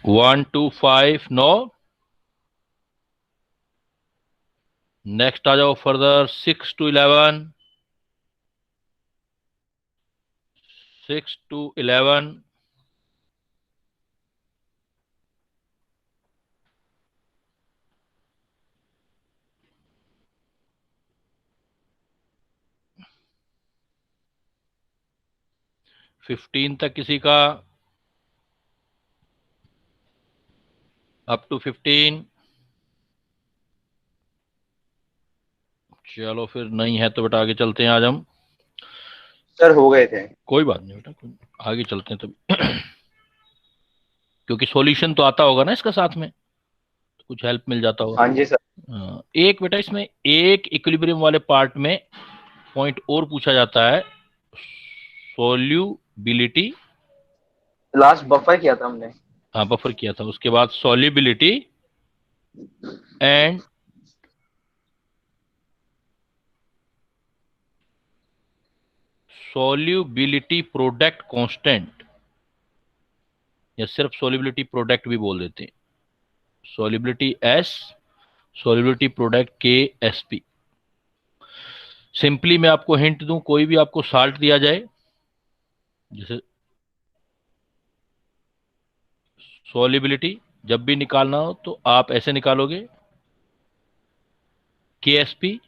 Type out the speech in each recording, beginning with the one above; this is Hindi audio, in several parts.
1 to 5 नो। नेक्स्ट आ जाओ फर्दर 6 to 11। 6 to 11। 15 तक किसी का? Up to 15। चलो फिर नहीं है तो बेटा आगे चलते हैं आज हम। सर हो गए थे। कोई बात नहीं बेटा, आगे चलते हैं तभी। क्योंकि सॉल्यूशन तो आता होगा ना इसका साथ में, तो कुछ हेल्प मिल जाता होगा। हाँ जी सर। एक बेटा इसमें एक इक्विलिब्रियम वाले पार्ट में पॉइंट और पूछा जाता है, सोल्यूबिलिटी। लास्ट बफर किया था हमने। हाँ बफर किया था, उसके बाद solubility and solubility product constant, या सिर्फ सॉल्युबिलिटी प्रोडक्ट भी बोल देते हैं, सॉल्युबिलिटी एस, सॉल्युबिलिटी प्रोडक्ट के एस पी। सिंपली मैं आपको हिंट दूं, कोई भी आपको साल्ट दिया जाए, जैसे सॉल्युबिलिटी जब भी निकालना हो तो आप ऐसे निकालोगे, के एस पी।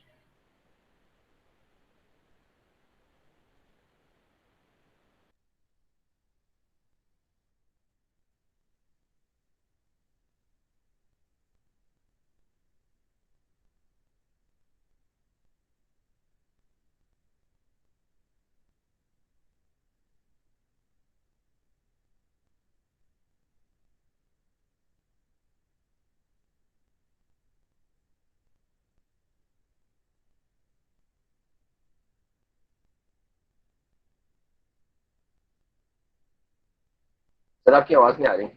सर आपकी आवाज नहीं आ रही।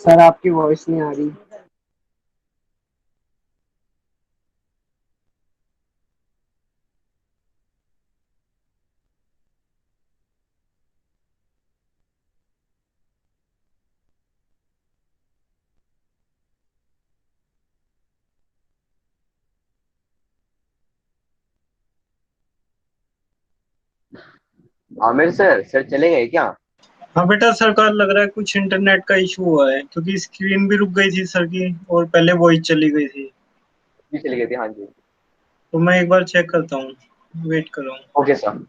सर आपकी वॉइस नहीं आ रही। आमिर सर, सर चले गए क्या? हाँ बेटा सरकार, लग रहा है कुछ इंटरनेट का इशू हुआ है, क्योंकि स्क्रीन भी रुक गई थी सर की और पहले वॉइस चली गई थी। जी चले गए थे, हाँ जी। तो मैं एक बार चेक करता हूँ, वेट करो। Okay sir.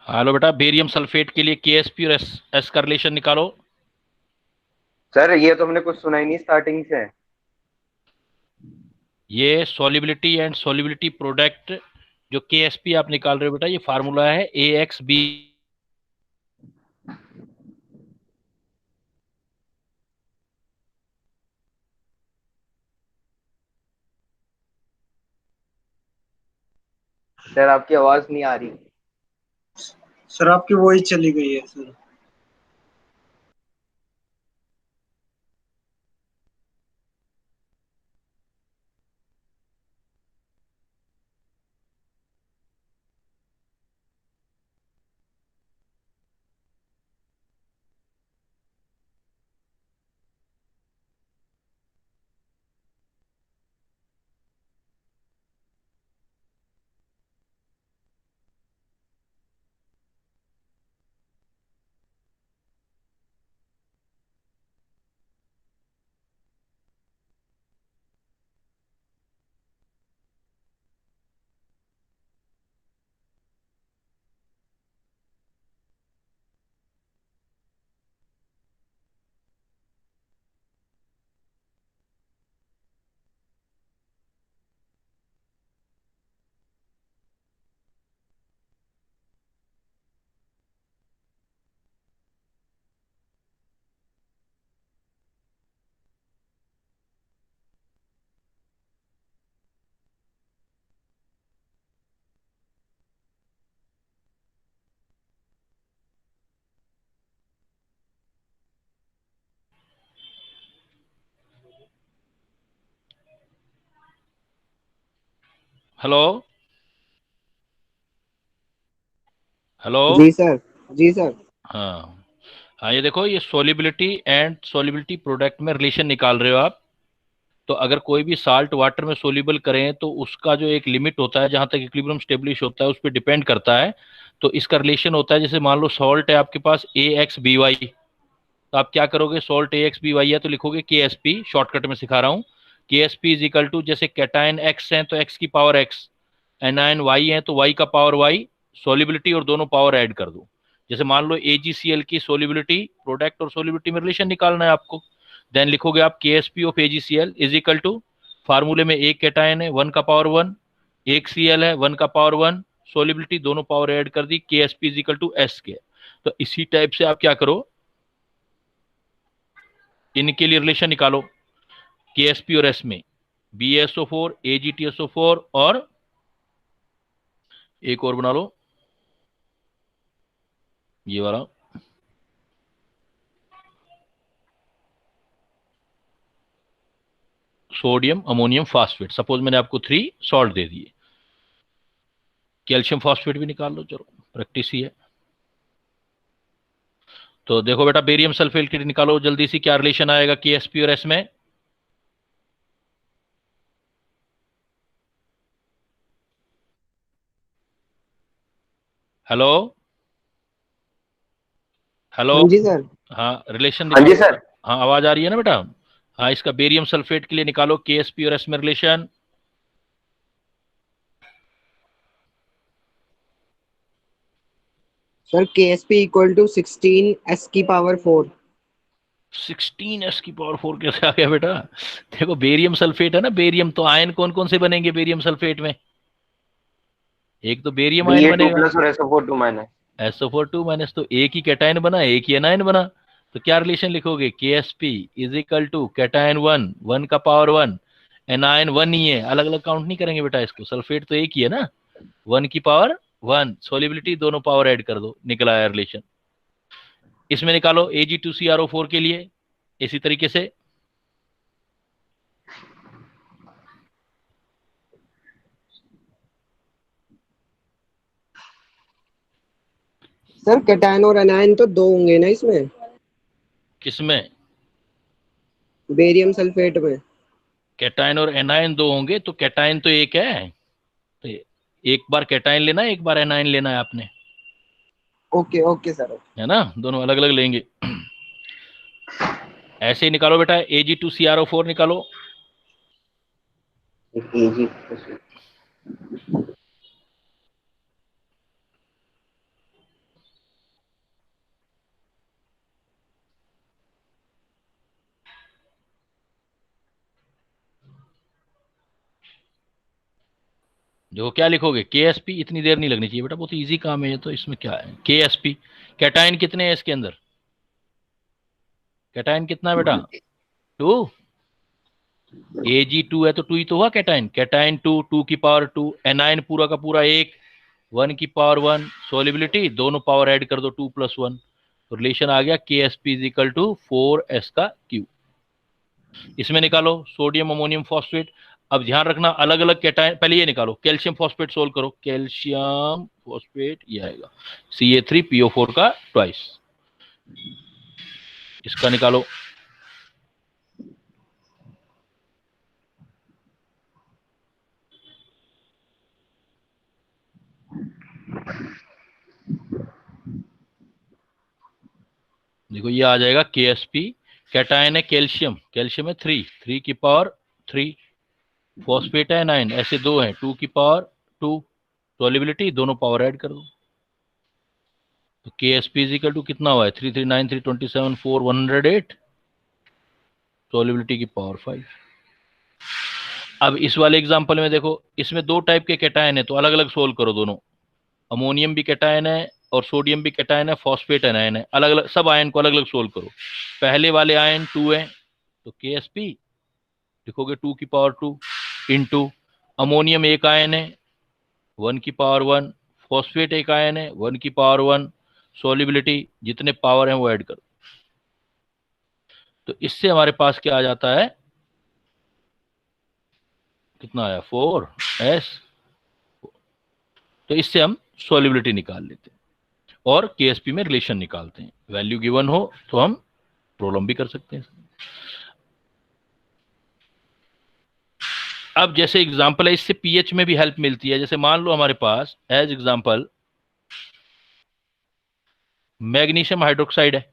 हेलो बेटा, बेरियम सल्फेट के लिए के एस पी और एस का रिलेशन निकालो। सर ये तो हमने कुछ सुना ही नहीं स्टार्टिंग से। ये सॉल्युबिलिटी एंड सॉल्युबिलिटी प्रोडक्ट जो KSP आप निकाल रहे हो बेटा, ये फार्मूला है AXB। सर आपकी आवाज नहीं आ रही। सर आपकी वॉइस चली गई है सर। Hello hello. जी सर। जी सर। हाँ हाँ, ये देखो, ये सोलिबिलिटी एंड सोलिबिलिटी प्रोडक्ट में रिलेशन निकाल रहे हो आप। तो अगर कोई भी साल्ट वाटर में सोल्यूबल करें तो उसका जो एक लिमिट होता है जहां तक इक्विलिब्रियम स्टेब्लिश होता है उस पर डिपेंड करता है। तो इसका रिलेशन होता है, जैसे मान लो सॉल्ट है आपके पास AXBY, तो आप क्या करोगे, सॉल्ट AXBY है तो लिखोगे KSP, शॉर्टकट में सिखा रहा हूँ। KSP इज इक्वल टू, जैसे कैटायन X है तो X की पावर X, एनायन Y है तो Y का पावर Y, सोलिबिलिटी और दोनों पावर ऐड कर दो। जैसे मान लो AgCl की सोलिबिलिटी, प्रोडक्ट और सोलिबिलिटी में रिलेशन निकालना है आपको, देन लिखोगे आप KSP of AgCl is equal to, फार्मूले में एक कैटायन है 1 का पावर 1, एक Cl है 1 का पावर 1, सोलिबिलिटी दोनों पावर ऐड कर दी, KSP is equal to S के। तो इसी टाइप से आप क्या करो, इनके लिए रिलेशन निकालो KSP और S में, BaSO4 AgTSO4, और एक और बना लो ये वाला, सोडियम अमोनियम फास्फेट। सपोज मैंने आपको 3 सॉल्ट दे दिए, कैल्शियम फास्फेट भी निकाल लो, चलो प्रैक्टिस ही है। तो देखो बेटा, बेरियम सल्फेट की निकालो जल्दी सी, क्या रिलेशन आएगा KSP और S में। Hello hello. हाँ जी सर। हाँ, रिलेशन हाँ जी निकालो बेटा। सर। हाँ, आवाज आ रही है ना बेटा। हाँ, इसका बेरियम सल्फेट के लिए निकालो KSP और S में relation. Sir KSP equal to 16 S की पावर 4। 16 S की पावर 4 कैसे आ गया बेटा। देखो, बेरियम सल्फेट है ना, बेरियम, तो आयन कौन कौन से बनेंगे बेरियम सल्फेट में, एक तो बेरियम आयन Ba2 बनेगा, प्लस और SO4 2 माइनस। SO4 2 तो एक ही कैटायन बना, एक ही एनायन बना। तो क्या रिलेशन लिखोगे, KSP is equal to cation 1, 1 का पावर 1, एनायन 1 ही है, अलग अलग काउंट नहीं करेंगे बेटा इसको, सल्फेट तो एक ही है ना, 1 की पावर 1, सोलिबिलिटी दोनों पावर ऐड कर दो, निकला है रिलेशन। इसमें निकालो Ag2CrO4 के लिए इसी तरीके से। सर कैटायन और एनायन तो दो होंगे ना इसमें, किसमें, बेरियम सल्फेट में। कैटायन और एनायन दो होंगे तो कैटायन तो एक है, तो एक बार कैटायन लेना है, एक बार एनायन लेना है आपने, ओके ओके सर। है ना, दोनों अलग अलग लेंगे। ऐसे ही निकालो बेटा, Ag2CrO4 निकालो। Ag देखो क्या लिखोगे, के एस पी, इतनी देर नहीं लगनी चाहिए बेटा, बहुत इजी काम है ये तो, इसमें क्या है, के एस पी। कैटाइन कितने हैं इसके अंदर, कैटाइन कितना है बेटा, 2। Ag2 है तो 2 ही तो हुआ कैटाइन, कैटाइन 2, 2 की पावर 2, एनाइन पूरा का पूरा 1, 1 की पावर 1, सोलिबिलिटी दोनों पावर ऐड कर दो 2 + 1, तो रिलेशन आ गया K S P is equal to 4s का क्यूब। इसमें निकालो सोडियम अमोनियम फॉस्फेट। अब ध्यान रखना अलग अलग कैटाइन, पहले ये निकालो कैल्शियम फॉस्फेट, सोल्व करो कैल्शियम फॉस्फेट, ये आएगा Ca3PO4 का ट्वाइस, इसका निकालो। देखो ये आ जाएगा के एस पी, कैटायन है कैल्शियम, कैल्शियम है 3, 3 की पावर 3, फॉस्फेट है 9, ऐसे दो हैं 2 की पावर 2, सॉल्युबिलिटी दोनों पावर ऐड कर दो, तो के एस पी इजिकल टू कितना हुआ है 3, 3, 9, 3, 27, 4, 108, सॉल्युबिलिटी की पावर 5। अब इस वाले एग्जांपल में देखो, इसमें दो टाइप के कैटायन है तो अलग अलग सोल्व करो दोनों, अमोनियम भी कैटायन है और सोडियम भी कैटायन है, फॉस्फेट आयन है, अलग अलग सब आयन को अलग अलग सोल्व करो। पहले वाले आयन 2 है तो के एस पी लिखोगे 2 की पावर 2 इंटू, अमोनियम एक आयन है 1 की पावर 1, फॉस्फेट एक आयन है 1 की पावर 1, सॉल्युबिलिटी जितने पावर है वो ऐड करो, तो इससे हमारे पास क्या आ जाता है, कितना आया 4s, तो इससे हम सॉल्युबिलिटी निकाल लेते हैं और केएसपी में रिलेशन निकालते हैं, वैल्यू गिवन हो तो हम प्रॉब्लम भी कर सकते हैं। अब जैसे एग्जांपल है, इससे पीएच में भी हेल्प मिलती है, जैसे मान लो हमारे पास एज एग्जांपल मैग्नीशियम हाइड्रोक्साइड है,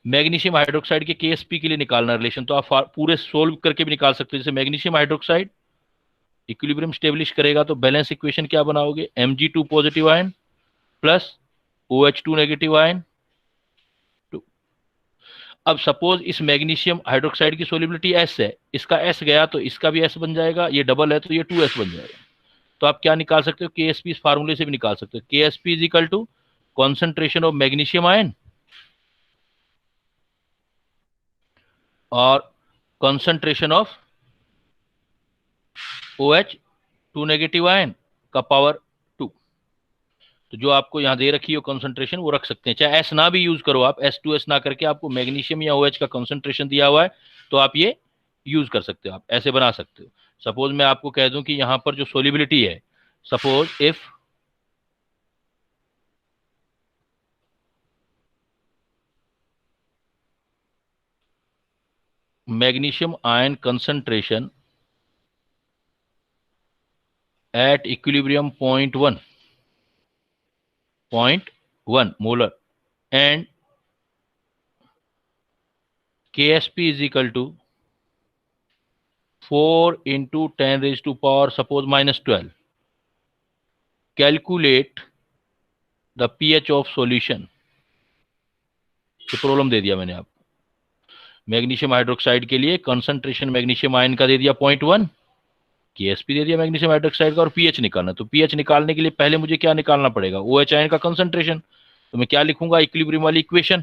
मैग्नीशियम हाइड्रोक्साइड के केएसपी के लिए निकालना रिलेशन, तो आप पूरे सोल्व करके भी निकाल सकते हो। जैसे मैग्नीशियम हाइड्रोक्साइड इक्विलिब्रियम स्टेब्लिश करेगा तो बैलेंस इक्वेशन क्या बनाओगे, Mg2 positive ion plus OH2 negative ion 2। अब सपोज इस मैग्नीशियम हाइड्रोक्साइड की सोलिबिलिटी S है, इसका S गया तो इसका भी S बन जाएगा, ये डबल है तो ये 2S बन जाएगा। तो आप क्या निकाल सकते हो, KSP इस फार्मूले से भी निकाल सकते हो, KSP is equal to concentration of magnesium ion और concentration of OH2 negative ion का पावर 2। तो जो आपको यहां दे रखी है कॉन्सेंट्रेशन वो रख सकते हैं, चाहे S ना भी यूज करो आप, S2S ना करके आपको मैग्नीशियम या OH का कॉन्सेंट्रेशन दिया हुआ है तो आप ये यूज कर सकते हो, आप ऐसे बना सकते हो। सपोज मैं आपको कह दूं कि यहां पर जो सोलिबिलिटी है, suppose if magnesium ion concentration at equilibrium 0.1 molar and KSP is equal to 4 into 10 raised to power suppose -12. Calculate the pH of solution। ये प्रॉब्लम दे दिया मैंने आपको, मैग्नीशियम हाइड्रोक्साइड के लिए कंसंट्रेशन मैग्नीशियम आयन का दे दिया 0.1, केएसपी दे दिया मैग्नीशियम हाइड्रोक्साइड का और पीएच निकालना। तो पीएच निकालने के लिए पहले मुझे क्या निकालना पड़ेगा, OH आयन का कंसंट्रेशन। तो मैं क्या लिखूंगा, इक्विलिब्रियम वाली इक्वेशन,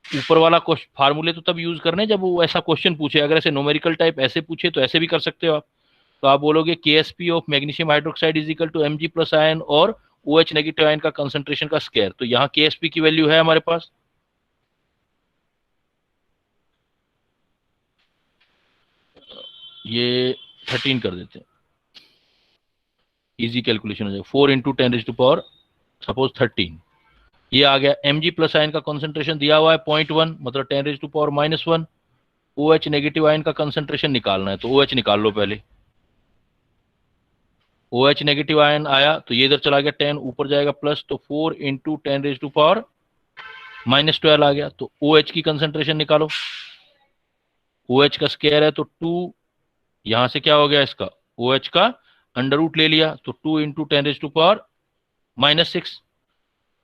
ऊपर वाला फार्मूले तो तब यूज करने जब वो ऐसा क्वेश्चन पूछे, अगर ऐसे न्यूमेरिकल टाइप ऐसे पूछे तो ऐसे भी कर सकते हो आप। तो आप बोलोगे KSP of magnesium hydroxide is equal to Mg plus ion और OH नेगेटिव आयन का कंसंट्रेशन का स्क्वायर। तो यहाँ केएसपी की वैल्यू है हमारे पास, ये 13 कर देते हैं, इजी कैलकुलेशन हो जाएगा, 4 into 10 raise to power suppose 13, ये आ गया। Mg प्लस आयन का कंसंट्रेशन दिया हुआ है 0.1, मतलब 10 raise to power -1। OH negative ion का कंसंट्रेशन निकालना है तो OH निकाल लो पहले, OH नेगेटिव आयन आया तो ये इधर चला गया 10, ऊपर जाएगा प्लस, तो 4 इंटू 10 रेज़ टू पावर -12 आ गया। तो OH की कंसंट्रेशन निकालो, OH का स्क्वायर है तो 2, यहां से क्या हो गया इसका OH का अंडर रूट ले लिया, तो 2 into 10 raise to power -6,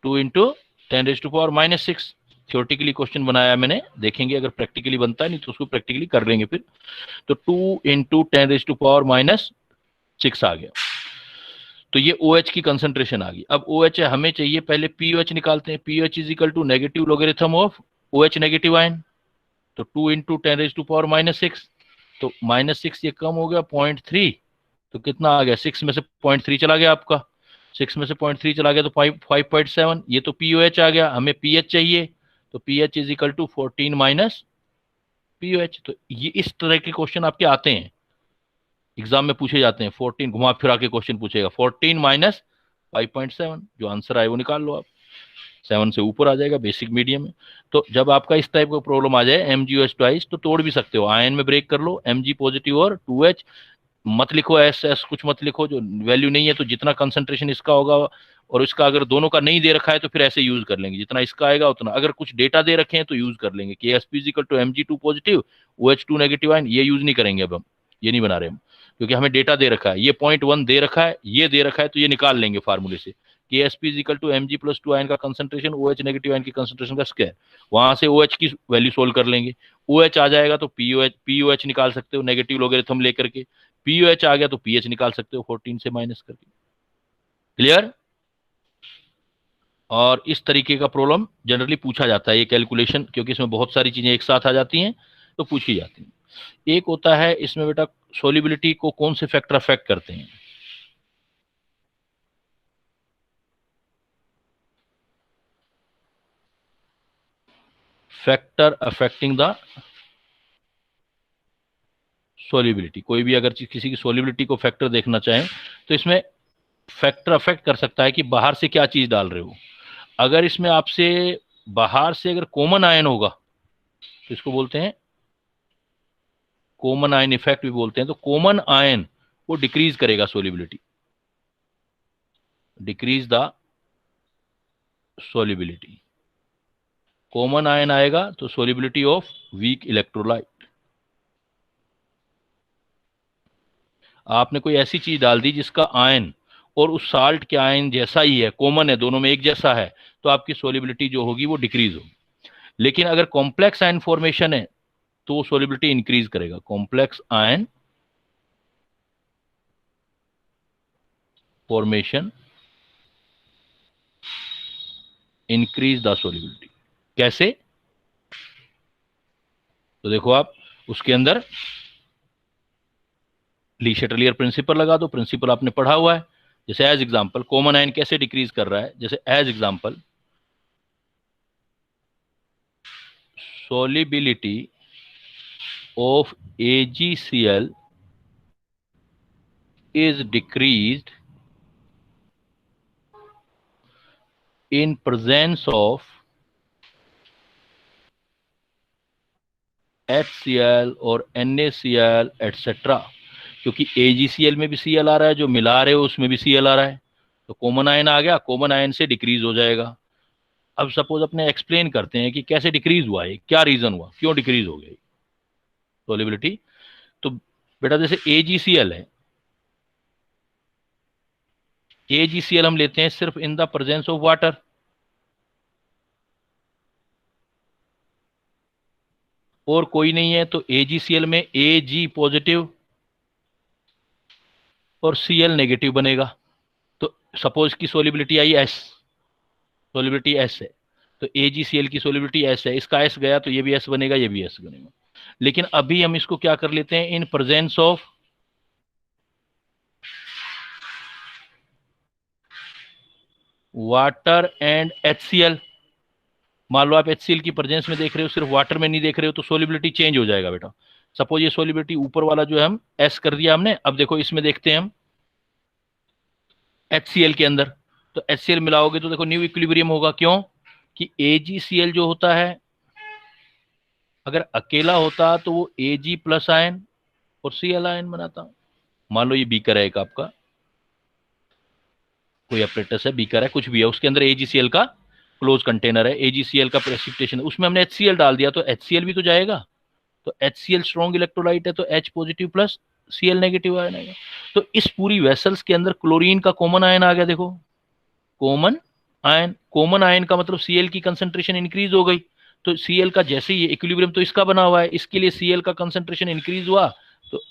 2 into 10 raise to power -6, theoretically question बनाया मैंने, देखेंगे अगर प्रैक्टिकली बनता है, नहीं तो उसको प्रैक्टिकली कर लेंगे फिर। तो 2 × 10⁻⁻6 आ गया। तो ये OH की कंसंट्रेशन आ गई। अब OH है, हमें चाहिए पहले POH निकालते हैं। POH is equal to negative logarithm of OH negative ion. तो 2 × 10⁻⁻6, तो -6 ये कम हो गया 0.3, तो कितना आ गया, 6 में से 0.3 चला गया आपका, 6 में से 0.3 चला गया तो 5.7। ये तो POH आ गया, हमें pH चाहिए, तो pH is equal to 14 minus POH। तो ये इस तरह के क्वेश्चन आपके आते हैं, एग्जाम में पूछे जाते हैं। 14 घुमा फिरा के क्वेश्चन पूछेगा, 14 माइनस 5.7, जो आंसर आए वो निकाल लो आप, 7 से ऊपर आ जाएगा बेसिक मीडियम में। तो जब आपका इस टाइप का प्रॉब्लम आ जाए MgOH ट्वाइस, तो तोड़ भी सकते हो, आयन में ब्रेक कर लो, Mg पॉजिटिव और 2H मत लिखो, SS कुछ मत लिखो, जो वैल्यू नहीं है। तो जितना कंसंट्रेशन इसका होगा और इसका अगर दोनों का नहीं दे रखा है तो फिर ऐसे यूज कर लेंगे, जितना इसका आएगा उतना। अगर कुछ डेटा दे रखे हैं तो यूज कर लेंगे कि Sp = Mg2 positive OH2 negative ion, ये यूज नहीं करेंगे अब हम, ये नहीं बना रहे हम, क्योंकि हमें डेटा दे रखा है, ये 0.1 दे रखा है, ये दे रखा है, तो ये निकाल लेंगे फार्मूले से कि Sp = Mg+2 आयन का कंसंट्रेशन OH नेगेटिव आयन की कंसंट्रेशन का स्क्वायर, वहां से OH की वैल्यू सोल्व कर लेंगे। OH आ जाएगा तो POH निकाल सकते हो नेगेटिव लोगेरिथम लेकर के, POH आ गया तो pH निकाल सकते हो 14 से माइनस करके। क्लियर? और इस तरीके का प्रॉब्लम जनरली पूछा जाता है, ये कैलकुलेशन, क्योंकि इसमें बहुत सारी चीजें एक साथ आ जाती हैं तो पूछी जाती हैं। एक होता है इसमें बेटा, सोलिबिलिटी को कौन से फैक्टर अफेक्ट करते हैं। फैक्टर अफेक्टिंग द सोलिबिलिटी, कोई भी अगर किसी की सोलिबिलिटी को फैक्टर देखना चाहें तो इसमें फैक्टर अफेक्ट कर सकता है कि बाहर से क्या चीज डाल रहे हो। अगर इसमें आपसे बाहर से अगर कॉमन आयन होगा तो इसको बोलते हैं कॉमन आयन इफेक्ट भी बोलते हैं। तो कॉमन आयन वो डिक्रीज करेगा solubility, decrease the solubility. Common ion आएगा तो सोलिबिलिटी ऑफ वीक इलेक्ट्रोलाइट। आपने कोई ऐसी चीज डाल दी जिसका आयन और उस साल्ट के आयन जैसा ही है, कॉमन है, दोनों में एक जैसा है, तो आपकी सोलिबिलिटी जो होगी वो डिक्रीज होगी। लेकिन अगर कॉम्प्लेक्स आयन फॉर्मेशन है तो वो सोलिबिलिटी इंक्रीज करेगा। Complex ion formation increase the solubility. कैसे? तो देखो आप उसके अंदर ली शटलियर प्रिंसिपल लगा दो, प्रिंसिपल आपने पढ़ा हुआ है। जैसे एज एग्जांपल कॉमन आयन कैसे डिक्रीज कर रहा है, जैसे as example solubility of AgCl is decreased in presence of HCl और NaCl etc. क्योंकि AgCl में भी Cl आ रहा है, जो मिला रहे हो उसमें भी Cl आ रहा है, तो कॉमन आयन आ गया, कॉमन आयन से डिक्रीज हो जाएगा। अब सपोज अपने एक्सप्लेन करते हैं कि कैसे डिक्रीज हुआ है, क्या रीजन हुआ, क्यों डिक्रीज हो गई सोलिबिलिटी। तो बेटा जैसे AgCl है, AgCl हम लेते हैं सिर्फ in the presence of water, और कोई नहीं है, तो AgCl में Ag पॉजिटिव और Cl नेगेटिव बनेगा। तो सपोज की सोलिबिलिटी आई S, सोलिबिलिटी S है, तो AgCl की सोलिबिलिटी S है, इसका S गया तो ये भी S बनेगा, ये भी S बनेगा। लेकिन अभी हम इसको क्या कर लेते हैं, in presence of water and HCl। मान लो आप HCl की प्रेजेंस में देख रहे हो, सिर्फ वाटर में नहीं देख रहे हो, तो सोलिबिलिटी चेंज हो जाएगा बेटा। सपोज ये सोलिबिलिटी ऊपर वाला जो है हम S कर दिया हमने, अब देखो इसमें देखते हैं हम HCl के अंदर, तो HCl मिलाओगे तो देखो न्यू इक्विलिब्रियम होगा। क्यों? कि AgCl जो होता है अगर अकेला होता तो वो Ag प्लस आयन और Cl आयन बनाता। मान लो ये बीकर है एक आपका, कोई अपरेटस है, बीकर है, कुछ भी है, उसके अंदर AgCl का क्लोज कंटेनर है, AgCl का प्रेसिपिटेशन है, उसमें हमने HCl डाल दिया तो HCl भी तो जाएगा। तो HCl स्ट्रॉन्ग इलेक्ट्रोलाइट है तो H positive plus Cl negative ion आएगा। तो इस पूरी वेसल्स के अंदर क्लोरीन का कॉमन आयन आ गया। देखो कॉमन आयन, कॉमन आयन का मतलब Cl की कंसंट्रेशन इंक्रीज हो गई, तो Cl का जैसे ही इक्विलिब्रियम तो इसका बना हुआ है, इसके लिए Cl का कंसंट्रेशन इंक्रीज हुआ तो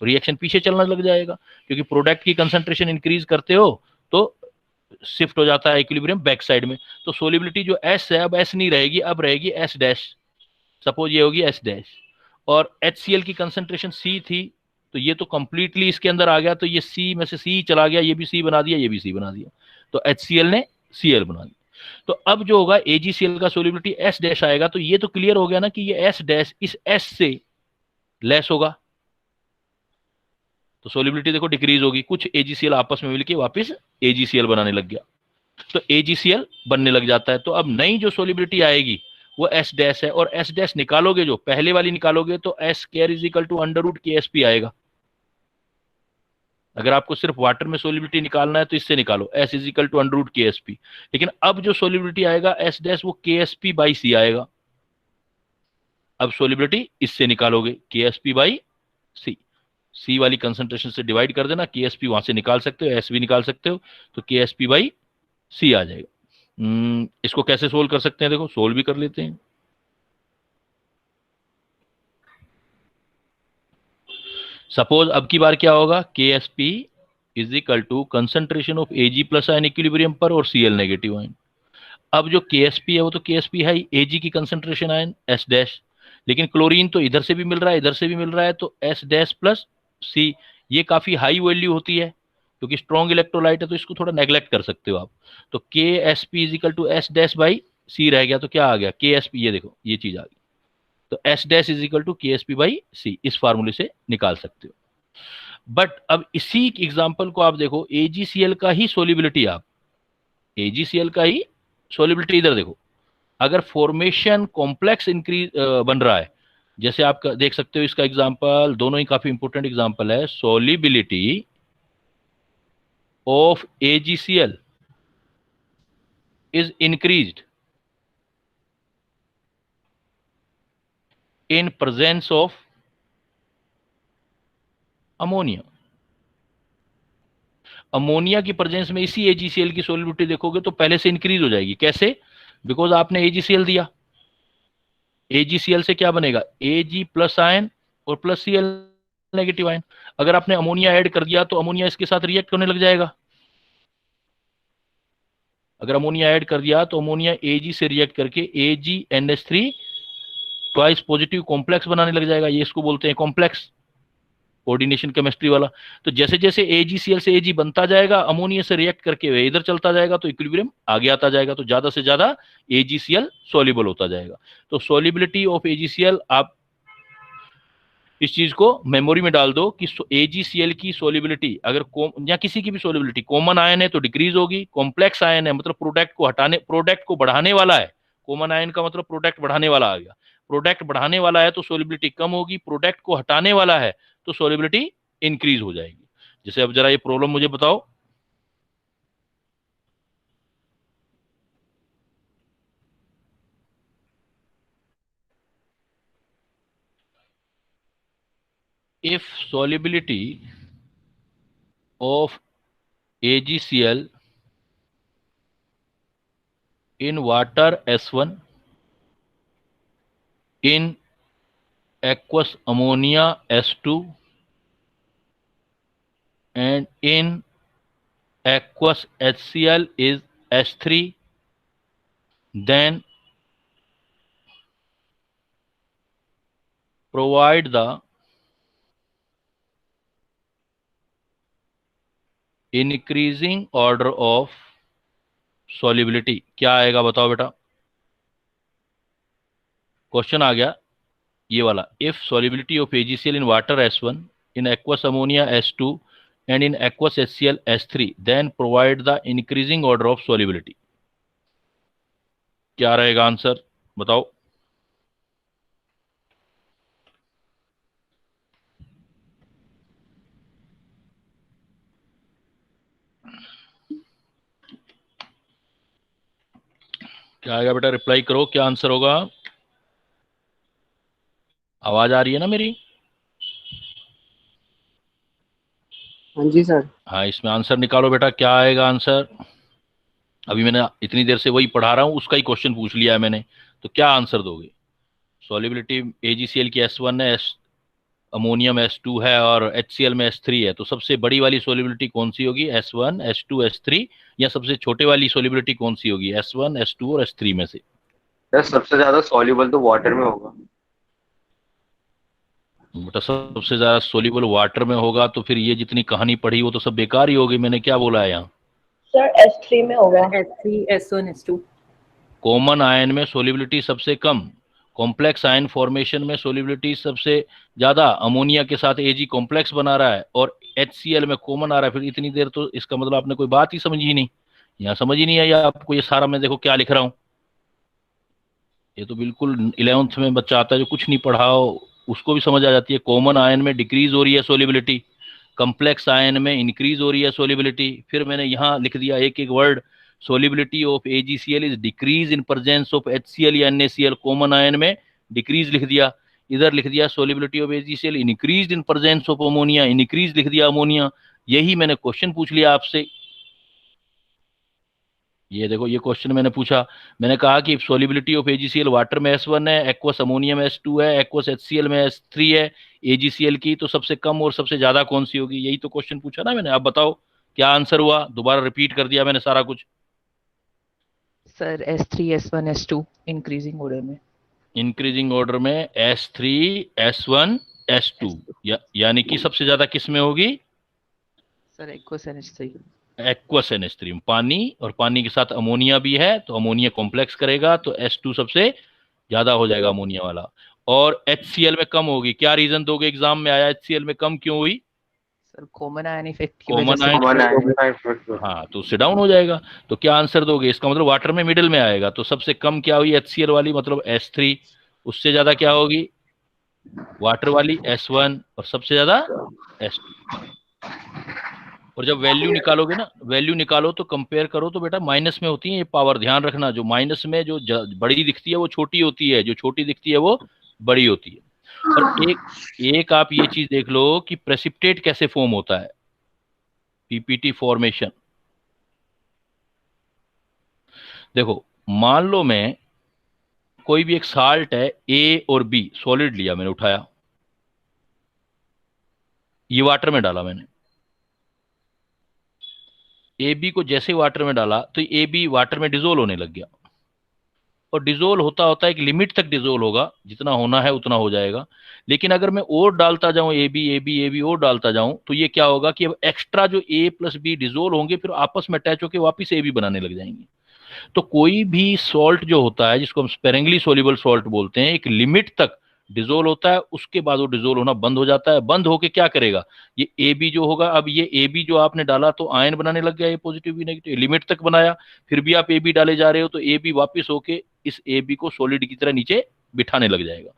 रिएक्शन पीछे चलना लग जाएगा, क्योंकि प्रोडक्ट की कंसंट्रेशन इंक्रीज करते हो तो शिफ्ट हो जाता है इक्विलिब्रियम बैक साइड में। तो सोलिबिलिटी जो S है अब S नहीं रहेगी, अब रहेगी S डैश। सपोज ये होगी S डैश, और HCl की कंसंट्रेशन C थी, तो ये तो कंप्लीटली इसके अंदर आ गया, तो ये C में से C चला गया, ये भी C बना दिया, ये भी C बना दिया, तो HCl ने Cl बना दिया। तो अब जो होगा AgCl का सोलिबिलिटी S डैश आएगा, तो ये तो क्लियर हो गया ना कि ये S डैश इस S से लेस होगा, तो सोलिबिलिटी देखो डिक्रीज होगी, कुछ AgCl आपस में मिलके वापस AgCl बनाने लग गया, तो AgCl बनने लग जाता है। तो अब नई जो सोलिबिलिटी आएगी वो S डैश है, और S डैश निकालोगे जो पहले वाली निकालोगे तो S square is equal to under root KSP आएगा। अगर आपको सिर्फ वाटर में सोलिबिलिटी निकालना है तो इससे निकालो, S is equal to under root KSP। लेकिन अब जो सोलिबिलिटी आएगा S डैश वो KSP बाई C आएगा। अब सोलिबिलिटी इससे निकालोगे KSP बाई C, C वाली कंसंट्रेशन से डिवाइड कर देना, KSP वहां से निकाल सकते हो, S भी निकाल सकते हो, तो KSP बाई C आ जाएगा। इसको कैसे सोल्व कर सकते हैं, देखो सोल्व भी कर लेते हैं। सपोज अब की बार क्या होगा, KSP is equal to concentration of Ag plus ion equilibrium पर और Cl नेगेटिव आयन। अब जो KSP है वो तो KSP है ही, Ag की कंसंट्रेशन आयन S डैश, लेकिन क्लोरीन तो इधर से भी मिल रहा है इधर से भी मिल रहा है, तो S डैश प्लस C, ये काफी हाई वैल्यू होती है क्योंकि स्ट्रॉन्ग इलेक्ट्रोलाइट है, तो इसको थोड़ा नेग्लेक्ट कर सकते हो आप। तो KSP is equal to S dash by C रह गया, तो क्या आ गया KSP, ये देखो ये चीज आ गई, तो S dash is equal to KSP by C, इस फार्मूले से निकाल सकते हो। बट अब इसी एग्जांपल को आप देखो, AgCl का ही सोलिबिलिटी, आप AgCl का ही सोलिबिलिटी इधर देखो, अगर फॉर्मेशन कॉम्प्लेक्स इंक्रीज बन रहा है, जैसे आप देख सकते हो इसका एग्जांपल, दोनों ही काफी इंपॉर्टेंट एग्जांपल है, solubility of AgCl is increased in presence of ammonia. Ammonia की प्रेजेंस में इसी AgCl की सोलिबिलिटी देखोगे तो पहले से इंक्रीज हो जाएगी। कैसे? बिकॉज आपने AgCl दिया, AgCl से क्या बनेगा, Ag प्लस आयन और प्लस Cl नेगेटिव आयन। अगर आपने अमोनिया ऐड कर दिया तो अमोनिया इसके साथ रिएक्ट करने लग जाएगा। अगर अमोनिया ऐड कर दिया तो अमोनिया Ag से रिएक्ट करके AgNH3 ट्वाइस पॉजिटिव कॉम्प्लेक्स बनाने लग जाएगा, ये इसको बोलते हैं कॉम्प्लेक्स, कोऑर्डिनेशन केमिस्ट्री वाला। तो जैसे जैसे AgCl से Ag बनता जाएगा, अमोनिया से रिएक्ट करके वे इधर चलता जाएगा, तो इक्विलिब्रियम आगे आता जाएगा, तो ज्यादा से ज्यादा AgCl सॉल्युबल होता जाएगा। तो सॉल्युबिलिटी ऑफ AgCl, आप इस चीज को मेमोरी में डाल दो कि AgCl की सॉल्युबिलिटी अगर या किसी की भी सॉल्युबिलिटी कॉमन आयन है तो डिक्रीज होगी, कॉम्प्लेक्स आयन है मतलब प्रोडक्ट को बढ़ाने वाला है, कॉमन आयन का मतलब प्रोडक्ट बढ़ाने वाला आ गया, प्रोडक्ट बढ़ाने वाला है तो सॉल्युबिलिटी कम होगी, प्रोडक्ट को हटाने वाला है तो सॉल्युबिलिटी इंक्रीज हो जाएगी। जैसे अब जरा ये प्रॉब्लम मुझे बताओ, if solubility of AgCl in water S1 in aqueous ammonia S2 and in aqueous HCl is S3, then provide the increasing order of solubility। क्या आएगा बताओ बेटा, क्वेश्चन आ गया ये वाला, if solubility of AgCl in water S1 in aqueous ammonia S2 and in aqueous HCl S3 then provide the increasing order of solubility। क्या रहेगा आंसर बताओ। क्या आएगा बेटा, रिप्लाई करो, क्या आंसर होगा। आवाज आ रही है ना मेरी? हाँ जी सर। हाँ, इसमें आंसर निकालो बेटा, क्या आएगा आंसर। अभी मैंने इतनी देर से वही पढ़ा रहा हूँ, उसका ही क्वेश्चन पूछ लिया है मैंने, तो क्या आंसर दोगे? सॉलिबिलिटी AgCl की S1 है, अमोनियम S2 है और HCl में S3 है, तो सबसे बड़ी वाली सॉलिबिलिटी कौन सी होगी? S1 S2 S3, या सबसे छोटे वाली सॉलिबिलिटी कौन सी होगी? S1 S2 और S3 में से? सर सबसे ज्यादा सॉल्युबल तो वाटर में होगा। बेटा सबसे ज्यादा सोल्यूबल वाटर में होगा तो फिर ये जितनी कहानी पढ़ी वो तो सब बेकार ही होगी। मैंने क्या बोला है यहाँ? सर S3 में होगा। S3 S1 S2। Common ion में सोल्यूबिलिटी सबसे कम, कॉम्प्लेक्स आयन फॉर्मेशन में सोल्यूबिलिटी सबसे ज्यादा। अमोनिया के साथ Ag कॉम्प्लेक्स बना रहा है और HCl में कॉमन आ रहा है, फिर इतनी देर तो इसका मतलब आपने कोई बात ही समझी ही नहीं, यहाँ समझ ही नहीं आई आपको। ये सारा मैं देखो क्या लिख रहा हूँ, ये तो बिल्कुल 11th में बच्चा आता है जो कुछ नहीं पढ़ा हो उसको भी समझ आ जाती है। कॉमन आयन में डिक्रीज हो रही है सोल्यूबिलिटी, कम्प्लेक्स आयन में इंक्रीज हो रही है सोल्यूबिलिटी। फिर मैंने यहाँ लिख दिया एक एक word, solubility of AgCl is decrease in presence of HCl या NaCl। कॉमन आयन में डिक्रीज लिख दिया। इधर लिख दिया solubility of AgCl increase in presence of ammonia, increase लिख दिया अमोनिया। यही मैंने क्वेश्चन पूछ लिया आपसे। ये देखो ये क्वेश्चन मैंने पूछा, मैंने कहा कि सोल्यूबिलिटी ऑफ AgCl वाटर में S1 है, एक्वस अमोनिया में S2 है, एक्वस HCl में S3 है, AgCl की तो सबसे कम और सबसे ज्यादा कौन सी होगी? यही तो क्वेश्चन पूछा ना मैंने। अब बताओ क्या आंसर हुआ? दोबारा रिपीट कर दिया मैंने सारा कुछ। Sir S3 S1 S2 increasing order में। इंक्रीजिंग ऑर्डर में S3 S1 S2, यानी कि सबसे ज्यादा किस में होगी? Sir aqueous NH3। Aqueous NH3 में पानी, और पानी के साथ अमोनिया भी है तो अमोनिया कॉम्प्लेक्स करेगा तो S2 सबसे ज्यादा हो जाएगा अमोनिया वाला। और HCl में कम होगी, क्या रीजन दोगे? एग्जाम में आया HCl में कम क्यों हुई? सर कॉमन आयन इफेक्ट की वजह कॉमन से। आयन, कॉमन आयन का इफेक्ट। हाँ तो उससे डाउन हो जाएगा। तो क्या आंसर दोगे? इसका मतलब वाटर में मिडिल में आएगा, तो सबसे कम क्या हुई? HCl वाली, मतलब S3। उससे ज्यादा क्या होगी? वाटर वाली S1, और सबसे ज्यादा S2। और जब वैल्यू निकालोगे ना, वैल्यू निकालो तो कंपेयर करो तो बेटा माइनस में होती है ये पावर, ध्यान रखना। जो माइनस में जो बड़ी दिखती है वो छोटी होती है, जो छोटी दिखती है वो बड़ी होती है। और एक आप ये चीज देख लो कि प्रेसिपिटेट कैसे फॉर्म होता है, PPT फॉर्मेशन। देखो मान लो मैं कोई भी एक साल्ट है A और B, सॉलिड लिया मैंने, उठाया, ये वाटर में डाला मैंने। AB को जैसे वाटर में डाला तो AB वाटर में डिजोल्व होने लग गया, और डिजोल्व होता होता एक लिमिट तक डिजोल्व होगा, जितना होना है उतना हो जाएगा। लेकिन अगर मैं और डालता जाऊं AB और डालता जाऊं तो ये क्या होगा कि अब एक्स्ट्रा जो A प्लस B डिजोल्व होंगे फिर आपस में अटैच होकर वापिस AB बनाने लग जाएंगे। तो कोई भी सॉल्ट जो होता है जिसको हम स्पेरेंगली सोल्यूबल सॉल्ट बोलते हैं, एक लिमिट तक डिजोल्व होता है, उसके बाद वो डिजोल्व होना बंद हो जाता है। बंद होके क्या करेगा? ये AB जो होगा, अब ये AB जो आपने डाला तो आयन बनाने लग गया, ये पॉजिटिव भी नेगेटिव, लिमिट तक बनाया, फिर भी आप AB डाले जा रहे हो तो AB वापिस होके इस AB को सॉलिड की तरह नीचे बिठाने लग जाएगा।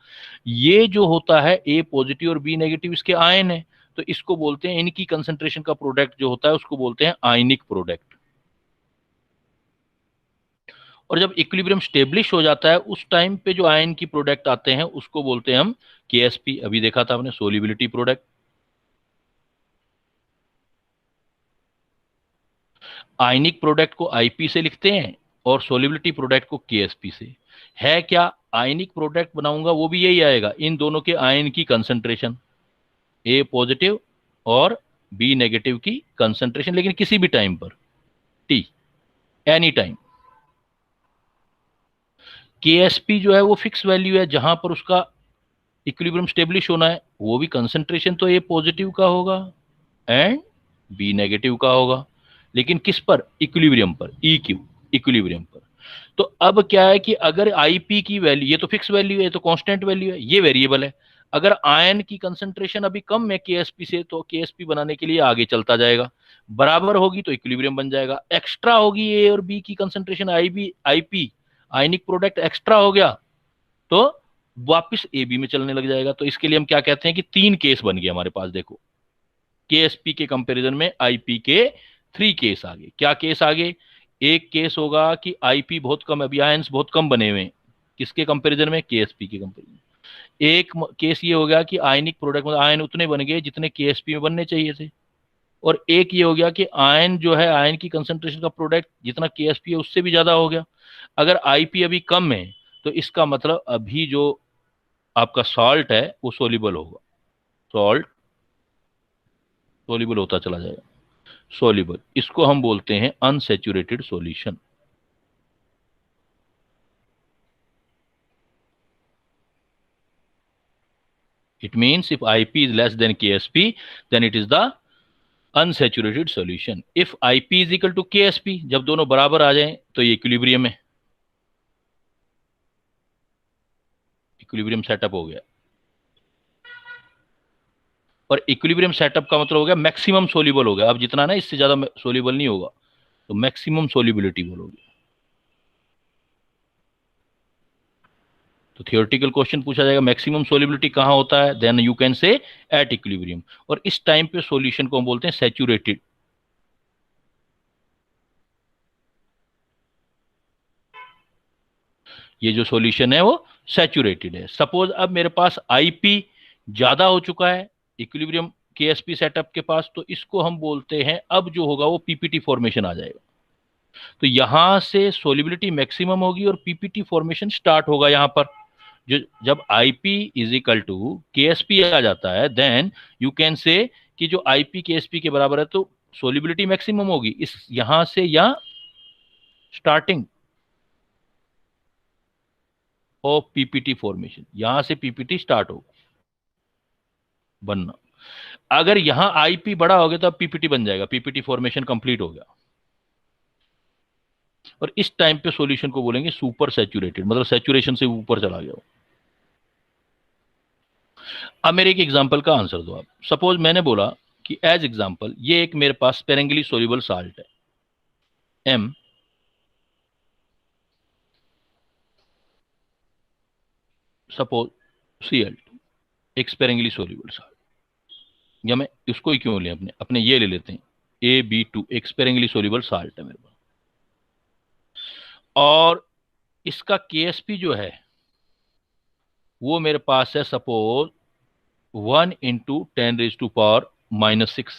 ये जो होता है A पॉजिटिव और B नेगेटिव, इसके आयन है, तो इसको बोलते हैं, इनकी कंसंट्रेशन का प्रोडक्ट जो होता है उसको बोलते हैं आयनिक प्रोडक्ट। और जब इक्विलिब्रियम स्टेब्लिश हो जाता है उस टाइम पे जो आयन की प्रोडक्ट आते हैं उसको बोलते हैं हम KSP। अभी देखा था आपने सोल्यूबिलिटी प्रोडक्ट। आयनिक प्रोडक्ट को IP से लिखते हैं और सोल्यूबिलिटी प्रोडक्ट को KSP से। है क्या? आयनिक प्रोडक्ट बनाऊंगा वो भी यही आएगा, इन दोनों के आयन की कंसंट्रेशन, A पॉजिटिव और B नेगेटिव की कंसंट्रेशन, लेकिन किसी भी टाइम पर, T एनी टाइम। KSP जो है वो फिक्स वैल्यू है, जहां पर उसका इक्विलिब्रियम स्टेब्लिश होना है, वो भी कंसंट्रेशन तो A पॉजिटिव का होगा एंड B नेगेटिव का होगा, लेकिन किस पर? इक्विलिब्रियम पर, EQ इक्विलिब्रियम पर। तो अब क्या है कि अगर IP की वैल्यू, ये तो फिक्स वैल्यू है, ये तो कांस्टेंट वैल्यू है, ये वेरिएबल है। अगर आयन की कंसंट्रेशन अभी कम है KSP से तो KSP बनाने के लिए आगे चलता जाएगा, बराबर होगी तो इक्विलिब्रियम बन जाएगा। एक्स्ट्रा होगी A और B की concentration, IP ionic product extra हो गया तो वापस AB में चलने लग जाएगा। तो इसके लिए हम क्या कहते हैं कि 3 केस बन गए हमारे पास। देखो KSP के कंपैरिजन में IP के 3 केस आ गए। क्या केस आ गए? एक केस होगा कि IP बहुत कम, अभी आयंस बहुत कम बने हुए हैं, किसके कंपैरिजन में? KSP के कंपैरिजन। एक केस ये हो गया कि आयनिक प्रोडक्ट में आयन उतने बन गए जितने KSP में बनने चाहिए थे। और एक ये हो गया कि आयन जो है, आयन की कंसंट्रेशन का प्रोडक्ट जितना KSP है उससे भी ज्यादा हो गया। अगर IP अभी कम है तो तो इसका मतलब अभी जो आपका सॉल्ट है वो सोल्यूबल होगा, सॉल्ट सोल्यूबल होता चला जाएगा, सोल्यूबल, इसको हम बोलते हैं unsaturated solution. It means if IP is less than KSP, then it is the unsaturated solution. If IP is equal to KSP, जब दोनों बराबर आ जाएं तो ये इक्विलिब्रियम है, इक्विलिब्रियम सेटअप हो गया। और इक्विलिब्रियम सेटअप का मतलब हो गया मैक्सिमम सोल्यूबल हो गया। अब जितना ना इससे ज्यादा सोल्यूबल नहीं होगा, तो मैक्सिमम सोल्यूबिलिटी बोलोगे। तो थियोरेटिकल क्वेश्चन पूछा जाएगा मैक्सिमम सोल्यूबिलिटी कहां होता है, then you can say at equilibrium. और इस टाइम पे सॉल्यूशन को हम बोलते हैं सैचुरेटेड। ये जो सॉल्यूशन है वो सैचुरेटेड है। सपोज अब मेरे पास आईपी ज्यादा हो चुका है इक्विलिब्रियम केएसपी सेटअप के पास, तो इसको हम बोलते हैं अब जो होगा वो पीपीटी फॉर्मेशन आ जाएगा। तो यहां से सोल्यूबिलिटी मैक्सिमम होगी और पीपीटी फॉर्मेशन स्टार्ट होगा। यहां पर जो जब IP is equal to KSP आ जाता है, देन यू कैन से कि जो आईपी केएसपी के बराबर है तो सोल्यूबिलिटी मैक्सिमम होगी। इस यहां से या स्टार्टिंग ऑफ पीपीटी फॉर्मेशन, यहां से पीपीटी स्टार्ट होगा बनना। अगर यहां आईपी बड़ा हो गया तो अब पीपीटी बन जाएगा, पीपीटी फॉर्मेशन कंप्लीट हो गया। और इस टाइम पे सॉल्यूशन को बोलेंगे सुपर सैचुरेटेड, मतलब सैचुरेशन से ऊपर चला गया। अब मेरे एक एग्जांपल का आंसर दो आप। सपोज मैंने बोला कि एज एग्जांपल ये एक मेरे पास स्पेरेंगली सोल्यूबल साल्ट है M, सपोज Cl2, एक स्पेरेंगली सोल्यूबल साल्ट, या मैं इसको ही क्यों लें, अपने अपने ये ले लेते हैं AB2, एक स्पेरेंगली सोल्यूबल साल्ट है मेरे पास। और इसका KSP जो है वो मेरे पास है सपोज 1 × 10⁻⁻⁻⁶।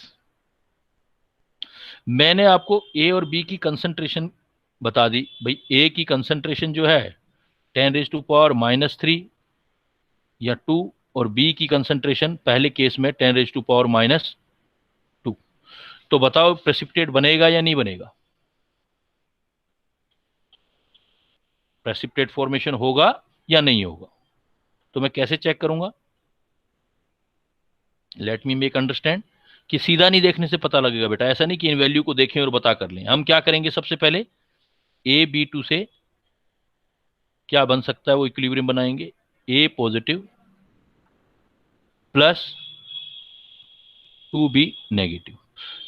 मैंने आपको ए और बी की कंसंट्रेशन बता दी। भाई ए की कंसंट्रेशन जो है 10⁻³ या 2, और बी की कंसंट्रेशन पहले केस में 10⁻²। तो बताओ प्रेसिपिटेट बनेगा या नहीं बनेगा? प्रेसिपिटेट फॉर्मेशन होगा या नहीं होगा? तो मैं कैसे चेक करूंगा? लेट मी मेक अंडरस्टैंड कि सीधा नहीं देखने से पता लगेगा बेटा। ऐसा नहीं कि इन वैल्यू को देखें और बता कर लें। हम क्या करेंगे, सबसे पहले AB2 से क्या बन सकता है वो इक्विलिब्रियम बनाएंगे, A positive plus 2B negative.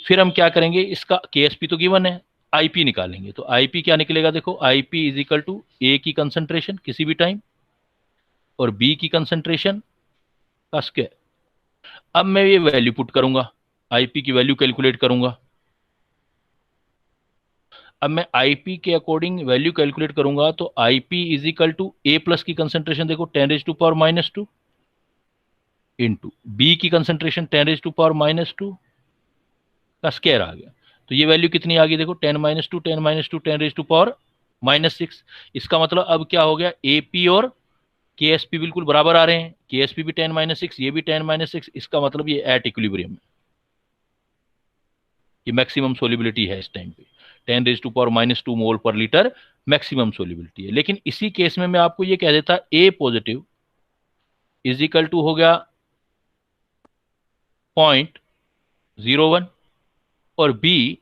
फिर हम क्या करेंगे, इसका KSP तो गिवन है, IP निकालेंगे। तो IP क्या निकलेगा, देखो IP is equal to A की कंसंट्रेशन किसी भी टाइम और B की कंसंट्रेशन का स्क्वायर। अब मैं ये वैल्यू पुट करूंगा, IP की वैल्यू कैलकुलेट करूंगा। अब मैं IP के अकॉर्डिंग वैल्यू कैलकुलेट करूंगा तो IP is equal to A plus की कंसंट्रेशन देखो 10⁻⁻² इंटू B की कंसंट्रेशन 10⁻⁻² का स्क्वायर आ गया। तो ये वैल्यू कितनी आ गई देखो 10⁻², 10⁻², 10⁻⁻⁻6। इसका मतलब अब क्या हो गया, AP और KSP बिल्कुल बराबर आ रहे हैं। KSP भी 10⁻6, ये भी 10⁻6। इसका मतलब ये एट इक्विलिब्रियम है, ये मैक्सिमम सोल्यूबिलिटी है इस टाइम पे। 10⁻² मोल पर लीटर मैक्सिमम सोल्यूबिलिटी है। लेकिन इसी केस में मैं आपको ये कह देता A positive is equal to हो गया 0.01 और B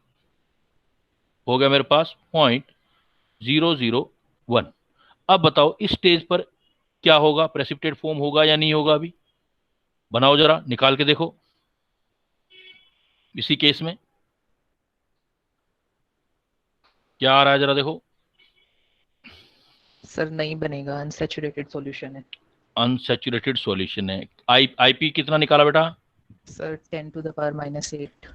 हो गया मेरे पास 0.001। अब बताओ इस स्टेज पर क्या होगा, प्रेसिपिटेट फॉर्म होगा या नहीं होगा? अभी बनाओ जरा, निकाल के देखो। इसी केस में क्या आ रहा है जरा देखो। सर नहीं बनेगा, अनसैचुरेटेड सॉल्यूशन है। अनसैचुरेटेड सॉल्यूशन है। IP कितना निकाला बेटा? सर 10⁻⁻8।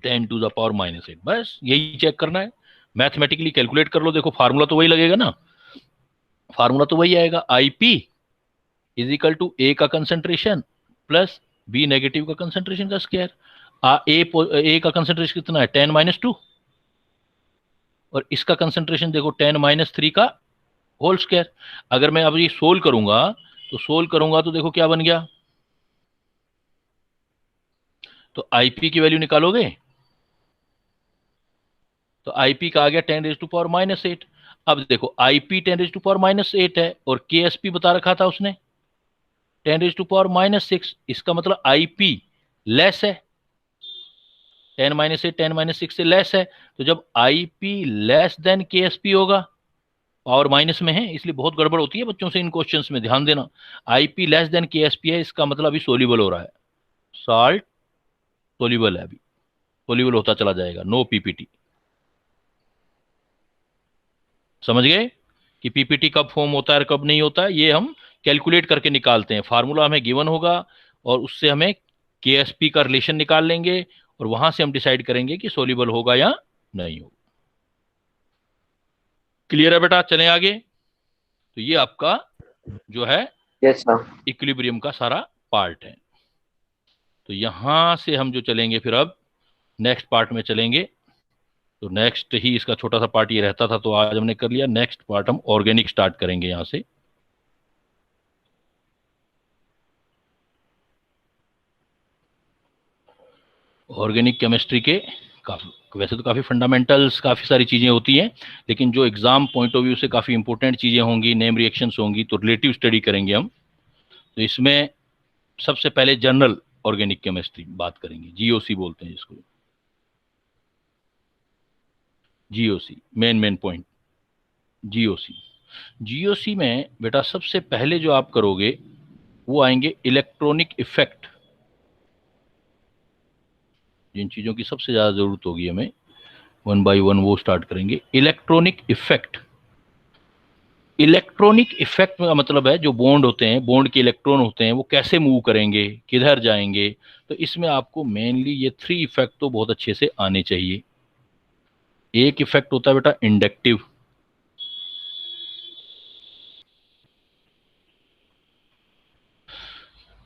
10⁻⁻8। बस यही चेक करना है, मैथमेटिकली कैलकुलेट कर लो। देखो फार्मूला तो वही लगेगा ना, फार्मूला तो वही आएगा। IP is equal to A का कंसंट्रेशन प्लस B नेगेटिव का कंसंट्रेशन का स्क्वायर। A का कंसंट्रेशन कितना है 10⁻², और इसका कंसंट्रेशन देखो 10⁻3 का होल स्क्वायर। अगर मैं अब ये सोल्व करूंगा तो देखो क्या बन गया, तो आईपी की वैल्यू निकालोगे तो आईपी का आ गया 10⁻⁻8। अब देखो आईपी 10⁻⁻8 है और केएसपी बता रखा था उसने 10⁻⁻6, इसका मतलब आईपी लेस है, 10 - 8 10 - 6 से लेस है। तो जब आईपी लेस देन केएसपी होगा, पावर माइनस में है इसलिए बहुत गड़बड़ होती है बच्चों से इन क्वेश्चंस में, ध्यान देना। आईपी लेस देन केएसपी है, इसका मतलब अभी सोल्यूबल हो रहा है, साल्ट सोल्यूबल है, अभी सोल्यूबल होता चला जाएगा, नो पीपीटी। समझ गए कि पीपीटी कब फॉर्म होता है और कब नहीं होता है, ये हम कैलकुलेट करके निकालते हैं। फार्मूला हमें गिवन होगा और उससे हमें केएसपी का रिलेशन निकाल लेंगे और वहां से हम डिसाइड करेंगे कि सोल्यूबल होगा या नहीं होगा। क्लियर है बेटा? चलें आगे। तो ये आपका जो है यस सर। इक्विलिब्रियम का सारा पार्ट है। तो यहां से हम जो चलेंगे फिर अब नेक्स्ट पार्ट में चलेंगे। तो नेक्स्ट ही इसका छोटा सा पार्ट ये रहता था, तो आज हमने कर लिया। नेक्स्ट पार्ट हम ऑर्गेनिक स्टार्ट करेंगे यहां से। ऑर्गेनिक केमिस्ट्री के काफी, वैसे तो काफी फंडामेंटल्स काफी सारी चीजें होती हैं, लेकिन जो एग्जाम पॉइंट ऑफ व्यू से काफी इंपॉर्टेंट चीजें होंगी, नेम रिएक्शंस होंगी, तो रिलेटिव स्टडी करेंगे हम। तो इसमें सबसे पहले जनरल ऑर्गेनिक केमिस्ट्री बात करेंगे, जीओसी बोलते हैं जिसको, GOC main point. GOC, GOC में बेटा सबसे पहले जो आप करोगे वो आएंगे इलेक्ट्रॉनिक इफेक्ट। जिन चीजों की सबसे ज्यादा जरूरत होगी हमें, वन बाय वन वो स्टार्ट करेंगे। इलेक्ट्रॉनिक इफेक्ट, इलेक्ट्रॉनिक इफेक्ट का मतलब है जो बॉन्ड होते हैं, बॉन्ड के इलेक्ट्रॉन होते हैं, वो कैसे मूव करेंगे, किधर जाएंगे। तो इसमें आपको मेनली ये 3 इफेक्ट तो बहुत अच्छे से आने चाहिए। एक इफेक्ट होता है बेटा इंडक्टिव,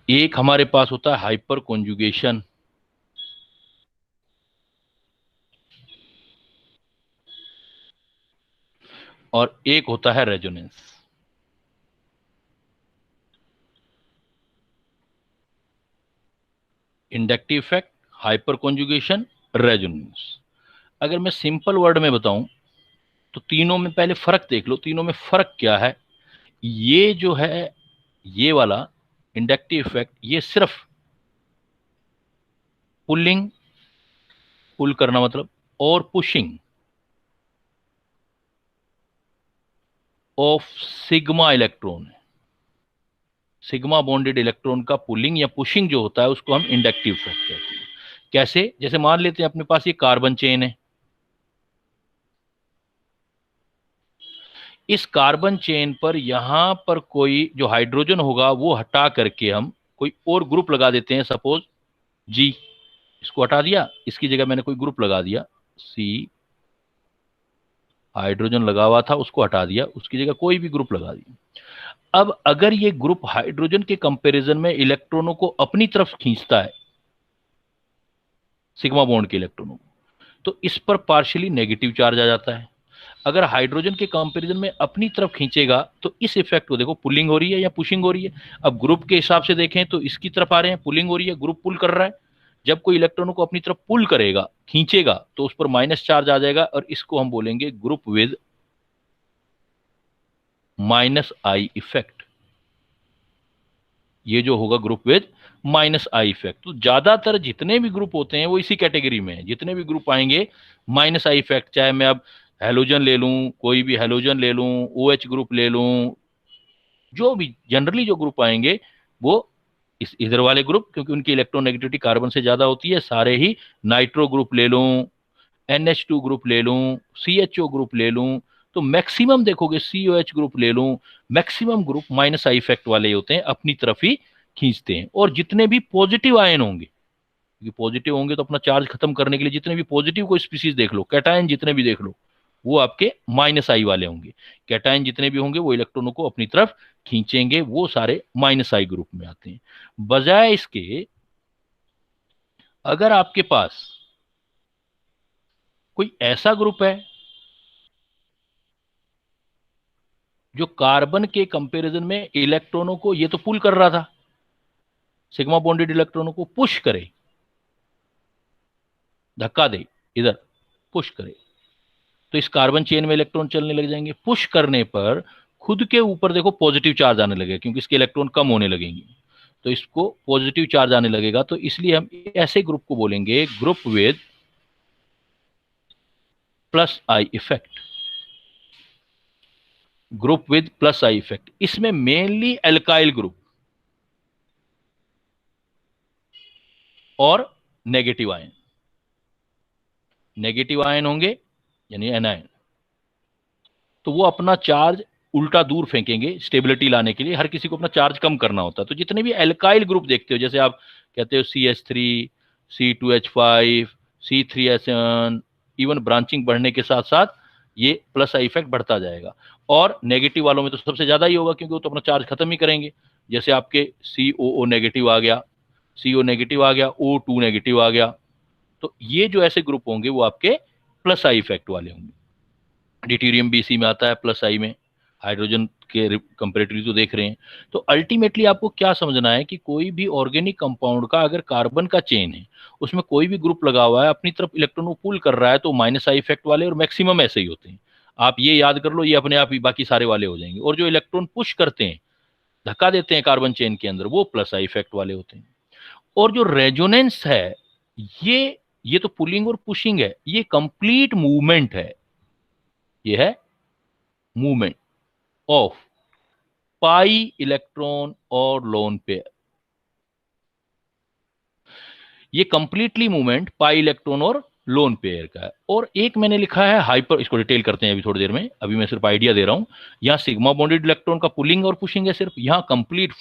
एक हमारे पास होता है हाइपर कॉन्जुगेशन, और एक होता है resonance. Inductive effect, hyper conjugation, resonance. अगर मैं सिंपल वर्ड में बताऊं तो तीनों में पहले फर्क देख लो, तीनों में फर्क क्या है। ये जो है, ये वाला इंडक्टिव इफेक्ट, ये सिर्फ पुलिंग, पुल करना मतलब, और पुशिंग ऑफ सिग्मा इलेक्ट्रॉन है। सिग्मा बॉन्डेड इलेक्ट्रॉन का पुलिंग या पुशिंग जो होता है उसको हम इंडक्टिव इफेक्ट कहते हैं। कैसे? जैसे मान लेते हैं अपने पास ये कार्बन चेन है, इस कार्बन चेन पर यहां पर कोई जो हाइड्रोजन होगा वो हटा करके हम कोई और ग्रुप लगा देते हैं, सपोज जी, इसको हटा दिया, इसकी जगह मैंने कोई ग्रुप लगा दिया सी, हाइड्रोजन लगा हुआ था उसको हटा दिया, उसकी जगह कोई भी ग्रुप लगा दिया। अब अगर ये ग्रुप हाइड्रोजन के कंपैरिजन में इलेक्ट्रॉनों को अपनी तरफ खींचता है, सिग्मा बॉन्ड के इलेक्ट्रॉनों को, तो इस पर पार्शियली नेगेटिव चार्ज आ जाता है। अगर हाइड्रोजन के कंपैरिजन में अपनी तरफ खींचेगा तो इस इफेक्ट को देखो, पुलिंग हो रही है या पुशिंग हो रही है। अब ग्रुप के हिसाब से देखें तो इसकी तरफ आ रहे हैं, पुलिंग हो रही है, ग्रुप पुल कर रहा है। जब कोई इलेक्ट्रॉनों को अपनी तरफ पुल करेगा, खींचेगा, तो उस पर माइनस चार्ज आ जाएगा और इसको हम बोलेंगे group with minus I effect. ये जो होगा group with minus I effect. तो ज्यादातर जितने भी ग्रुप होते हैं वो इसी कैटेगरी में है, जितने भी ग्रुप आएंगे माइनस आई इफेक्ट। चाहे मैं अब हेलोजन ले लूं, कोई भी हेलोजन ले लूं, ओएच ग्रुप ले लूं, जो भी जनरली जो ग्रुप आएंगे वो इस इधर वाले ग्रुप, क्योंकि उनकी इलेक्ट्रोनेगेटिविटी कार्बन से ज्यादा होती है, सारे ही नाइट्रो ग्रुप ले लूं, NH2 ग्रुप ले लूं, CHO ग्रुप ले लूं, तो मैक्सिमम देखोगे COH ग्रुप ले लूं, maximum group minus I effect वाले होते हैं, अपनी तरफ ही खींचते हैं। और जितने भी पॉजिटिव आयन होंगे, क्योंकि पॉजिटिव होंगे तो अपना चार्ज खत्म करने के लिए जितने भी पॉजिटिव कोई स्पीसीज देख लो, कैटायन जितने भी देख लो, वो आपके माइनस आई वाले होंगे। कैटायन जितने भी होंगे वो इलेक्ट्रॉनों को अपनी तरफ खींचेंगे, वो सारे माइनस आई ग्रुप में आते हैं। बजाय इसके अगर आपके पास कोई ऐसा ग्रुप है जो कार्बन के कंपैरिजन में इलेक्ट्रॉनों को ये तो पुल कर रहा था, सिग्मा बॉन्डेड इलेक्ट्रॉनों को पुश करे, धक्का दे, इधर पुश करे, तो इस कार्बन चेन में इलेक्ट्रॉन चलने लग जाएंगे। पुश करने पर खुद के ऊपर देखो पॉजिटिव चार्ज आने लगेगा, क्योंकि इसके इलेक्ट्रॉन कम होने लगेंगे, तो इसको पॉजिटिव चार्ज आने लगेगा। तो इसलिए हम ऐसे ग्रुप को बोलेंगे group with plus I effect, group with plus I effect. इसमें मेनली एल्काइल ग्रुप और नेगेटिव आयन, नेगेटिव आयन होंगे यानी एनायन, तो वो अपना चार्ज उल्टा दूर फेंकेंगे स्टेबिलिटी लाने के लिए। हर किसी को अपना चार्ज कम करना होता है। तो जितने भी एल्काइल ग्रुप देखते हो, जैसे आप कहते हो CH3, C2H5, C3SN, even branching बढ़ने के साथ साथ ये प्लस आई इफेक्ट बढ़ता जाएगा। और नेगेटिव वालों में तो सबसे ज्यादा ही होगा, क्योंकि वो तो अपना चार्ज खत्म ही करेंगे। जैसे आपके COO नेगेटिव आ गया, CO नेगेटिव आ गया, O2 नेगेटिव आ गया, तो ये जो ऐसे ग्रुप होंगे वो आपके प्लस आई इफेक्ट वाले होंगे। ड्यूटेरियम भी इसी में आता है, प्लस आई में, हाइड्रोजन के कंपेरेटिवली तो देख रहे हैं। तो अल्टीमेटली आपको क्या समझना है कि कोई भी ऑर्गेनिक कंपाउंड का अगर कार्बन का चेन है, उसमें कोई भी ग्रुप लगा हुआ है, अपनी तरफ इलेक्ट्रॉन को पुल कर रहा है, तो माइनस आई इफेक्ट वाले और मैक्सिमम ऐसे ही होते हैं। आप ये याद कर लो, ये अपने आप ही बाकी सारे वाले हो जाएंगे। और जो इलेक्ट्रॉन पुश करते हैं, धक्का देते हैं कार्बन चेन के अंदर, वो प्लस आई इफेक्ट वाले होते हैं। और जो रेजोनेंस है, ये तो पुलिंग और पुशिंग है, ये कंप्लीट मूवमेंट है। ये है मूवमेंट ऑफ पाई इलेक्ट्रॉन और लोन पेयर। ये कंप्लीटली मूवमेंट पाई इलेक्ट्रॉन और लोन पेयर का है। और एक मैंने लिखा है हाइपर, इसको डिटेल करते हैं अभी थोड़ी देर में, अभी मैं सिर्फ आइडिया दे रहा हूं। यहां सिग्मा बॉन्डेड इलेक्ट्रॉन का पुलिंग और पुशिंग है सिर्फ, यहां complete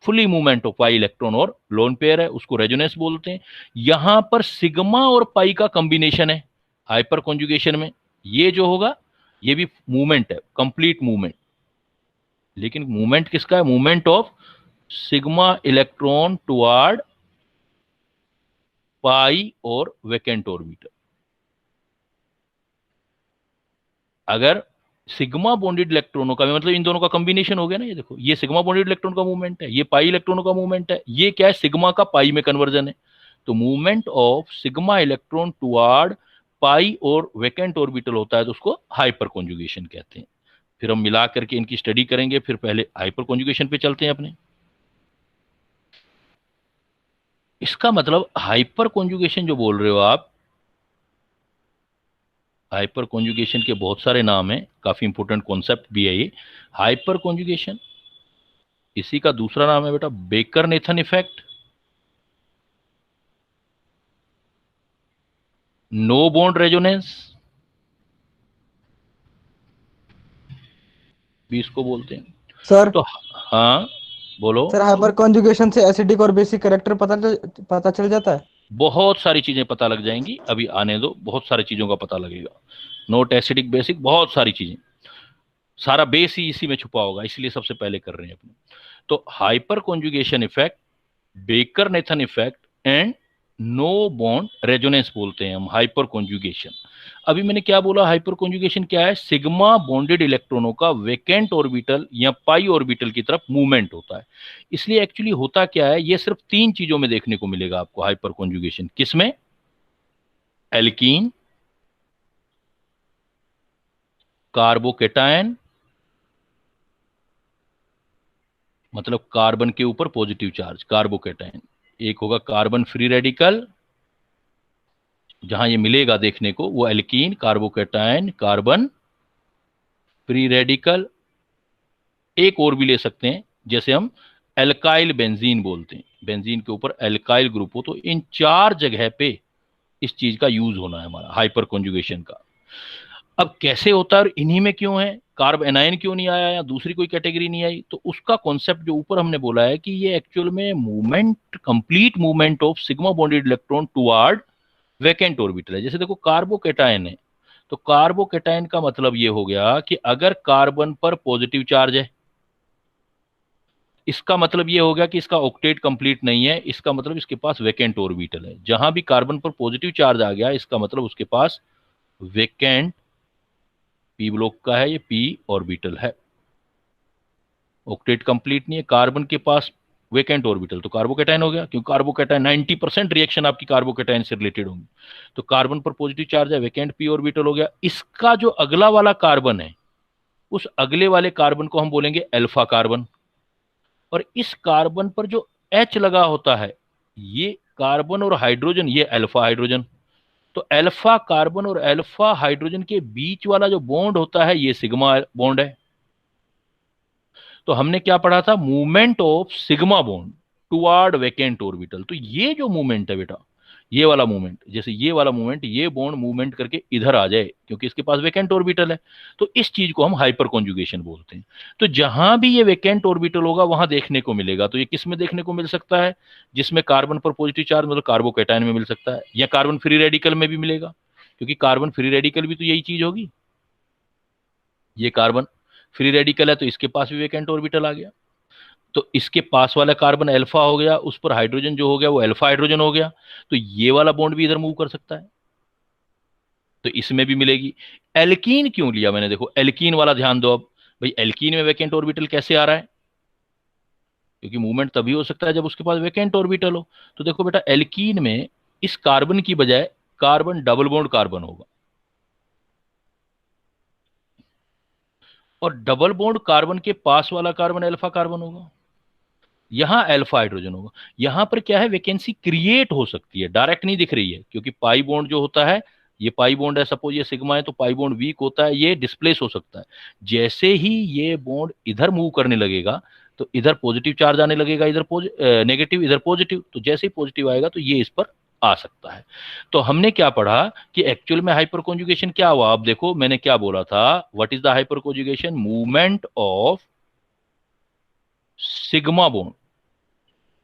fully movement of pi electron और लोन पेयर है, उसको रेजोनेंस बोलते हैं। यहां पर सिग्मा और पाई का कॉम्बिनेशन है हाइपर कॉन्जुगेशन में, ये जो होगा ये भी मूवमेंट है, कंप्लीट मूवमेंट। लेकिन मूवमेंट किसका है? Movement of sigma electron toward pi और वैकेंट ऑर्बिटल। अगर सिग्मा बॉन्डेड इलेक्ट्रॉनों का, मतलब इन दोनों का कॉम्बिनेशन हो गया ना, ये देखो, ये सिग्मा बॉन्डेड इलेक्ट्रॉन का मूवमेंट है, ये पाई इलेक्ट्रॉनों का मूवमेंट है, ये क्या है? सिग्मा का पाई में कन्वर्जन है। तो movement of sigma electron toward pi और वैकेंट ऑर्बिटल होता है, तो उसको हाइपर कॉन्जुगेशन कहते हैं। फिर हम मिला करके इनकी स्टडी करेंगे। फिर पहले हाइपर कॉन्जुगेशन पे चलते हैं अपने। इसका मतलब हाइपर कॉन्जुगेशन जो बोल रहे हो आप, हाइपर कॉन्जुगेशन के बहुत सारे नाम हैं, काफी इंपॉर्टेंट कॉन्सेप्ट भी है ये हाइपर कॉन्जुगेशन। इसी का दूसरा नाम है बेटा Baker Nathan effect, no bond resonance भी इसको बोलते हैं। सर तो हाँ बोलो। सर हाइपर कॉन्जुगेशन से एसिडिक और बेसिक कैरेक्टर पता चल जाता है? बहुत सारी चीजें पता लग जाएंगी, अभी आने दो, बहुत सारी चीजों का पता लगेगा। नोट एसिडिक बेसिक, बहुत सारी चीजें, सारा बेस ही इसी में छुपा होगा, इसलिए सबसे पहले कर रहे हैं अपने। तो hyperconjugation effect, Baker Nathan effect and no bond resonance बोलते हैं हम हाइपर कॉन्जुगेशन। अभी मैंने क्या बोला? हाइपर कॉन्जुगेशन क्या है? सिग्मा बॉन्डेड इलेक्ट्रॉनों का वैकेंट ऑर्बिटल या पाई ऑर्बिटल की तरफ मूवमेंट होता है। इसलिए एक्चुअली होता क्या है, ये सिर्फ 3 चीजों में देखने को मिलेगा आपको हाइपर कॉन्जुगेशन। किसमें? एल्कीन, कार्बोकेटायन, मतलब कार्बन के ऊपर पॉजिटिव चार्ज, कार्बोकेटायन। एक होगा कार्बन फ्री रेडिकल, जहां ये मिलेगा देखने को, वो alkene, carbocation, carbon free radical. एक और भी ले सकते हैं, जैसे हम एल्काइल बेंजीन बोलते हैं, बेंजीन के ऊपर एल्काइल ग्रुप हो। तो इन 4 जगह पे इस चीज का यूज होना है हमारा हाइपर कॉन्जुगेशन का। अब कैसे होता है और इन्हीं में क्यों है? कार्ब एनायन क्यों नहीं आया या दूसरी कोई कैटेगरी नहीं आई? तो उसका कॉन्सेप्ट जो ऊपर हमने बोला है कि ये एक्चुअल में movement, complete movement of sigma bonded electron toward vacant orbital है। जैसे देखो कार्बोकेटायन है, तो कार्बोकेटायन का मतलब ये हो गया कि अगर कार्बन पर पॉजिटिव चार्ज है, इसका मतलब ये हो गया कि इसका ऑक्टेट कंप्लीट नहीं है, इसका मतलब इसके पास वैकेंट ऑर्बिटल है। जहां भी कार्बन पर पॉजिटिव चार्ज आ गया, इसका मतलब उसके पास वैकेंट पी ब्लॉक का है, ये पी ऑर्बिटल है। ऑक्टेट कंप्लीट नहीं है, कार्बन के पास वेकेंट ऑर्बिटल, तो कार्बोकैटायन हो गया, क्योंकि कार्बोकैटायन 90% रिएक्शन आपकी कार्बोकैटायन से रिलेटेड होंगी। तो कार्बन पर पॉजिटिव चार्ज है, वेकेंट पी ऑर्बिटल हो गया। इसका जो अगला वाला कार्बन है, उस अगले वाले कार्बन को हम बोलेंगे अल्फा कार्बन, और इस कार्बन पर जो H लगा होता है, ये कार्बन और हाइड्रोजन, ये अल्फा हाइड्रोजन। तो अल्फा कार्बन और अल्फा हाइड्रोजन के बीच वाला जो बॉन्ड होता है, ये सिग्मा बॉन्ड है। तो हमने क्या पढ़ा था, movement of sigma bond toward vacant orbital. तो ये जो मूवमेंट है बेटा, ये वाला मूवमेंट, जैसे ये वाला मूवमेंट, ये बॉन्ड मूवमेंट करके इधर आ जाए क्योंकि इसके पास वेकेंट ऑर्बिटल है, तो इस चीज को हम हाइपर कॉन्जुगेशन बोलते हैं। तो जहां भी ये वेकेंट ऑर्बिटल होगा वहां देखने को मिलेगा। तो ये किस में देखने को मिल सकता है, जिसमें कार्बन पर पॉजिटिव चार्ज, मतलब कार्बोकैटायन में मिल सकता है, या कार्बन फ्री रेडिकल में भी मिलेगा, क्योंकि कार्बन फ्री रेडिकल भी तो यही चीज होगी। ये कार्बन फ्री रेडिकल है तो इसके पास भी वेकेंट ऑर्बिटल आ गया, तो इसके पास वाला कार्बन अल्फा हो गया, उस पर हाइड्रोजन जो हो गया वो अल्फा हाइड्रोजन हो गया, तो ये वाला बॉन्ड भी इधर मूव कर सकता है, तो इसमें भी मिलेगी। एल्कीन क्यों लिया मैंने, देखो एल्कीन वाला ध्यान दो। अब भाई एल्कीन में वेकेंट ऑर्बिटल कैसे आ रहा है, क्योंकि मूवमेंट तभी हो सकता है जब उसके पास वेकेंट ऑर्बिटल हो। तो देखो बेटा, एल्कीन में इस कार्बन की बजाय कार्बन डबल बॉन्ड कार्बन होगा, और डबल बॉन्ड कार्बन के पास वाला कार्बन अल्फा कार्बन होगा, यहां अल्फा हाइड्रोजन होगा। यहां पर क्या है, वैकेंसी क्रिएट हो सकती है, डायरेक्ट नहीं दिख रही है, क्योंकि पाई बॉन्ड जो होता है, ये पाई बॉन्ड है, सपोज ये सिग्मा है, तो पाई बॉन्ड वीक होता है, ये डिस्प्लेस हो सकता है। जैसे ही ये बॉन्ड इधर मूव करने लगेगा तो इधर पॉजिटिव चार्ज आने लगेगा, इधर नेगेटिव, इधर पॉजिटिव, तो जैसे ही पॉजिटिव आएगा तो ये इस पर आ सकता है। तो हमने क्या पढ़ा कि एक्चुअल में हाइपर कॉन्जुगेशन क्या हुआ। अब देखो मैंने क्या बोला था, what is the hyper conjugation, movement of sigma bond,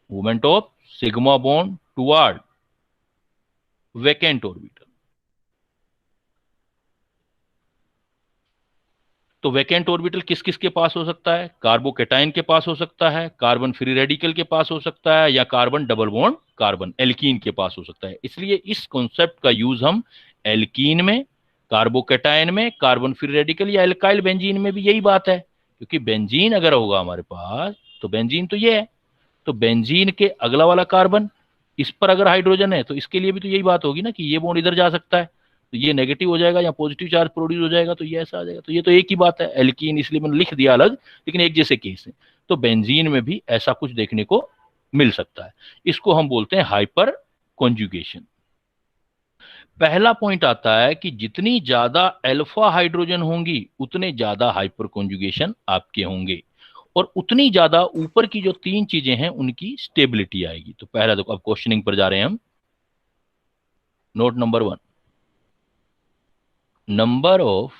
movement of sigma bond toward vacant orbital. तो वेकेंट ऑर्बिटल किस किस के पास हो सकता है, कार्बोकैटायन के पास हो सकता है, कार्बन फ्री रेडिकल के पास हो सकता है, या carbon double bond carbon alkene के पास हो सकता है। इसलिए इस कॉन्सेप्ट का यूज हम एल्कीन में, कार्बोकैटायन में, कार्बन फ्री रेडिकल या एल्काइल बेंजीन में भी यही बात है, क्योंकि बेंजीन अगर होगा हमारे पास तो बेंजीन तो ये है, तो बेंजीन के अगला वाला कार्बन, इस पर अगर हाइड्रोजन है तो इसके लिए भी तो यही बात होगी ना कि ये बॉन्ड इधर जा सकता है, तो ये नेगेटिव हो जाएगा या पॉजिटिव चार्ज प्रोड्यूस हो जाएगा, तो ये ऐसा आ जाएगा। तो ये तो एक ही बात है, एल्कीन इसलिए मैंने लिख दिया अलग, लेकिन एक जैसे केस है। तो बेंजीन में भी ऐसा कुछ देखने को मिल सकता है, इसको हम बोलते हैं हाइपर कॉन्जुगेशन। पहला पॉइंट आता है कि जितनी ज्यादा अल्फा हाइड्रोजन होंगी उतने ज्यादा हाइपर कॉन्जुगेशन आपके होंगे, और उतनी ज्यादा ऊपर की जो तीन चीजें हैं उनकी स्टेबिलिटी आएगी। तो पहला देखो, अब क्वेश्चनिंग पर जा रहे हैं हम। Note number 1, number of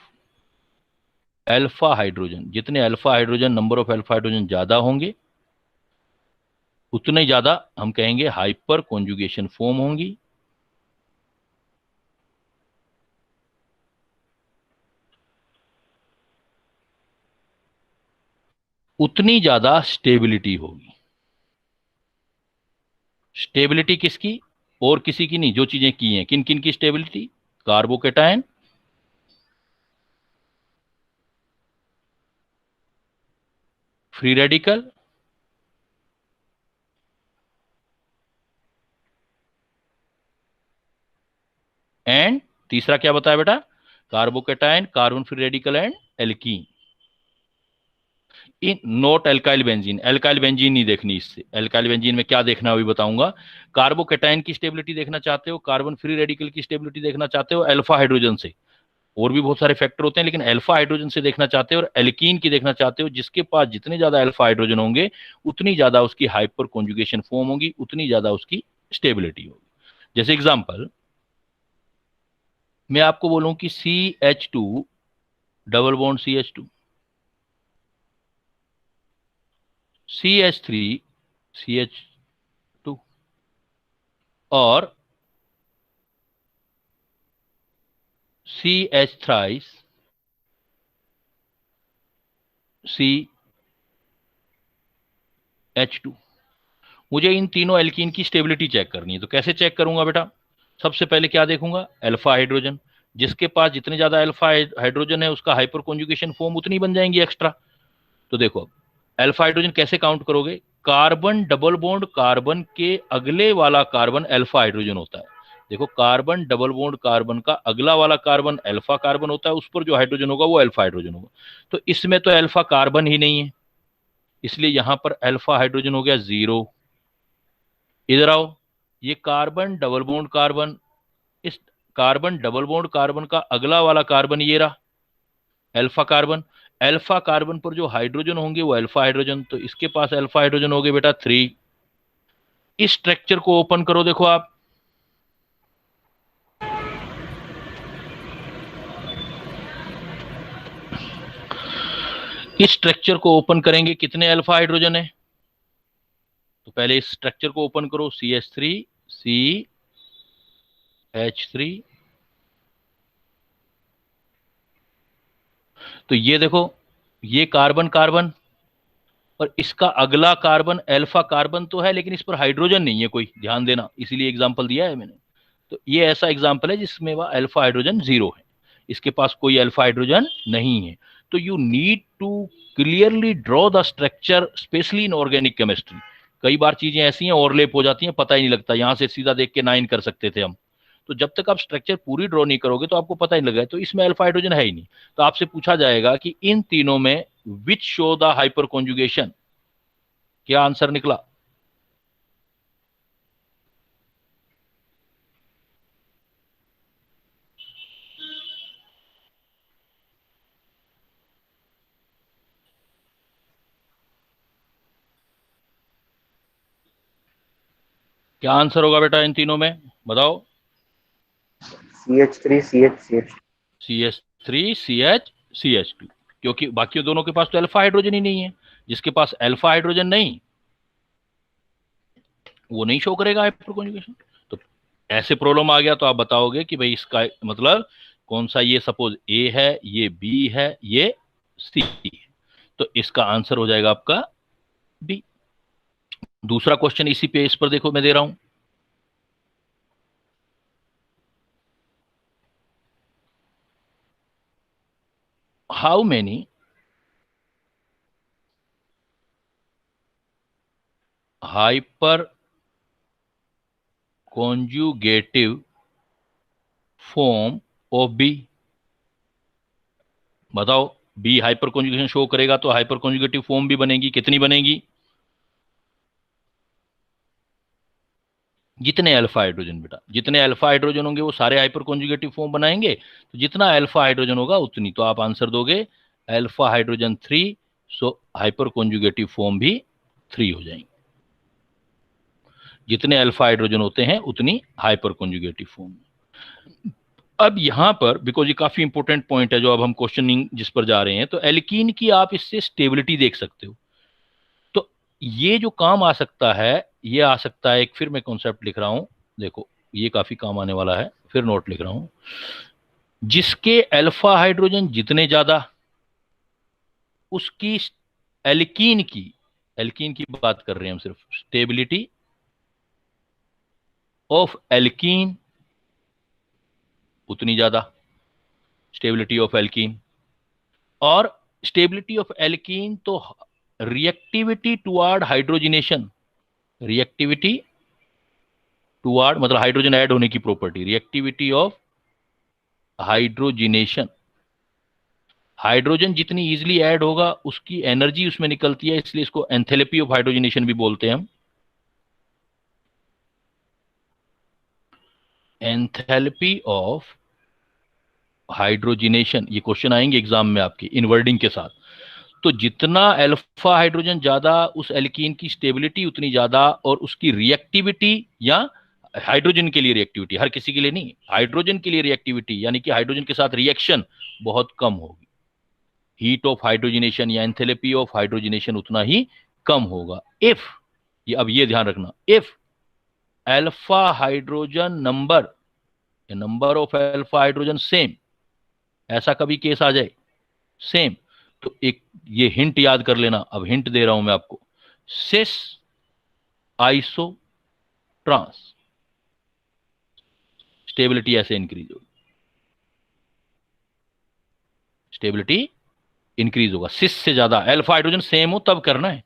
alpha hydrogen, जितने alpha hydrogen, number of alpha hydrogen ज्यादा होंगे उतने ज्यादा हम कहेंगे हाइपर कॉन्जुगेशन फॉर्म होंगी। उतनी ज्यादा स्टेबिलिटी होगी। स्टेबिलिटी किसकी, और किसी की नहीं, जो चीजें की हैं, किन किन की stability, carbocation, free radical, and तीसरा क्या बताया बेटा, carbocation, carbon free radical and alkene. In note alkyl benzene, alkyl benzene नहीं देखनी इससे। एल्काइल बेंजीन में क्या देखना है अभी बताऊंगा। कार्बोकैटायन की स्टेबिलिटी देखना चाहते हो, कार्बन फ्री रेडिकल की स्टेबिलिटी देखना चाहते हो अल्फा हाइड्रोजन से, और भी बहुत सारे फैक्टर होते हैं लेकिन अल्फा हाइड्रोजन से देखना चाहते हो, और एल्कीन की देखना चाहते हो। जिसके पास जितने ज्यादा अल्फा हाइड्रोजन होंगे उतनी ज्यादा उसकी हाइपर कॉन्जुगेशन फॉर्म होगी, उतनी ज्यादा उसकी स्टेबिलिटी होगी। जैसे एग्जांपल मैं आपको बोलूं कि CH2 double bond CH2, CH3 CH2, और CH thrice CH2। मुझे इन तीनों एल्कीन की स्टेबिलिटी चेक करनी है, तो कैसे चेक करूंगा बेटा, सबसे पहले क्या देखूंगा, अल्फा हाइड्रोजन। जिसके पास जितने ज्यादा अल्फा हाइड्रोजन है उसका हाइपर कॉन्जुगेशन फॉर्म उतनी बन जाएंगी एक्स्ट्रा। तो देखो अल्फा हाइड्रोजन कैसे काउंट करोगे? कार्बन डबल बॉन्ड कार्बन के अगले वाला कार्बन अल्फा हाइड्रोजन होता है। देखो, कार्बन डबल बॉन्ड कार्बन का अगला वाला कार्बन अल्फा कार्बन होता है, उस पर जो हाइड्रोजन होगा वो अल्फा हाइड्रोजन होगा। तो इसमें तो अल्फा कार्बन ही नहीं है, इसलिए यहां पर अल्फा हाइड्रोजन हो गया 0। इधर आओ, ये कार्बन डबल बॉन्ड कार्बन, इस कार्बन डबल बॉन्ड कार्बन का अगला वाला कार्बन ये रहा अल्फा कार्बन। अल्फा कार्बन पर जो हाइड्रोजन होंगे वो अल्फा हाइड्रोजन, तो इसके पास अल्फा हाइड्रोजन हो गए बेटा 3। इस स्ट्रक्चर को ओपन करो, देखो आप, इस स्ट्रक्चर को ओपन करेंगे, कितने अल्फा हाइड्रोजन है? तो पहले इस स्ट्रक्चर को ओपन करो, CH3 CH3। तो ये देखो, ये कार्बन कार्बन और इसका अगला कार्बन अल्फा कार्बन तो है, लेकिन इस पर हाइड्रोजन नहीं है कोई, ध्यान देना, इसीलिए एग्जांपल दिया है मैंने। तो ये ऐसा एग्जांपल है जिसमें वह अल्फा हाइड्रोजन 0 है, इसके पास कोई अल्फा हाइड्रोजन नहीं है। तो you need to clearly draw the structure, specially in organic chemistry. कई बार चीजें ऐसी हैं ओवरलैप हो जाती हैं, पता ही नहीं लगता, यहां से सीधा देख के 9 कर सकते थे हम। तो जब तक आप स्ट्रक्चर पूरी ड्रॉ नहीं करोगे तो आपको पता ही लगेगा। तो इसमें अल्फा हाइड्रोजन है ही नहीं। तो आपसे पूछा जाएगा कि इन तीनों में which show the hyper conjugation, क्या आंसर निकला? क्या आंसर होगा बेटा इन तीनों में, बताओ? CH3 CH CH3 CH2, क्योंकि बाकी दोनों के पास तो अल्फा हाइड्रोजन ही नहीं है। जिसके पास अल्फा हाइड्रोजन नहीं, वो नहीं शो करेगा हाइपर कॉन्जुगेशन। तो ऐसे प्रॉब्लम आ गया तो आप बताओगे कि भाई इसका मतलब कौन सा, ये सपोज A है, ये B है, ये C है, तो इसका आंसर हो जाएगा आपका B। दूसरा क्वेश्चन इसी पे, इस पर देखो मैं दे रहा हूं। How many hyper conjugative form of B, बताओ। B हाइपर कॉन्जुगेशन शो करेगा तो हाइपर कॉन्जुगेटिव फॉर्म भी बनेगी, कितनी बनेगी? जितने अल्फा हाइड्रोजन बेटा, जितने अल्फा हाइड्रोजन होंगे वो सारे हाइपर कॉन्जुगेटिव फॉर्म बनाएंगे, तो जितना अल्फा हाइड्रोजन होगा उतनी। तो आप आंसर दोगे अल्फा हाइड्रोजन 3, सो हाइपर कॉन्जुगेटिव फॉर्म भी 3 हो जाएंगे। जितने अल्फा हाइड्रोजन होते हैं उतनी हाइपर कॉन्जुगेटिव फॉर्म। अब यहां पर, बिकॉज ये काफी इंपॉर्टेंट पॉइंट है जो अब हम क्वेश्चनिंग जिस पर जा रहे हैं, तो एल्कीन की आप इससे स्टेबिलिटी देख सकते हो। तो ये जो काम आ सकता है, ये आ सकता है, एक फिर मैं कॉन्सेप्ट लिख रहा हूं, देखो ये काफी काम आने वाला है, फिर नोट लिख रहा हूं। जिसके अल्फा हाइड्रोजन जितने ज्यादा, उसकी एल्कीन की बात कर रहे हैं हम सिर्फ, स्टेबिलिटी ऑफ एल्कीन उतनी ज्यादा, स्टेबिलिटी ऑफ एल्कीन। और स्टेबिलिटी ऑफ एल्कीन तो reactivity toward hydrogenation, reactivity toward मतलब हाइड्रोजन ऐड होने की property, reactivity of hydrogenation. Hydrogen जितनी इजीली ऐड होगा उसकी एनर्जी उसमें निकलती है, इसलिए इसको एंथैल्पी ऑफ हाइड्रोजिनेशन भी बोलते हैं हम। एंथैल्पी ऑफ हाइड्रोजिनेशन, ये क्वेश्चन आएंगे एग्जाम में आपके इन वर्डिंग के साथ। तो जितना अल्फा हाइड्रोजन ज्यादा, उस एल्कीन की स्टेबिलिटी उतनी ज्यादा, और उसकी रिएक्टिविटी, या हाइड्रोजन के लिए रिएक्टिविटी, हर किसी के लिए नहीं, हाइड्रोजन के लिए रिएक्टिविटी यानी कि हाइड्रोजन के साथ रिएक्शन बहुत कम होगी। हीट ऑफ हाइड्रोजिनेशन या एंथैल्पी ऑफ हाइड्रोजिनेशन उतना ही कम होगा। इफ, ये अब ये ध्यान रखना, if alpha hydrogen number, number of alpha hydrogen same, ऐसा कभी केस आ जाए सेम, तो एक ये हिंट याद कर लेना, अब हिंट दे रहा हूं मैं आपको, सिस आइसो ट्रांस, स्टेबिलिटी ऐसे इंक्रीज होगी, स्टेबिलिटी इंक्रीज होगा। सिस से ज्यादा, अल्फा हाइड्रोजन सेम हो तब करना है।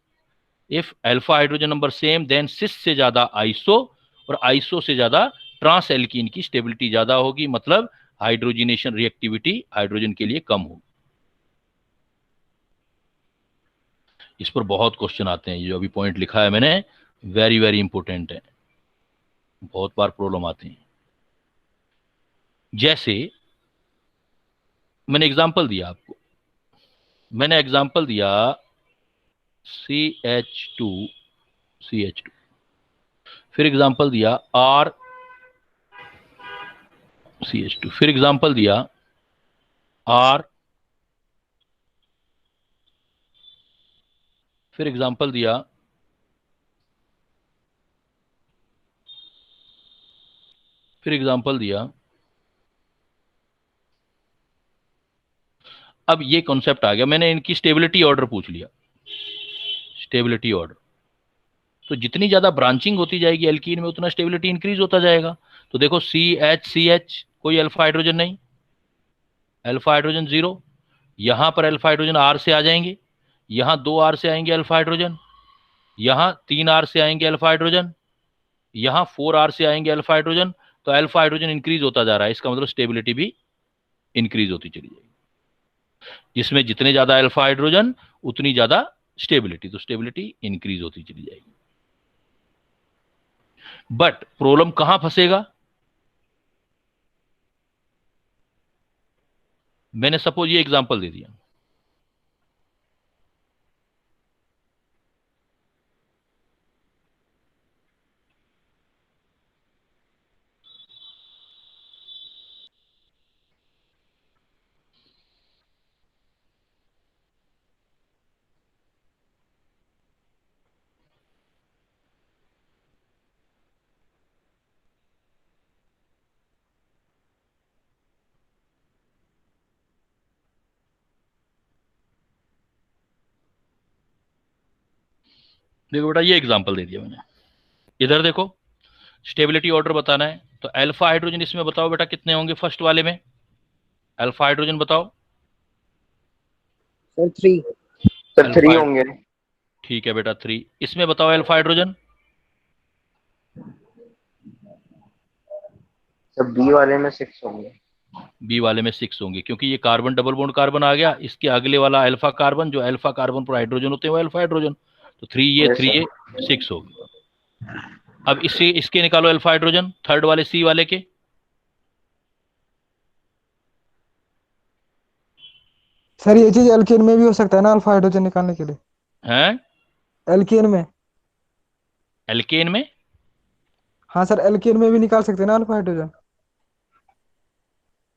If alpha hydrogen number same then cis से ज्यादा आइसो, और आइसो से ज्यादा ट्रांस एल्कीन की स्टेबिलिटी ज्यादा होगी, मतलब हाइड्रोजिनेशन रिएक्टिविटी हाइड्रोजन के लिए कम होगी। इस पर बहुत क्वेश्चन आते हैं, ये जो अभी पॉइंट लिखा है मैंने वेरी वेरी इंपॉर्टेंट है, बहुत बार प्रॉब्लम आते हैं। जैसे मैंने एग्जांपल दिया आपको, मैंने एग्जांपल दिया CH2, CH2, फिर एग्जांपल दिया RCH2, फिर एग्जांपल दिया R, फिर एग्जांपल दिया फिर एग्जांपल दिया। अब ये कॉन्सेप्ट आ गया, मैंने इनकी स्टेबिलिटी ऑर्डर पूछ लिया, स्टेबिलिटी ऑर्डर। तो जितनी ज्यादा ब्रांचिंग होती जाएगी एल्कीन में उतना स्टेबिलिटी इंक्रीज होता जाएगा। तो देखो CH कोई अल्फा हाइड्रोजन नहीं, अल्फा हाइड्रोजन 0, यहां पर अल्फा हाइड्रोजन R से आ जाएंगे, यहां 2 R से आएंगे अल्फा हाइड्रोजन, यहां 3 R से आएंगे अल्फा हाइड्रोजन, यहां 4 R से आएंगे अल्फा हाइड्रोजन। तो अल्फा हाइड्रोजन इंक्रीज होता जा रहा है, इसका मतलब स्टेबिलिटी भी इंक्रीज होती चली जाएगी। जिसमें जितने ज्यादा अल्फा हाइड्रोजन उतनी ज्यादा स्टेबिलिटी, तो स्टेबिलिटी इंक्रीज होती चली जाएगी। बट प्रॉब्लम कहां फंसेगा, मैंने सपोज ये एग्जांपल दे दिया, देखो बेटा ये एग्जांपल दे दिया मैंने। इधर देखो स्टेबिलिटी ऑर्डर बताना है, तो अल्फा हाइड्रोजन इसमें बताओ बेटा कितने होंगे फर्स्ट वाले में, अल्फा हाइड्रोजन बताओ। सर 3। सर 3 अल्फा, होंगे। ठीक है बेटा 3। इसमें बताओ अल्फा हाइड्रोजन। सर बी वाले में 6 होंगे। बी वाले में 6 होंगे, क्योंकि ये कार्बन डबल बॉन्ड कार्बन आ गया, इसके अगले वाला अल्फा कार्बन, जो अल्फा कार्बन पर हाइड्रोजन होते हैं वो अल्फा हाइड्रोजन। तो 3 ये यस 3 सर। ये 6 होगी। अब इससे इसके निकालो अल्फा हाइड्रोजन थर्ड वाले सी वाले के। सर ये चीज एल्केन में भी हो सकता है ना, अल्फा हाइड्रोजन निकालने के लिए? हैं एल्केन में? एल्केन में? हाँ सर, एल्केन में भी निकाल सकते हैं ना अल्फा हाइड्रोजन?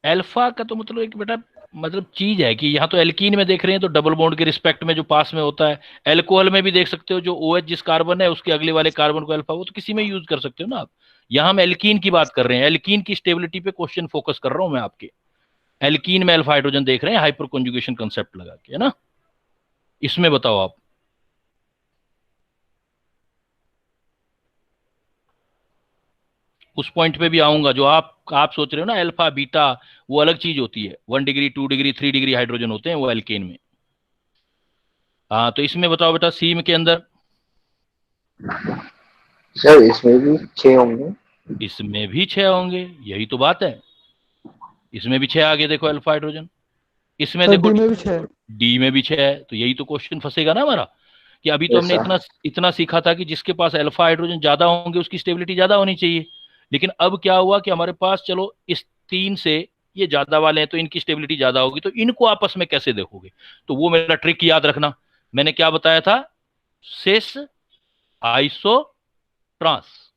अल्फा का तो मतलब एक बेटा मतलब चीज है कि यहाँ तो एल्कीन में देख रहे हैं तो डबल बॉन्ड के रिस्पेक्ट में जो पास में होता है। एल्कोहल में भी देख सकते हो, जो OH जिस कार्बन है उसके अगले वाले कार्बन को अल्फा, वो तो किसी में यूज कर सकते हो ना आप। यहाँ हम एल्कीन की बात कर रहे हैं, एल्कीन की स्टेबिलिटी पे क्वेश्चन फोकस कर रहा हूं मैं आपके। एल्कीन में अल्फा हाइड्रोजन देख रहे हैं हाइपर कॉन्जुगेशन कंसेप्ट लगा के, है ना। इसमें बताओ आप, उस पॉइंट पे भी आऊंगा जो आप सोच रहे हो ना अल्फा बीटा, वो अलग चीज होती है। 1 डिग्री 2 डिग्री 3 डिग्री हाइड्रोजन होते हैं वो एल्केन में। हाँ तो इसमें बताओ बेटा सी में के अंदर। सर इसमें भी 6 होंगे। इसमें भी 6 होंगे, यही तो बात है। इसमें भी 6 आगे देखो अल्फा हाइड्रोजन। इसमें सर देखो डी में भी 6 है। डी में भी 6 है, तो यही तो क्वेश्चन फंसेगा ना हमारा, कि अभी तो यस हमने सर। इतना इतना सीखा था कि जिसके पास अल्फा हाइड्रोजन ज्यादा होंगे उसकी स्टेबिलिटी ज्यादा होनी चाहिए। लेकिन अब क्या हुआ कि हमारे पास चलो इस 3 से ये ज्यादा वाले हैं तो इनकी स्टेबिलिटी ज्यादा होगी, तो इनको आपस में कैसे देखोगे। तो वो मेरा ट्रिक याद रखना, मैंने क्या बताया था, सिस आइसो ट्रांस।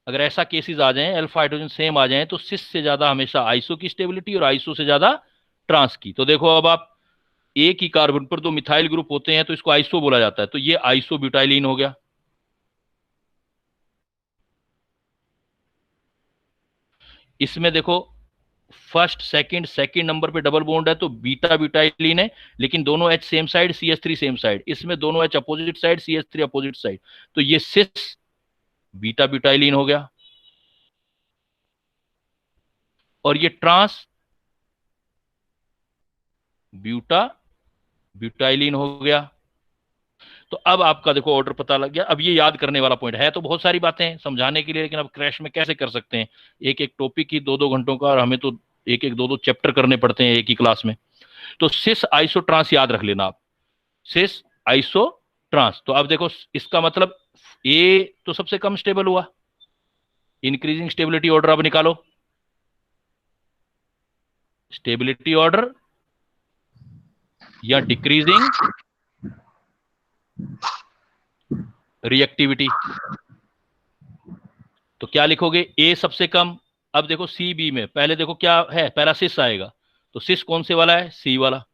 अगर ऐसा केसेस आ जाएं अल्फा हाइड्रोजन सेम आ जाएं तो सिस से ज्यादा हमेशा आइसो की स्टेबिलिटी और आइसो से ज्यादा ट्रांस की। तो देखो अब आप एक ही कार्बन पर दो मिथाइल ग्रुप होते हैं तो इसको आइसो बोला जाता है, तो ये आइसो ब्यूटाइलिन हो गया। इसमें देखो फर्स्ट सेकंड सेकंड नंबर पे डबल बॉन्ड है तो बीटा ब्यूटाइलिन है, लेकिन दोनों H same side CH3 same side, इसमें दोनों H opposite side CH3 opposite side, तो ये सिस बीटा ब्यूटाइलिन हो गया। और ये ट्रांस ब्यूटा ब्यूटाइलिन हो गया। तो अब आपका देखो ऑर्डर पता लग गया। अब ये याद करने वाला पॉइंट है, तो बहुत सारी बातें हैं समझाने के लिए, लेकिन अब क्रैश में कैसे कर सकते हैं? एक एक टॉपिक ही 2-2 घंटों का, और हमें तो एक एक 2-2 चैप्टर करने पड़ते हैं एक ही क्लास में। तो सिस आइसो ट्रांस याद रख लेना आप, सिस आइसो ट्रांस। तो अब देखो इसका मतलब ए तो सबसे कम स्टेबल हुआ, इंक्रीजिंग स्टेबिलिटी ऑर्डर अब निकालो। स्टेबिलिटी ऑर्डर या डिक्रीजिंग रिएक्टिविटी। तो क्या लिखोगे? ए सबसे कम। अब देखो सी बी में पहले देखो क्या है, पहला सिस आएगा, तो सिस कौन से वाला है? सी वाला।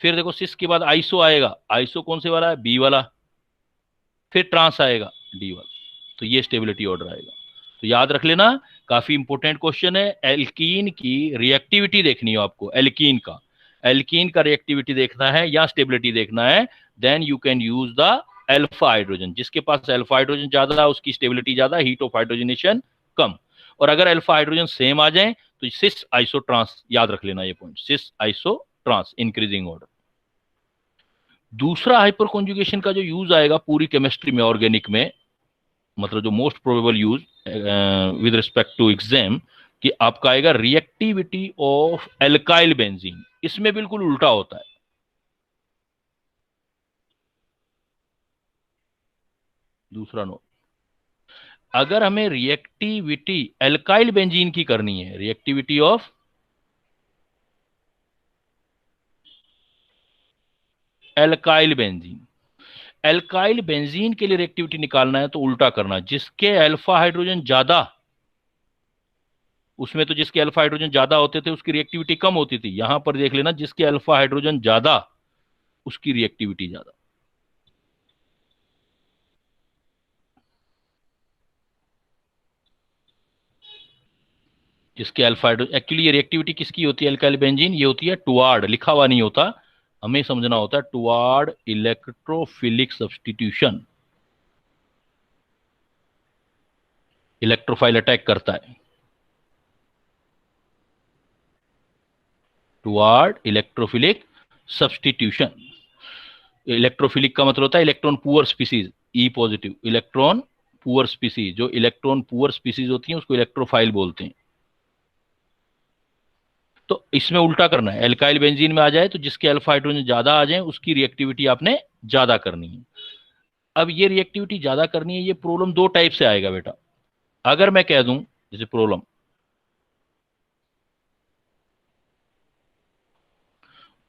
फिर देखो सिस के बाद आइसो आएगा, आइसो कौन से वाला है? बी वाला। फिर ट्रांस आएगा, डी वाला। तो ये स्टेबिलिटी ऑर्डर आएगा। तो याद रख लेना, काफी इंपॉर्टेंट क्वेश्चन है। एल्कीन की रिएक्टिविटी देखनी हो आपको, एल्कीन का रिएक्टिविटी देखना है या स्टेबिलिटी देखना है, then you can use the alpha hydrogen. जिसके पास अल्फा हाइड्रोजन ज्यादा है उसकी स्टेबिलिटी ज्यादा, हीट ऑफ हाइड्रोजनेशन कम। और अगर अल्फा हाइड्रोजन सेम आ जाए तो सिस आइसो ट्रांस, याद रख लेना ये पॉइंट, सिस आइसो ट्रांस इंक्रीजिंग ऑर्डर। दूसरा हाइपर कॉन्जुगेशन का जो यूज आएगा पूरी केमिस्ट्री में, ऑर्गेनिक में, मतलब जो most probable use with respect to exam, कि आपका आएगा रिएक्टिविटी ऑफ एल्काइल बेंजीन। इसमें बिल्कुल उल्टा होता है। दूसरा नोट, अगर हमें रिएक्टिविटी एल्काइल बेंजीन की करनी है, reactivity of alkyl benzene, alkyl benzene के लिए रिएक्टिविटी निकालना है तो उल्टा करना, जिसके अल्फा हाइड्रोजन ज्यादा, उसमें तो जिसके अल्फा हाइड्रोजन ज्यादा होते थे उसकी रिएक्टिविटी कम होती थी। यहां पर देख लेना, जिसके अल्फा हाइड्रोजन ज्यादा उसकी रिएक्टिविटी ज्यादा। जिसके अल्फा हाइड्रोजन, एक्चुअली ये रिएक्टिविटी किसकी होती है अल्काइल बेंजीन? ये होती है टुवार्ड, लिखा हुआ नहीं होता, हमें समझना होता है, toward electrophilic substitution. Electrophile attack करता है, टुवार्ड इलेक्ट्रोफिलिक सब्स्टिट्यूशन। इलेक्ट्रोफिलिक का मतलब होता है इलेक्ट्रॉन पुअर स्पीसीज, ई पॉजिटिव। इलेक्ट्रॉन पुअर स्पीसीज, जो इलेक्ट्रॉन पुअर स्पीसीज होती हैं उसको इलेक्ट्रोफाइल बोलते हैं। तो इसमें उल्टा करना है, एल्काइल बेंजीन में आ जाए तो जिसके अल्फा हाइड्रोजन ज्यादा आ जाए उसकी रिएक्टिविटी आपने ज्यादा करनी है। अब ये रिएक्टिविटी ज्यादा करनी है, ये प्रॉब्लम दो टाइप से आएगा बेटा। अगर मैं कह दूं जैसे प्रॉब्लम,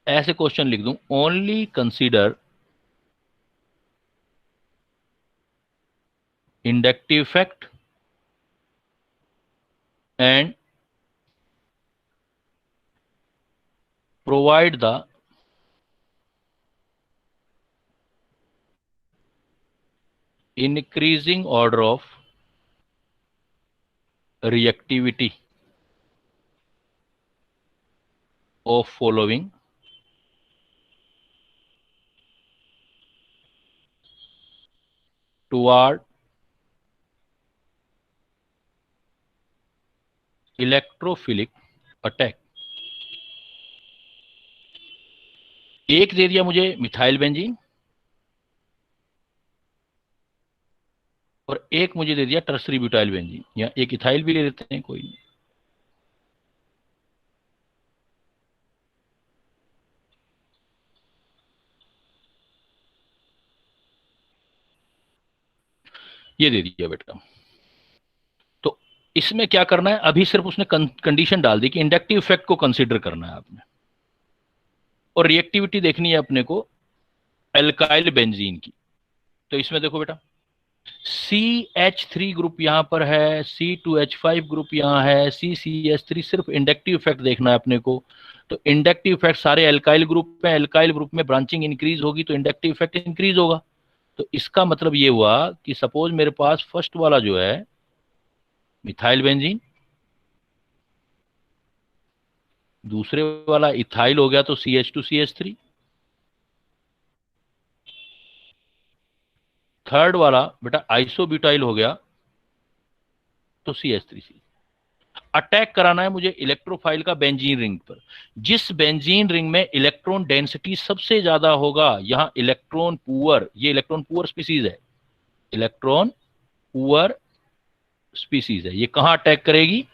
ऐसे क्वेश्चन लिख दूं, only consider inductive effect and provide the increasing order of reactivity of following toward electrophilic attack. एक दे दिया मुझे मिथाइल बेंजीन और एक मुझे दे दिया टर्सरी ब्यूटाइल बेंजीन, या एक इथाइल भी ले लेते हैं, कोई नहीं। ये दे दिया बेटा। तो इसमें क्या करना है, अभी सिर्फ उसने कंडीशन डाल दी कि इंडक्टिव इफेक्ट को कंसीडर करना है आपने, और रिएक्टिविटी देखनी है अपने को एल्काइल बेंजीन की। तो इसमें देखो बेटा, CH3 ग्रुप यहां पर है, C2H5 ग्रुप यहां है, CCH3, सिर्फ इंडक्टिव इफेक्ट देखना है अपने को। तो इंडक्टिव इफेक्ट सारे एल्काइल ग्रुप में, एल्काइल ग्रुप में ब्रांचिंग इंक्रीज होगी तो इंडक्टिव इफेक्ट इंक्रीज होगा। तो इसका मतलब ये हुआ कि सपोज मेरे पास फर्स्ट वाला जो है मिथाइल बेंजीन, दूसरे वाला इथाइल हो गया तो CH2CH3, थर्ड वाला बेटा आइसोब्यूटाइल हो गया तो CH3C। अटैक कराना है मुझे इलेक्ट्रोफाइल का बेंजीन रिंग पर। जिस बेंजीन रिंग में इलेक्ट्रॉन डेंसिटी सबसे ज्यादा होगा, यहां इलेक्ट्रॉन पुअर, ये इलेक्ट्रॉन पुअर स्पीसीज है, इलेक्ट्रॉन पुअर स्पीसीज है, ये कहां अटैक करेगी?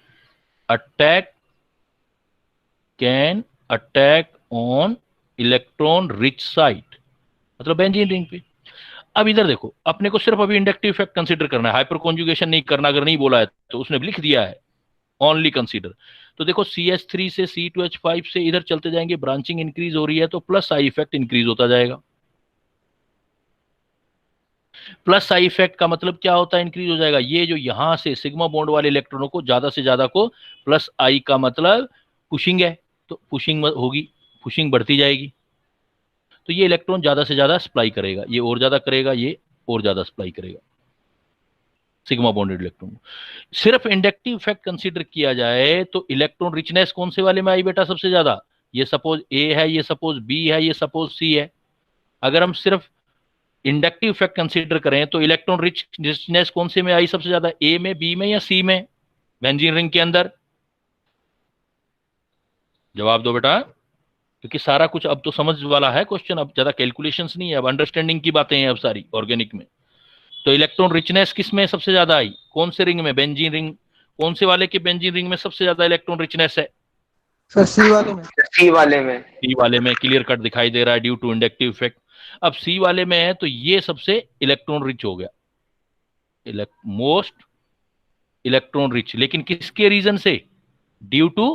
Attack can attack on electron rich site, मतलब बेंजीन रिंग पे। अब इधर देखो, अपने को सिर्फ अभी इंडक्टिव इफेक्ट कंसीडर करना है, हाइपर कॉन्जुगेशन नहीं करना, अगर नहीं बोला है तो उसने लिख दिया है ओनली कंसीडर। तो देखो CH3 से C2H5 से इधर चलते जाएंगे, ब्रांचिंग इंक्रीज हो रही है तो प्लस आई इफेक्ट इंक्रीज होता जाएगा। प्लस आई इफेक्ट का मतलब क्या होता है? इंक्रीज हो जाएगा। ये जो यहां से सिग्मा बॉन्ड वाले इलेक्ट्रॉनों को ज्यादा से ज्यादा को, प्लस आई का मतलब पुशिंग है, तो पुशिंग होगी, पुशिंग बढ़ती जाएगी, तो ये इलेक्ट्रॉन ज्यादा से ज्यादा सप्लाई करेगा, ये और ज्यादा करेगा, ये और ज्यादा सप्लाई करेगा सिग्मा बॉन्डेड इलेक्ट्रॉन। सिर्फ इंडक्टिव इफेक्ट कंसीडर किया जाए तो इलेक्ट्रॉन रिचनेस कौन से वाले में आई बेटा सबसे ज्यादा? ये सपोज ए है, ये सपोज बी है, ये सपोज सी है। अगर हम सिर्फ इंडक्टिव इफेक्ट कंसीडर करें तो इलेक्ट्रॉन रिचनेस कौन से में आई सबसे ज्यादा? ए में, बी में या सी में बेंजीन रिंग के अंदर? जवाब दो बेटा, क्योंकि सारा कुछ अब तो समझ वाला है क्वेश्चन, अब ज्यादा कैलकुलेशंस नहीं है, अब अंडरस्टैंडिंग की बातें हैं अब सारी ऑर्गेनिक में। तो इलेक्ट्रॉन रिचनेस किस में सबसे ज्यादा आई? कौन से रिंग में? Benzene ring. कौन से वाले के बेंजीन रिंग में सबसे ज्यादा इलेक्ट्रॉन रिचनेस है? सर सी वाले में। सी वाले में। सी वाले में क्लियर कट दिखाई दे रहा है ड्यू टू इंडक्टिव इफेक्ट। अब सी वाले में है तो ये सबसे इलेक्ट्रॉन रिच हो गया, मोस्ट इलेक्ट्रॉन रिच, लेकिन किसके रीजन से? Due to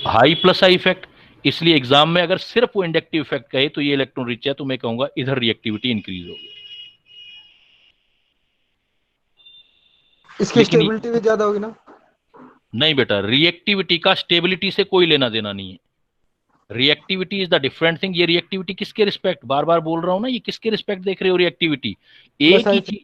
high plus I effect. इसलिए एग्जाम में अगर सिर्फ वो इंडक्टिव इफेक्ट कहे तो ये इलेक्ट्रॉन रिच है, तो मैं कहूंगा इधर रिएक्टिविटी इंक्रीज होगी। इसकी लेकिन स्टेबिलिटी भी ज्यादा होगी ना? नहीं बेटा, रिएक्टिविटी का स्टेबिलिटी से कोई लेना देना नहीं है। Reactivity is the different thing. ये रिएक्टिविटी किसके रिस्पेक्ट, बार बार बोल रहा हूं ना, ये किसके रिस्पेक्ट देख रहे हो? रिएक्टिविटी एक ही चीज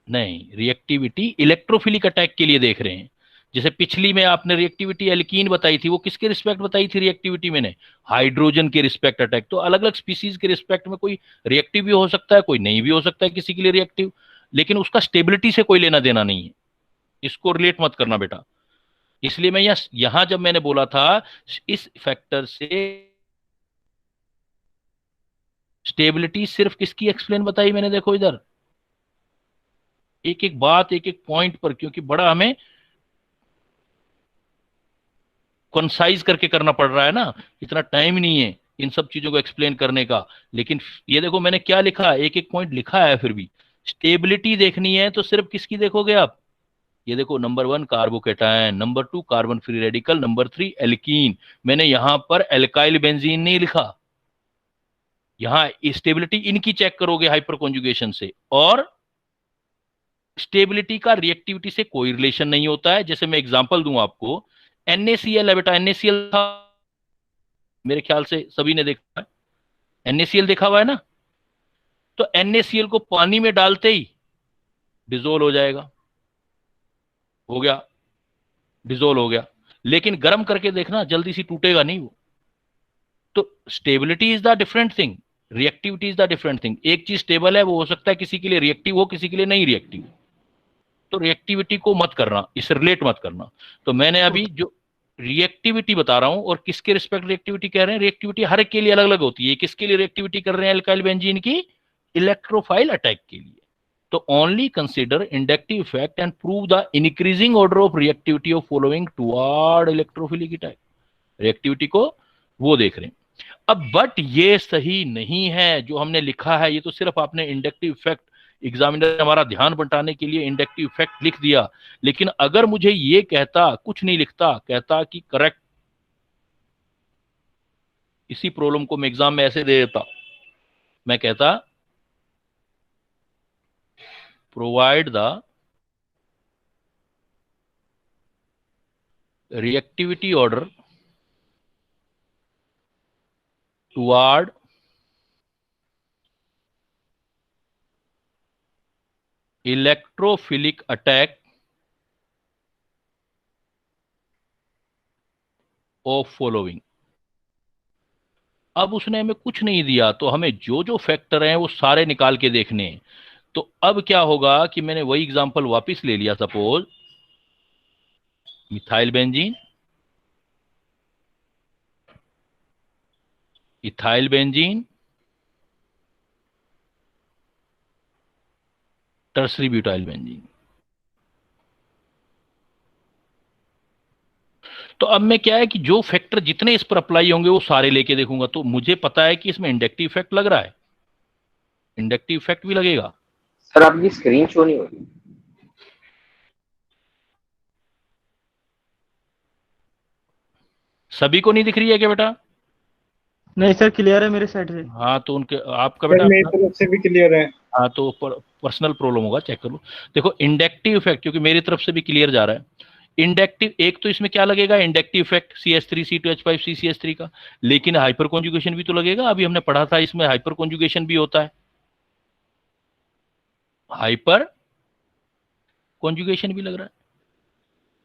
नहीं, रिएक्टिविटी इलेक्ट्रोफिलिक अटैक के लिए देख रहे हैं। जैसे पिछली में आपने रिएक्टिविटी एल्कीन बताई थी, वो किसके रिस्पेक्ट बताई थी रिएक्टिविटी? मैंने हाइड्रोजन के रिस्पेक्ट अटैक। तो अलग अलग स्पीसीज के रिस्पेक्ट में कोई रिएक्टिव भी हो सकता है, कोई नहीं भी हो सकता है किसी के लिए रिएक्टिव, लेकिन उसका स्टेबिलिटी से कोई लेना देना नहीं है, इसको रिलेट मत करना बेटा। इसलिए मैं यहां जब मैंने बोला था इस फैक्टर से स्टेबिलिटी सिर्फ किसकी एक्सप्लेन बताई मैंने, देखो इधर एक एक बात, एक एक पॉइंट पर, क्योंकि बड़ा हमें कंसाइज करके करना पड़ रहा है ना, इतना टाइम नहीं है इन सब चीजों को एक्सप्लेन करने का। लेकिन ये देखो मैंने क्या लिखा, एक एक पॉइंट लिखा है, फिर भी स्टेबिलिटी देखनी है तो सिर्फ किसकी देखोगे आप? ये देखो, number 1 carbocation, number 2 carbon free radical, number 3 alkene. मैंने यहां पर एल्काइल बेंजीन नहीं लिखा, यहां स्टेबिलिटी इनकी चेक करोगे हाइपर कॉन्जुगेशन से, और स्टेबिलिटी का रिएक्टिविटी से कोई रिलेशन नहीं होता है। जैसे मैं एग्जांपल दूं आपको, NaCl है बेटा, NaCl था, मेरे ख्याल से सभी ने देखा है, NaCl देखा हुआ है ना। तो NaCl को पानी में डालते ही डिजोल्व हो जाएगा, हो गया, डिजोल्व हो गया। लेकिन गर्म करके देखना, जल्दी सी टूटेगा नहीं वो। तो stability is the different thing, reactivity is the different thing. एक चीज स्टेबल है, वो हो सकता है किसी के लिए रिएक्टिव हो, किसी के लिए नहीं रिएक्टिव। तो रिएक्टिविटी को मत करना, इससे रिलेट मत करना। तो मैंने अभी जो रिएक्टिविटी बता रहा हूं, और किसके रिस्पेक्ट रिएक्टिविटी कह रहे हैं, रिएक्टिविटी हर एक के लिए अलग अलग होती है। किसके लिए रिएक्टिविटी कर रहे हैं एल्काइल बेंजीन की? इलेक्ट्रोफाइल अटैक के लिए। तो only consider inductive effect and prove the increasing order of reactivity of following toward electrophilic attack. Reactivity को वो देख रहे हैं। अब बट ये सही नहीं है जो हमने लिखा है, ये तो सिर्फ आपने इंडक्टिव इफेक्ट, एग्जामिनर हमारा ध्यान बंटाने के लिए इंडक्टिव इफेक्ट लिख दिया। लेकिन अगर मुझे ये कहता, कुछ नहीं लिखता, कहता कि करेक्ट, इसी प्रॉब्लम को मैं एग्जाम में ऐसे दे देता, मैं कहता provide the reactivity order toward electrophilic attack of following. अब उसने हमें कुछ नहीं दिया, तो हमें जो जो फैक्टर हैं वो सारे निकाल के देखने हैं। तो अब क्या होगा कि मैंने वही एग्जांपल वापस ले लिया, suppose methyl benzene, ethyl benzene, tertiary butyl benzene. तो अब मैं क्या है कि जो फैक्टर जितने इस पर अप्लाई होंगे वो सारे लेके देखूंगा, तो मुझे पता है कि इसमें इंडक्टिव इफेक्ट लग रहा है, इंडक्टिव इफेक्ट भी लगेगा। सर आपकी स्क्रीन शो नहीं हो रही। सभी को नहीं दिख रही है क्या बेटा? नहीं सर, क्लियर है मेरे साइड से। हाँ तो उनके आपका सर बेटा मेरी अपना, तरफ से भी क्लियर है। हाँ तो पर्सनल प्रॉब्लम होगा, चेक कर लो। देखो इंडक्टिव इफेक्ट, क्योंकि मेरी तरफ से भी क्लियर जा रहा है। इंडक्टिव एक तो इसमें क्या लगेगा, इंडक्टिव इफेक्ट CH3 CH5 का, लेकिन हाइपर कॉन्जुगेशन भी तो लगेगा। अभी हमने पढ़ा था इसमें हाइपर कॉन्जुगेशन भी होता है, हाइपर कॉन्जुगेशन भी लग रहा है।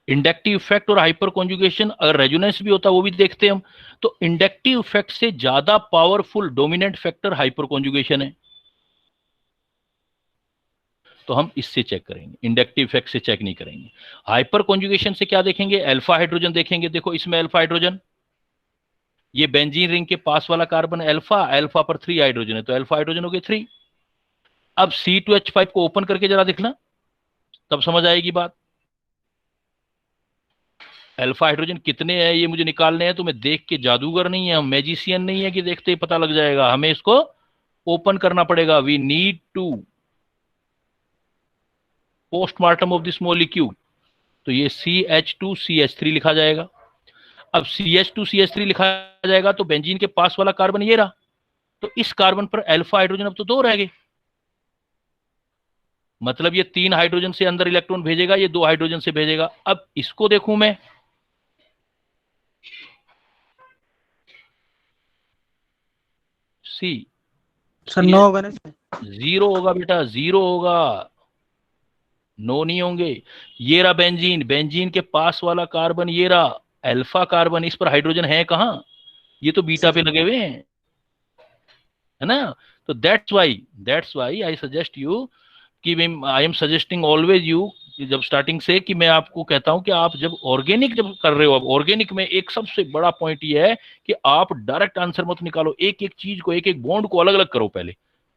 इंडक्टिव इफेक्ट और हाइपर कॉन्जुगेशन, अगर रेजोनेंस भी होता है वो भी देखते हैं हम। तो इंडक्टिव इफेक्ट से ज्यादा powerful dominant factor hyper conjugation है, तो हम इससे चेक करेंगे, इंडक्टिव इफेक्ट से चेक नहीं करेंगे। हाइपर कॉन्जुगेशन से क्या देखेंगे, अल्फा हाइड्रोजन देखेंगे। देखो इसमें अल्फा हाइड्रोजन, ये बेंजीन रिंग के पास वाला कार्बन अल्फा, अल्फा पर 3 हाइड्रोजन है, तो अल्फा हाइड्रोजन हो गए 3। अब C2H5 को ओपन करके जरा दिखना, तब समझ आएगी बात। अल्फा हाइड्रोजन कितने हैं ये मुझे निकालने हैं, तो मैं देख के जादूगर नहीं है, हम मैजिशियन नहीं है कि देखते ही पता लग जाएगा, हमें इसको ओपन करना पड़ेगा। We need to postmortem of this molecule. तो ये CH2CH3 लिखा जाएगा। अब CH2CH3 लिखा जाएगा तो बेंजीन के पास वाला कार्बन ये रहा, तो इस कार्बन पर अल्फा हाइड्रोजन अब तो 2 रह गए, मतलब ये 3 हाइड्रोजन से अंदर इलेक्ट्रॉन भेजेगा, ये 2 हाइड्रोजन से भेजेगा। अब इसको देखूं मैं, सी सर 9 होगा ना इसमें? 0 होगा बेटा, 0 होगा, 9 नहीं होंगे। ये रहा बेंजीन, बेंजीन के पास वाला कार्बन ये रहा अल्फा कार्बन, इस पर हाइड्रोजन है कहां, ये तो बीटा पे लगे हुए हैं, है ना। तो that's why I suggest you कि I am suggesting always you, जब स्टार्टिंग से कि मैं आपको कहता हूं कि आप जब ऑर्गेनिक जब कर रहे हो, अब ऑर्गेनिक में एक सबसे बड़ा पॉइंट ये है कि आप डायरेक्ट आंसर मत निकालो, एक एक चीज को, एक एक बॉन्ड को अलग अलग करो पहले,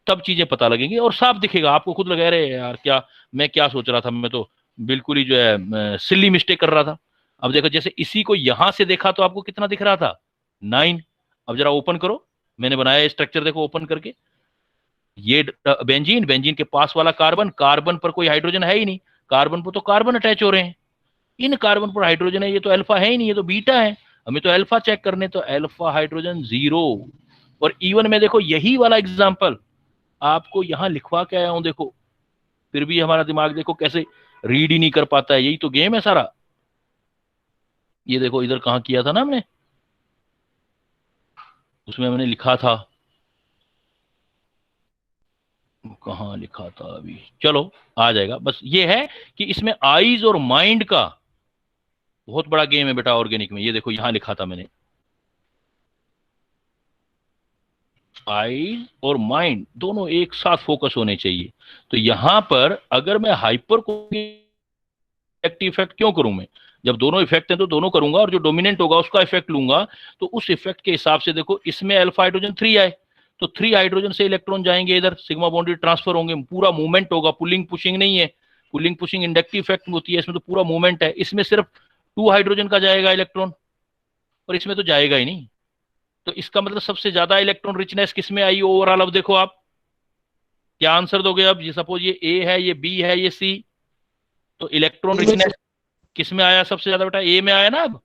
तब चीजें पता लगेंगी और साफ दिखेगा आपको, खुद लगा रहे यार क्या मैं क्या सोच रहा था, मैं तो बिल्कुल ही जो है सिल्ली मिस्टेक कर रहा था। अब देखो जैसे इसी को यहां से देखा तो आपको कितना दिख रहा था, 9। अब जरा ओपन करो, मैंने बनाया स्ट्रक्चर देखो ओपन करके, ये बेंजीन, बेंजीन के पास वाला कार्बन, कार्बन पर कोई हाइड्रोजन है ही नहीं, कार्बन पर तो कार्बन अटैच हो रहे हैं, इन कार्बन पर हाइड्रोजन है, ये तो अल्फा है ही नहीं, ये तो बीटा है, हमें तो अल्फा चेक करने, तो अल्फा हाइड्रोजन 0। और इवन में देखो यही वाला एग्जांपल आपको यहां लिखवा के आया हूं, देखो फिर भी हमारा दिमाग देखो कैसे रीड ही नहीं कर पाता है, यही तो गेम है सारा। ये देखो इधर कहां किया था ना हमने, उसमें हमने लिखा था, कहां लिखा था अभी, चलो आ जाएगा। बस ये है कि इसमें आईज और माइंड का बहुत बड़ा गेम है बेटा ऑर्गेनिक में। ये देखो यहां लिखा था मैंने, आईज और माइंड दोनों एक साथ फोकस होने चाहिए। तो यहां पर अगर मैं हाइपर को इफेक्ट क्यों करूं, मैं जब दोनों इफेक्ट हैं तो दोनों करूंगा, और जो डोमिनेंट होगा उसका इफेक्ट लूंगा, तो उस इफेक्ट के हिसाब से देखो इसमें अल्फा हाइड्रोजन 3 आए, तो 3 हाइड्रोजन से इलेक्ट्रॉन जाएंगे इधर, सिग्मा बॉन्ड ट्रांसफर होंगे, पूरा मूवमेंट होगा, पुलिंग पुशिंग नहीं है, पुलिंग पुशिंग इंडक्टिव इफेक्ट होती है, इसमें तो पूरा मूवमेंट है। इसमें सिर्फ 2 हाइड्रोजन का जाएगा इलेक्ट्रॉन, और इसमें तो जाएगा ही नहीं, तो इसका मतलब सबसे ज्यादा इलेक्ट्रॉन रिचनेस किसमें आई ओवरऑल। अब देखो आप क्या आंसर दोगे, अब ये सपोज ये ए है, ये बी है, ये सी, तो इलेक्ट्रॉन रिचनेस किस में आया सबसे ज्यादा बेटा, ए में आया ना। अब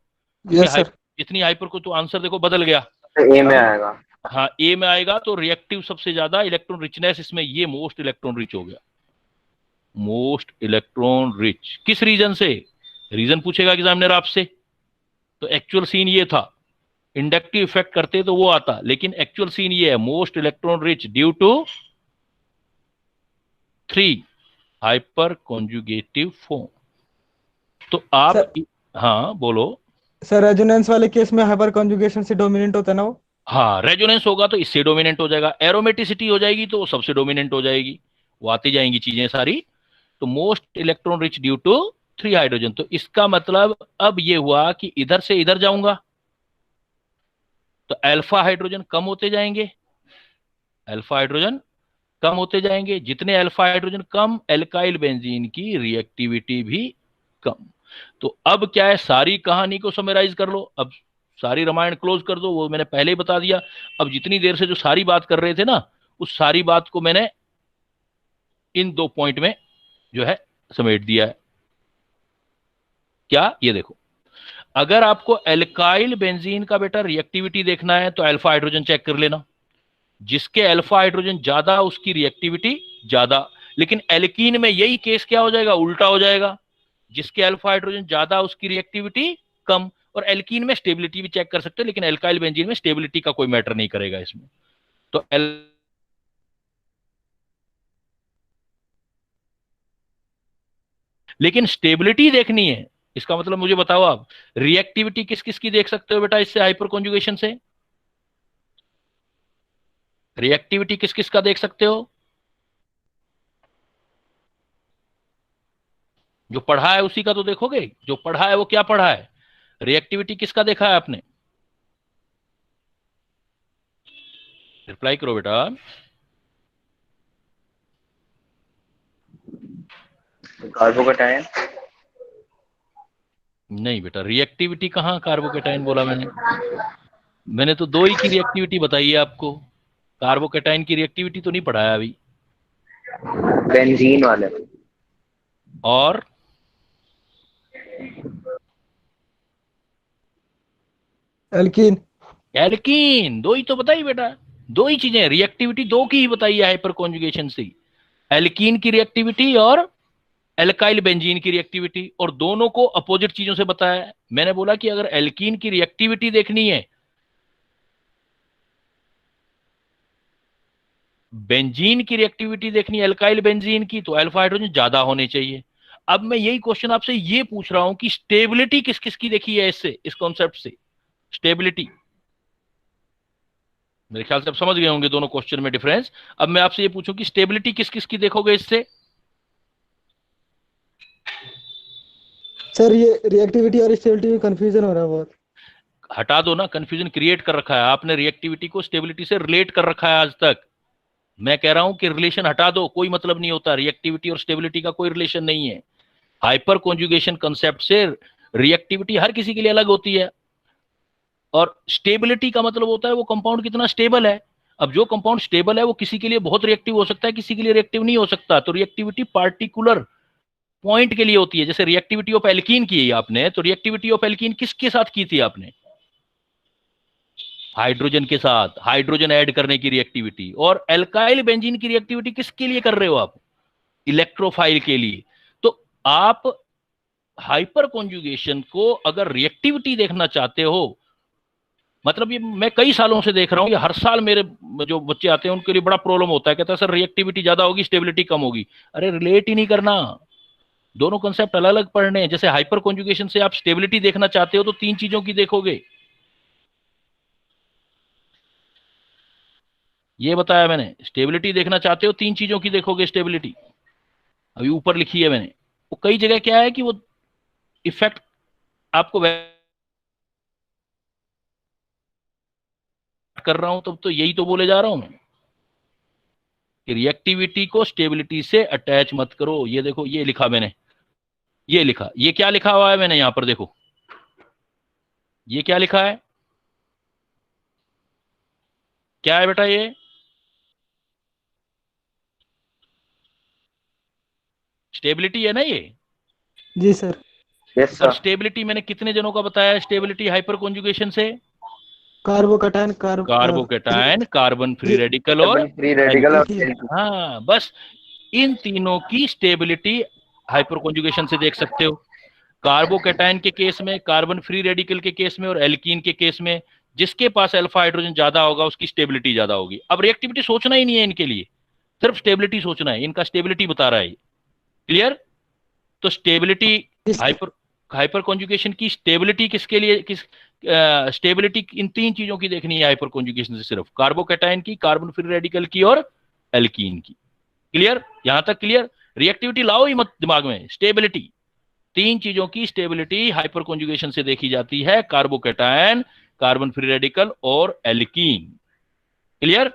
यस सर। जितनी हाइपर को, तो आंसर देखो बदल गया, ए में आएगा। हाँ ए में आएगा, तो रिएक्टिव सबसे ज्यादा इलेक्ट्रॉन रिचनेस इसमें, ये मोस्ट इलेक्ट्रॉन रिच हो गया, मोस्ट इलेक्ट्रॉन रिच। किस रीजन से, रीजन पूछेगा एग्जामिनर आपसे, तो एक्चुअल सीन ये था, इंडक्टिव इफेक्ट करते तो वो आता, लेकिन एक्चुअल सीन ये है, most electron rich due to 3 hyperconjugative form. तो आप सर, हाँ बोलो। सर रेजोनेंस वाले केस में हाइपर कॉन्जुगेशन से डोमिनेंट होता है ना वो? हाँ रेजोनेंस होगा तो इससे डोमिनेंट हो जाएगा, एरोमेटिसिटी हो जाएगी तो सबसे डोमिनेंट हो जाएगी, वो आती जाएंगी चीजें सारी। तो most electron rich due to 3 hydrogen. तो इसका मतलब अब ये हुआ कि इधर से इधर जाऊंगा तो अल्फा हाइड्रोजन कम होते जाएंगे, अल्फा हाइड्रोजन कम होते जाएंगे। जितने अल्फा हाइड्रोजन कम, एल्काइल बेंजीन की रिएक्टिविटी भी कम। तो अब क्या है, सारी कहानी को समराइज कर लो, अब सारी रामायण क्लोज कर दो, वो मैंने पहले ही बता दिया। अब जितनी देर से जो सारी बात कर रहे थे ना, उस सारी बात को मैंने इन 2 पॉइंट में जो है समेट दिया है। क्या, ये देखो, अगर आपको एल्काइल बेंजीन का बेटा रिएक्टिविटी देखना है तो अल्फा हाइड्रोजन चेक कर लेना, जिसके अल्फा हाइड्रोजन ज्यादा उसकी रिएक्टिविटी ज्यादा। लेकिन एल्कीन में यही केस क्या हो जाएगा, उल्टा हो जाएगा, जिसके अल्फा हाइड्रोजन ज्यादा उसकी रिएक्टिविटी कम। और एल्कीन में स्टेबिलिटी भी चेक कर सकते हो, लेकिन एल्काइल बेंजीन में स्टेबिलिटी का कोई मैटर नहीं करेगा इसमें। तो लेकिन स्टेबिलिटी देखनी है, इसका मतलब मुझे बताओ आप, रिएक्टिविटी किस किस की देख सकते हो बेटा इससे, हाइपर कॉन्जुगेशन से रिएक्टिविटी किस किस का देख सकते हो? जो पढ़ा है उसी का तो देखोगे, जो पढ़ा है वो क्या पढ़ा है, रिएक्टिविटी किसका देखा है आपने? रिप्लाई करो बेटा। कार्बोकैटायन। नहीं बेटा, रिएक्टिविटी कहाँ कार्बोकैटायन बोला मैंने? मैंने तो 2 ही की रिएक्टिविटी बताई है आपको, कार्बोकैटायन की रिएक्टिविटी तो नहीं पढ़ाया अभी। बेंजीन वाले। और एल्कीन। एल्कीन, 2 ही तो बताई बेटा, 2 ही चीजें, रिएक्टिविटी 2 की ही बताई है हाइपर कॉन्जुगेशन से, एल्कीन की रिएक्टिविटी और एल्काइल बेंजीन की रिएक्टिविटी, और दोनों को अपोजिट चीजों से बताया है। मैंने बोला कि अगर एल्कीन की रिएक्टिविटी देखनी है, बेंजीन की रिएक्टिविटी देखनी है एल्काइल बेंजीन की, तो अल्फा हाइड्रोजन ज्यादा होने चाहिए। अब मैं यही क्वेश्चन आपसे ये पूछ रहा हूं कि स्टेबिलिटी किस किस की देखी है इससे, इस कॉन्सेप्ट से स्टेबिलिटी। मेरे ख्याल से आप समझ गए होंगे दोनों क्वेश्चन में डिफरेंस। अब मैं आपसे ये पूछूं कि स्टेबिलिटी किस किस की देखोगे इससे? सर ये रिएक्टिविटी और स्टेबिलिटी में कंफ्यूजन हो रहा है बहुत। हटा दो ना, कंफ्यूजन क्रिएट कर रखा है आपने, रिएक्टिविटी को स्टेबिलिटी से रिलेट कर रखा है आज तक। मैं कह रहा हूं कि रिलेशन हटा दो, कोई मतलब नहीं होता, रिएक्टिविटी और स्टेबिलिटी का कोई रिलेशन नहीं है। हाइपर कॉन्जुगेशन कंसेप्ट से रिएक्टिविटी हर किसी के लिए अलग होती है, और स्टेबिलिटी का मतलब होता है वो कंपाउंड कितना स्टेबल है। अब जो कंपाउंड स्टेबल है वो किसी के लिए बहुत रिएक्टिव हो सकता है, किसी के लिए रिएक्टिव नहीं हो सकता। तो रिएक्टिविटी पार्टिकुलर पॉइंट के लिए होती है। जैसे रिएक्टिविटी ऑफ एल्कीन की है आपने, तो रिएक्टिविटी ऑफ एल्कीन किसके साथ की थी आपने? हाइड्रोजन के साथ, हाइड्रोजन ऐड करने की रिएक्टिविटी। और एल्काइल बेंजीन की रिएक्टिविटी किसके लिए कर रहे हो आप? इलेक्ट्रोफाइल के लिए। तो आप हाइपर कॉन्जुगेशन को अगर रिएक्टिविटी देखना चाहते हो, मतलब ये मैं कई सालों से देख रहा हूं, ये हर साल मेरे जो बच्चे आते हैं उनके लिए बड़ा प्रॉब्लम होता है, कहता है सर रिएक्टिविटी ज्यादा होगी स्टेबिलिटी कम होगी। अरे रिलेट ही नहीं करना, दोनों कंसेप्ट अलग अलग पढ़ने हैं। जैसे हाइपर कॉन्जुगेशन से आप स्टेबिलिटी देखना चाहते हो तो 3 चीजों की देखोगे, ये बताया मैंने। स्टेबिलिटी देखना चाहते हो 3 चीजों की देखोगे स्टेबिलिटी, अभी ऊपर लिखी है मैंने। वो कई जगह क्या है कि वो इफेक्ट आपको कर रहा हूं, तो यही तो बोले जा रहा हूं मैं कि रिएक्टिविटी को स्टेबिलिटी से अटैच मत करो। ये देखो, ये लिखा मैंने, ये लिखा, ये क्या लिखा हुआ है मैंने यहां पर देखो, ये क्या लिखा है, क्या है बेटा ये? स्टेबिलिटी है ना ये? जी सर। यस अब सर। स्टेबिलिटी मैंने कितने जनों का बताया? स्टेबिलिटी हाइपर कॉन्जुगेशन से carbocation carbocation, carbon free radical और कार्बन फ्री रेडिकल और एल्कीन। हाँ, बस इन तीनों की स्टेबिलिटी हाइपर कॉन्जुगेशन से देख सकते हो। कार्बोकैटायन के केस में, कार्बन फ्री रेडिकल के केस में और एल्कीन के केस में, जिसके पास अल्फा हाइड्रोजन ज्यादा होगा उसकी स्टेबिलिटी ज्यादा होगी। अब रिएक्टिविटी सोचना ही नहीं है इनके लिए, सिर्फ स्टेबिलिटी सोचना है, इनका स्टेबिलिटी बता रहा है। क्लियर? तो स्टेबिलिटी हाइपर हाइपर कॉन्जुगेशन की स्टेबिलिटी किसके लिए, किस स्टेबिलिटी इन 3 चीजों की देखनी है हाइपर कॉन्जुगेशन से, सिर्फ कार्बोकैटायन की, कार्बन फ्री रेडिकल की और एल्कीन की। क्लियर? यहां तक क्लियर? रिएक्टिविटी लाओ ही मत दिमाग में, स्टेबिलिटी। तीन चीजों की स्टेबिलिटी हाइपर कॉन्जुगेशन से देखी जाती है, कार्बोकैटायन, कार्बन फ्री रेडिकल और एल्कीन। क्लियर?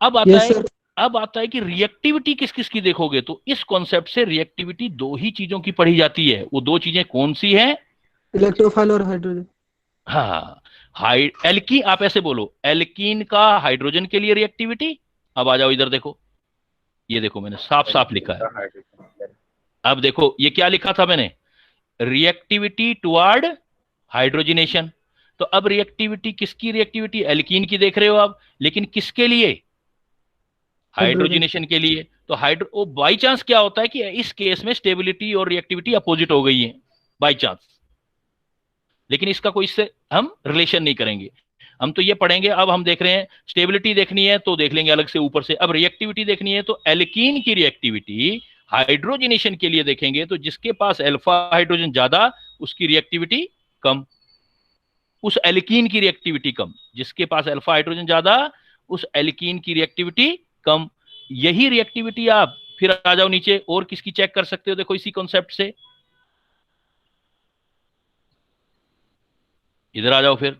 अब आता यस है सर। अब आता है कि रिएक्टिविटी किस किस की देखोगे, तो इस कॉन्सेप्ट से रिएक्टिविटी दो ही चीजों की पढ़ी जाती है। वो दो चीजें कौन सी हैं? इलेक्ट्रोफाइल और हाइड्रोजन। हाँ, एल्कीन, आप ऐसे बोलो, एल्कीन का हाइड्रोजन के लिए रिएक्टिविटी। अब आ जाओ इधर देखो, ये देखो मैंने साफ साफ लिखा है। अब देखो ये क्या लिखा था मैंने, रिएक्टिविटी टुवर्ड हाइड्रोजनेशन। तो अब रिएक्टिविटी किसकी रिएक्टिविटी? एल्कीन की देख रहे हो आप, लेकिन किसके लिए? हाइड्रोजन। हाइड्रोजनेशन के लिए। तो हाइड्रो बाई चांस क्या होता है कि इस केस में स्टेबिलिटी और रिएक्टिविटी अपोजिट हो गई है बाई चांस, लेकिन इसका कोई इससे हम रिलेशन नहीं करेंगे। हम तो ये पढ़ेंगे, अब हम देख रहे हैं स्टेबिलिटी देखनी है तो देख लेंगे अलग से ऊपर से। अब रिएक्टिविटी देखनी है तो एल्कीन की रिएक्टिविटी हाइड्रोजनेशन के लिए देखेंगे, तो जिसके पास अल्फा हाइड्रोजन ज्यादा उसकी रिएक्टिविटी कम, उस एल्कीन की रिएक्टिविटी कम। जिसके पास अल्फा हाइड्रोजन ज्यादा उस एल्कीन की रिएक्टिविटी कम। यही रिएक्टिविटी आप फिर आ जाओ नीचे, और किसकी चेक कर सकते हो? देखो इसी कॉन्सेप्ट से इधर आ जाओ फिर,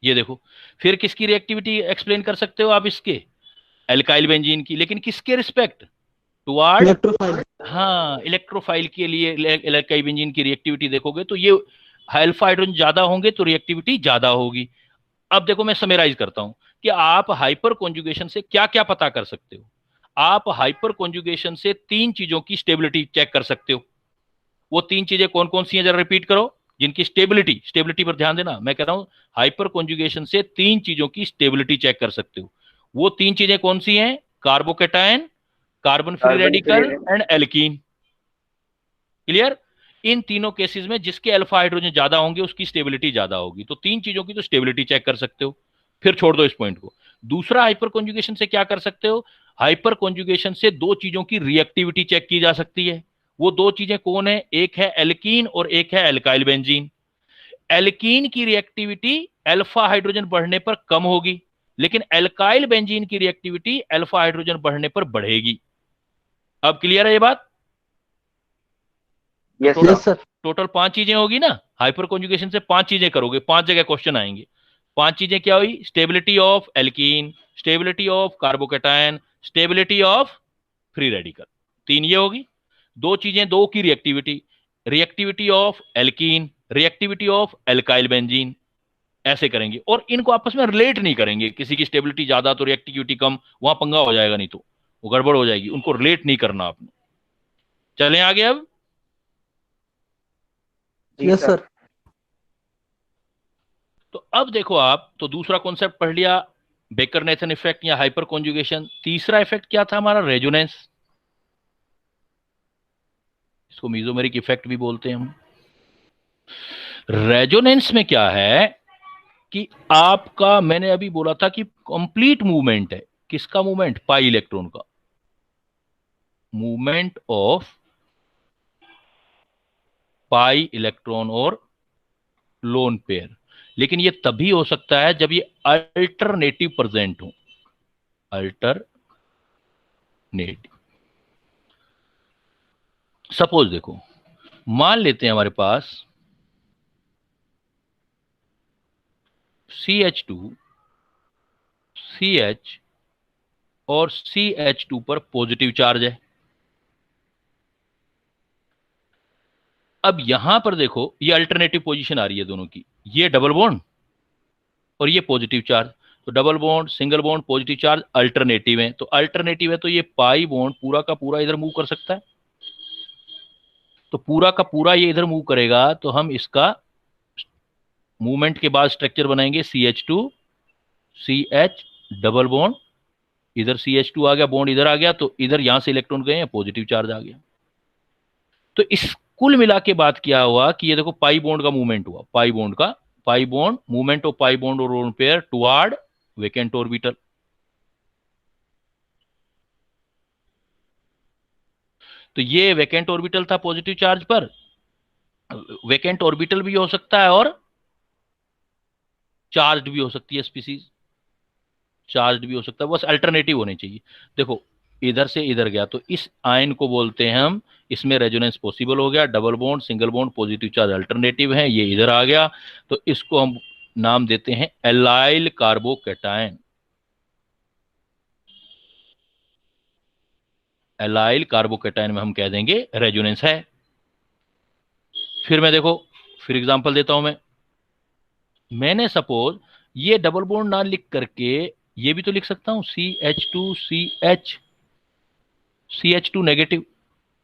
ये देखो फिर किसकी रिएक्टिविटी एक्सप्लेन कर सकते हो आप? इसके एल्काइल बेंजीन की, लेकिन किसके रिस्पेक्ट? Toward, electrophile. हाँ, इलेक्ट्रोफाइल के लिए एल्काइल बेंजीन की रिएक्टिविटी देखोगे तो ये अल्फा हाइड्रोजन ज्यादा होंगे तो रिएक्टिविटी ज्यादा होगी। अब देखो मैं समराइज करता हूं कि आप हाइपर कॉन्जुगेशन से क्या क्या पता कर सकते हो। आप हाइपर कॉन्जुगेशन से तीन चीजों की स्टेबिलिटी चेक कर सकते हो। वो तीन चीजें कौन कौन सी हैं जरा रिपीट करो, जिनकी स्टेबिलिटी पर ध्यान देना। मैं कह रहा हूं हाइपर कॉन्जुगेशन से तीन चीजों की स्टेबिलिटी चेक कर सकते हो। वो तीन चीजें कौन सी हैं? Carbocation, carbon free radical and alkene. Clear? इन तीनों केसेस में जिसके अल्फा हाइड्रोजन ज्यादा होंगे उसकी स्टेबिलिटी ज्यादा होगी। तो तीन चीजों की तो स्टेबिलिटी चेक कर सकते हो, फिर छोड़ दो इस पॉइंट को। दूसरा हाइपर कॉन्जुगेशन से क्या कर सकते हो? हाइपर कॉन्जुगेशन से दो चीजों की रिएक्टिविटी चेक की जा सकती है। वो दो चीजें कौन है? एक है एल्कीन और एक है एल्काइल बेंजीन। एल्कीन की रिएक्टिविटी अल्फा हाइड्रोजन बढ़ने पर कम होगी, लेकिन एल्काइल बेंजीन की रिएक्टिविटी अल्फा हाइड्रोजन बढ़ने पर बढ़ेगी। अब क्लियर है ये बात? Yes total yes sir. Total पांच चीजें होगी ना, हाइपर कॉन्जुगेशन से पांच चीजें करोगे, पांच जगह क्वेश्चन आएंगे। पांच चीजें क्या हुई? Stability of alkene, stability of carbocation, stability of free radical, तीन ये होगी। दो चीजें, दो की reactivity, reactivity of alkene, reactivity of alkyl benzene, ऐसे करेंगे। और इनको आपस में रिलेट नहीं करेंगे, किसी की स्टेबिलिटी ज्यादा तो रिएक्टिविटी कम, वहां पंगा हो जाएगा, नहीं तो वो गड़बड़ हो जाएगी। उनको रिलेट नहीं करना आपने। चलें आगे अब। जी यस सर। सर। तो अब देखो आप, तो दूसरा कॉन्सेप्ट पढ़ लिया, बेकर नेथन इफेक्ट या हाइपर कॉन्जुगेशन। तीसरा इफेक्ट क्या था हमारा? रेजोनेंस। इसको मीजोमेरिक इफेक्ट भी बोलते हैं हम। रेजोनेंस में क्या है कि आपका, मैंने अभी बोला था कि कंप्लीट मूवमेंट है। किसका मूवमेंट? पाई इलेक्ट्रॉन का मूवमेंट ऑफ पाई इलेक्ट्रॉन और लोन पेयर। लेकिन ये तभी हो सकता है जब ये अल्टरनेटिव प्रेजेंट हो। अल्टरनेटिव, सपोज देखो, मान लेते हैं हमारे पास CH2, CH और CH2 पर पॉजिटिव चार्ज है। अब यहां पर देखो, ये अल्टरनेटिव पोजीशन आ रही है दोनों की, ये डबल बॉन्ड और ये पॉजिटिव चार्ज। तो double bond, single bond, positive charge alternative है। तो अल्टरनेटिव है तो ये पाई बॉन्ड पूरा का पूरा इधर मूव कर सकता है। तो पूरा का पूरा ये इधर मूव करेगा, तो हम इसका मूवमेंट के बाद स्ट्रक्चर बनाएंगे CH2 CH डबल बॉन्ड, इधर CH2 आ गया, बॉन्ड इधर आ गया, तो इधर यहां से इलेक्ट्रॉन गए, पॉजिटिव चार्ज आ गया। तो इस कुल मिला के बात क्या हुआ कि ये देखो पाई बॉन्ड का मूवमेंट हुआ, pi bond movement of pi bond और lone pair toward vacant orbital. तो ये वेकेंट ऑर्बिटल था पॉजिटिव चार्ज पर। वेकेंट ऑर्बिटल भी हो सकता है और चार्ज भी हो सकती है, स्पीसीज चार्ज भी हो सकता है, बस अल्टरनेटिव होने चाहिए। देखो इधर से इधर गया, तो इस आयन को बोलते हैं हम, इसमें रेजोनेंस पॉसिबल हो गया, double bond single bond positive charge alternative है, ये इधर आ गया, तो इसको हम नाम देते हैं एलाइल कार्बोकैटायन। एलाइल कार्बोकैटायन में हम कह देंगे रेजोनेंस है। फिर मैं देखो, फिर एग्जांपल देता हूं मैंने सपोज ये डबल बॉन्ड ना लिख करके ये भी तो लिख सकता हूं CH2 नेगेटिव,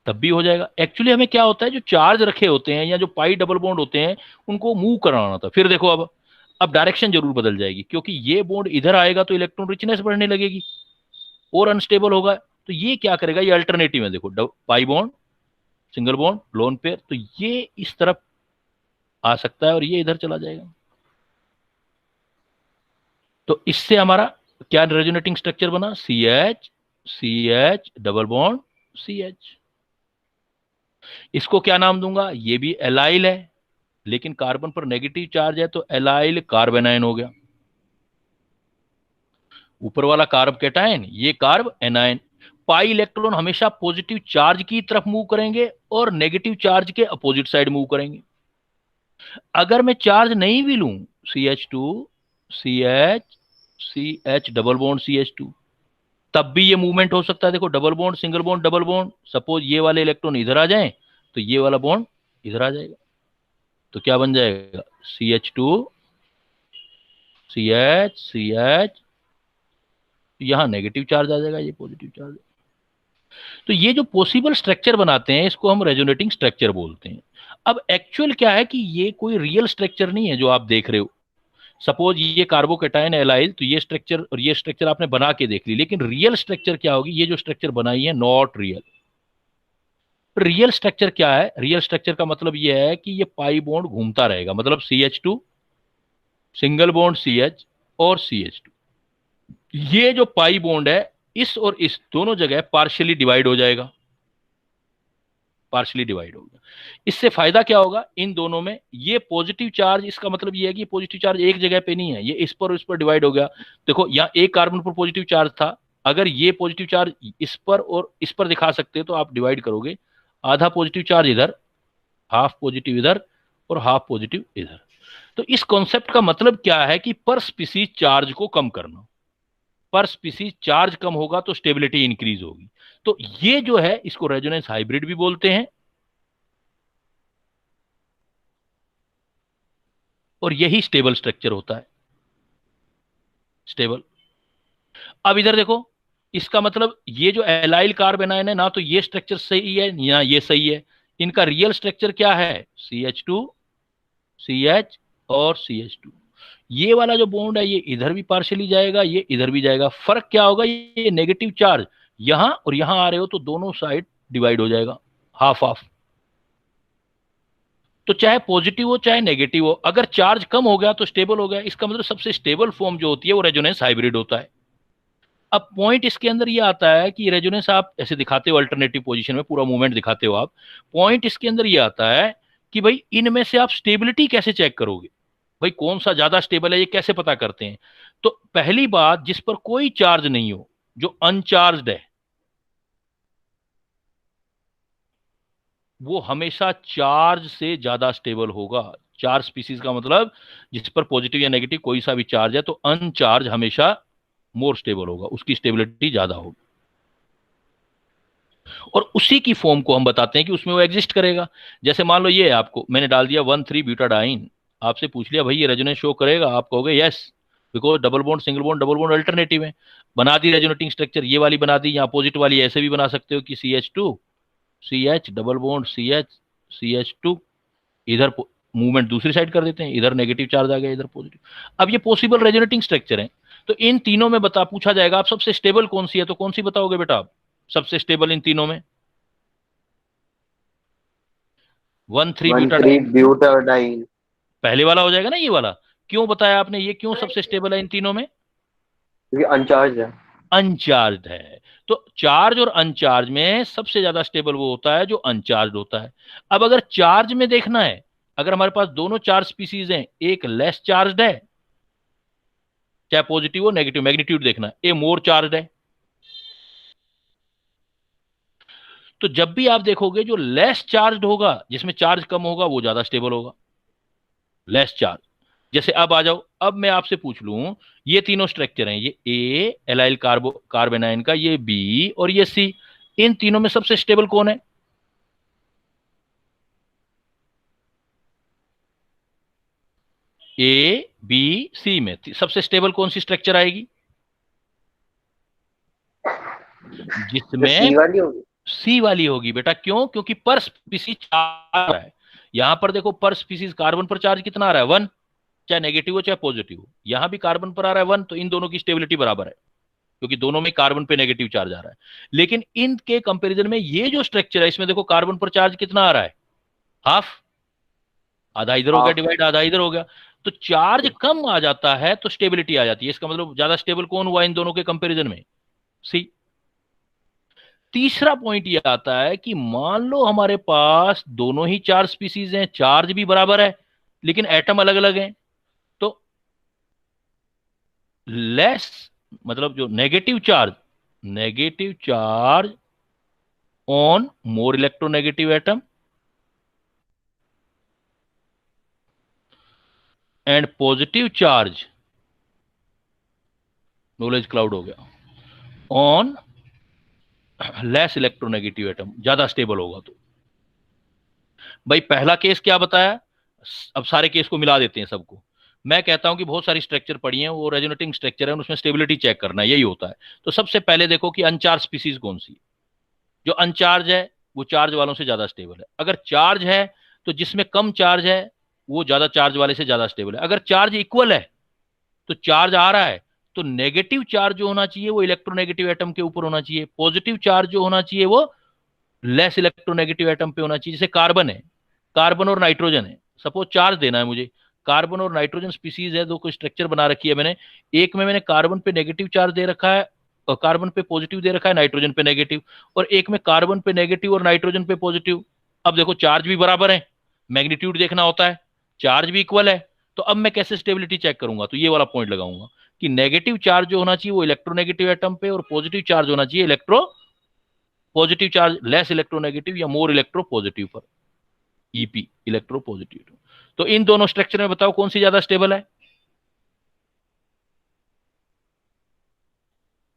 तब भी हो जाएगा। एक्चुअली हमें क्या होता है, जो चार्ज रखे होते हैं या जो पाई डबल बॉन्ड होते हैं उनको मूव कराना था। फिर देखो अब डायरेक्शन जरूर बदल जाएगी, क्योंकि ये बॉन्ड इधर आएगा तो इलेक्ट्रॉन रिचनेस बढ़ने लगेगी और अनस्टेबल होगा। तो ये क्या करेगा, ये अल्टरनेटिव है, देखो pi bond single bond lone pair, तो ये इस तरफ आ सकता है और ये इधर चला जाएगा। तो इससे हमारा क्या रेजोनेटिंग स्ट्रक्चर बना, CH डबल बॉन्ड CH। इसको क्या नाम दूंगा, ये भी एलाइल है, लेकिन कार्बन पर नेगेटिव चार्ज है तो एलाइल कार्बेनाइन हो गया। ऊपर वाला कार्ब कैटायन, ये कार्ब एनायन। पाई इलेक्ट्रॉन हमेशा पॉजिटिव चार्ज की तरफ मूव करेंगे और नेगेटिव चार्ज के अपोजिट साइड मूव करेंगे। अगर मैं चार्ज नहीं भी लूं, CH2 CH double bond CH2, तब भी ये मूवमेंट हो सकता है। देखो double bond single bond double bond, suppose ये वाले इलेक्ट्रॉन इधर आ जाएं तो ये वाला बॉन्ड इधर आ जाएगा, तो क्या बन जाएगा, CH2 CH, यहां नेगेटिव चार्ज आ जाएगा, ये पॉजिटिव चार्ज। तो ये जो पॉसिबल स्ट्रक्चर बनाते हैं इसको हम रेजोनेटिंग स्ट्रक्चर बोलते हैं। अब एक्चुअल क्या है कि ये कोई रियल स्ट्रक्चर नहीं है जो आप देख रहे हो। सपोज ये कार्बोकैटायन एलाइल, तो ये स्ट्रक्चर और ये स्ट्रक्चर आपने बना के देख ली, लेकिन रियल स्ट्रक्चर क्या होगी, ये जो स्ट्रक्चर बनाई है नॉट रियल। रियल स्ट्रक्चर क्या है, रियल स्ट्रक्चर का मतलब ये है कि ये पाई बॉन्ड घूमता रहेगा, मतलब CH2 सिंगल बॉन्ड CH और CH2, ये जो पाई बॉन्ड है इस और इस दोनों जगह पार्शियली डिवाइड हो जाएगा, पार्शियली डिवाइड होगा। इससे फायदा क्या होगा, इन दोनों में ये पॉजिटिव चार्ज, इसका मतलब ये है कि पॉजिटिव चार्ज एक जगह पे नहीं है, ये इस पर और इस पर डिवाइड हो गया। देखो यहाँ एक कार्बन पर पॉजिटिव चार्ज था, अगर ये पॉजिटिव चार्ज इस पर और इस पर दिखा सकते हो तो आप डिवाइड करोगे, आधा पॉजिटिव चार्ज इधर, हाफ पॉजिटिव इधर और हाफ पॉजिटिव इधर। तो इस कॉन्सेप्ट का मतलब क्या है कि पर स्पीसीज चार्ज को कम करना, पर स्पीसीज चार्ज कम होगा तो स्टेबिलिटी इंक्रीज होगी। तो ये जो है इसको रेजोनेंस हाइब्रिड भी बोलते हैं, और यही स्टेबल स्ट्रक्चर होता है, स्टेबल। अब इधर देखो, इसका मतलब ये जो एलाइल कार्बेनाइन है ना, तो ये स्ट्रक्चर सही है या ये सही है, इनका रियल स्ट्रक्चर क्या है, CH2 CH और CH2। ये वाला जो बॉन्ड है ये इधर भी पार्शियली जाएगा, ये इधर भी जाएगा। फर्क क्या होगा, ये नेगेटिव चार्ज यहां और यहां आ रहे हो तो दोनों साइड डिवाइड हो जाएगा, हाफ हाफ। तो चाहे पॉजिटिव हो चाहे नेगेटिव हो, अगर चार्ज कम हो गया तो स्टेबल हो गया। इसका मतलब सबसे स्टेबल फॉर्म जो होती है वो रेजोनेंस हाइब्रिड होता है। अब पॉइंट इसके अंदर ये आता है कि रेजोनेंस आप ऐसे दिखाते हो अल्टरनेटिव पोजीशन में, पूरा मूवमेंट दिखाते हो आप। पॉइंट इसके अंदर ये आता है कि भाई इनमें से आप स्टेबिलिटी कैसे चेक करोगे, भाई कौन सा ज्यादा स्टेबल है ये कैसे पता करते हैं। तो पहली बात, जिस पर कोई चार्ज नहीं हो, जो अनचार्ज्ड है, वो हमेशा चार्ज से ज्यादा स्टेबल होगा। चार्ज स्पीसीज का मतलब जिस पर पॉजिटिव या नेगेटिव कोई सा भी चार्ज है, तो अनचार्ज हमेशा मोर स्टेबल होगा, उसकी स्टेबिलिटी ज्यादा होगी। और उसी की फॉर्म को हम बताते हैं कि उसमें वो एग्जिस्ट करेगा। जैसे मान लो ये है, आपको मैंने डाल दिया 1,3 ब्यूटाडाइन, आपसे पूछ लिया भाई ये रेजोनेंस शो करेगा, आप कहोगे yes, because double bond single bond double bond alternative है। बना दी रेजोनेटिंग स्ट्रक्चर, ये वाली बना दी, या अपोजिट वाली ऐसे भी बना सकते हो कि CH2 CH double bond CH CH2, इधर मूवमेंट दूसरी साइड कर देते हैं, इधर नेगेटिव चार्ज आ गया, इधर पॉजिटिव। अब ये पॉसिबल रेजोनेटिंग स्ट्रक्चर है। तो इन तीनों में पूछा जाएगा आप सबसे स्टेबल कौन सी है, तो कौन सी बताओगे बेटा आप सबसे स्टेबल इन तीनों में? 1,3 ब्यूटाडाइन पहले वाला हो जाएगा ना, ये वाला। क्यों बताया आपने, ये क्यों सबसे स्टेबल है इन तीनों में? क्योंकि अनचार्ज है। अनचार्ज है। तो चार्ज और अनचार्ज में सबसे ज्यादा स्टेबल वो होता है जो अनचार्ज होता है। अब अगर चार्ज में देखना है, अगर हमारे पास दोनों चार्ज स्पीसीज हैं, एक लेस चार्ज है, चाहे पॉजिटिव हो नेगेटिव, मैग्नीट्यूड देखना है, ए मोर चार्ज है, तो जब भी आप देखोगे जो लेस चार्ज होगा, जिसमें चार्ज कम होगा, वो ज्यादा स्टेबल होगा, लेस चार्ज। जैसे अब आ जाओ, अब मैं आपसे पूछ लूं, ये तीनों स्ट्रक्चर हैं, ये ए एलाइल कार्बेनाइन का, ये बी और ये सी, इन तीनों में सबसे स्टेबल कौन है? ए बी सी में सबसे स्टेबल कौन सी स्ट्रक्चर आएगी? जो जिसमें सी वाली होगी। सी वाली होगी बेटा। क्यों? क्योंकि पर स्पीसीज चार्ज है। यहां पर देखो, पर स्पीसीज कार्बन पर चार्ज कितना आ रहा है? 1, चाहे नेगेटिव हो चाहे पॉजिटिव हो। यहां भी कार्बन पर आ रहा है 1, तो इन दोनों की स्टेबिलिटी बराबर है, क्योंकि दोनों में कार्बन पे नेगेटिव चार्ज आ रहा है। लेकिन इनके कंपैरिजन में ये जो स्ट्रक्चर है, इसमें देखो कार्बन पर चार्ज कितना आ रहा है? हाफ, आधा इधर हो गया डिवाइड, आधा इधर हो गया। तो चार्ज कम आ जाता है तो स्टेबिलिटी आ जाती है। इसका मतलब ज्यादा स्टेबल कौन हुआ इन दोनों के कंपैरिजन में? सी। तीसरा पॉइंट ये आता है कि मान लो हमारे पास दोनों ही चार स्पीसीज हैं, चार्ज भी बराबर है, लेकिन एटम अलग अलग हैं, तो लेस, मतलब जो negative charge on more electronegative atom and positive charge, knowledge cloud हो गया, ऑन लेस इलेक्ट्रोनेगेटिव एटम, ज्यादा स्टेबल होगा। तो भाई पहला केस क्या बताया? अब सारे केस को मिला देते हैं सबको। मैं कहता हूं कि बहुत सारी स्ट्रक्चर पड़ी हैं, वो रेजोनेटिंग स्ट्रक्चर है, उसमें स्टेबिलिटी चेक करना है, यही होता है। तो सबसे पहले देखो कि अनचार्ज स्पीसीज कौन सी। जो अनचार्ज है वो चार्ज वालों से ज्यादा स्टेबल है। अगर चार्ज है तो जिसमें कम चार्ज है वो ज्यादा चार्ज वाले से ज्यादा स्टेबल है। अगर चार्ज इक्वल है तो चार्ज आ रहा है तो नेगेटिव चार्ज जो होना चाहिए वो इलेक्ट्रोनेगेटिव एटम के ऊपर होना चाहिए, पॉजिटिव चार्ज जो होना चाहिए वो लेस इलेक्ट्रोनेगेटिव एटम पे होना चाहिए। जैसे कार्बन है, कार्बन और नाइट्रोजन है, सपोज चार्ज देना है मुझे, कार्बन और नाइट्रोजन स्पीसीज है, दो को स्ट्रक्चर बना रखी है मैंने। एक में मैंने कार्बन पे नेगेटिव चार्ज दे रखा है और कार्बन पे पॉजिटिव दे रखा है, नाइट्रोजन पे नेगेटिव, और एक में कार्बन पे नेगेटिव और नाइट्रोजन पे पॉजिटिव। अब देखो चार्ज भी बराबर है, मैग्नीट्यूड देखना होता है, चार्ज भी इक्वल है, तो अब मैं कैसे स्टेबिलिटी चेक करूंगा? तो ये वाला पॉइंट लगाऊंगा कि नेगेटिव चार्ज जो होना चाहिए वो इलेक्ट्रोनेगेटिव एटम पे, और पॉजिटिव चार्ज होना चाहिए पॉजिटिव चार्ज लेस इलेक्ट्रोनेगेटिव या मोर इलेक्ट्रो पॉजिटिव पर, ईपी, इलेक्ट्रो पॉजिटिव। तो इन दोनों स्ट्रक्चर में बताओ कौन सी ज्यादा स्टेबल है?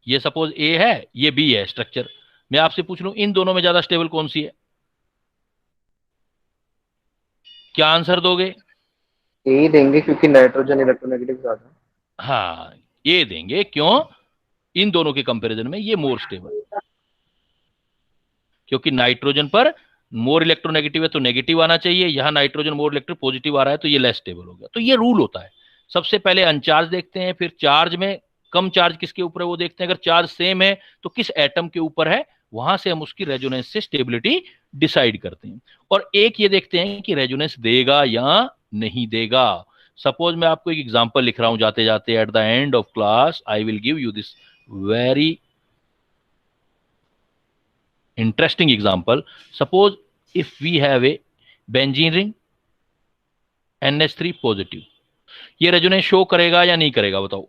ये सपोज ए है, ये बी है स्ट्रक्चर, मैं आपसे पूछ लूं इन दोनों में ज्यादा स्टेबल कौन सी है? क्या आंसर दोगे? यही देंगे क्योंकि नाइट्रोजन इलेक्ट्रोनेगेटिव ज्यादा है। हाँ, ये देंगे। क्यों? इन दोनों के कंपैरिजन में ये मोर स्टेबल, क्योंकि नाइट्रोजन पर मोर इलेक्ट्रोनेगेटिव है तो नेगेटिव आना चाहिए, यहां नाइट्रोजन मोर इलेक्ट्रो पॉजिटिव आ रहा है तो ये लेस स्टेबल हो गया। तो ये रूल होता है। सबसे पहले अनचार्ज देखते हैं, फिर चार्ज में कम चार्ज किसके ऊपर है वो देखते हैं, अगर चार्ज सेम है तो किस एटम के ऊपर है, वहां से हम उसकी रेजोनेंस से स्टेबिलिटी डिसाइड करते हैं। और एक ये देखते हैं कि रेजोनेंस देगा या नहीं देगा। सपोज मैं आपको एक एग्जांपल लिख रहा हूं जाते जाते, at the end of class I will give you this very interesting example. Suppose if we have a benzene ring NH3 positive, ये रेजोनेंस शो करेगा या नहीं करेगा बताओ?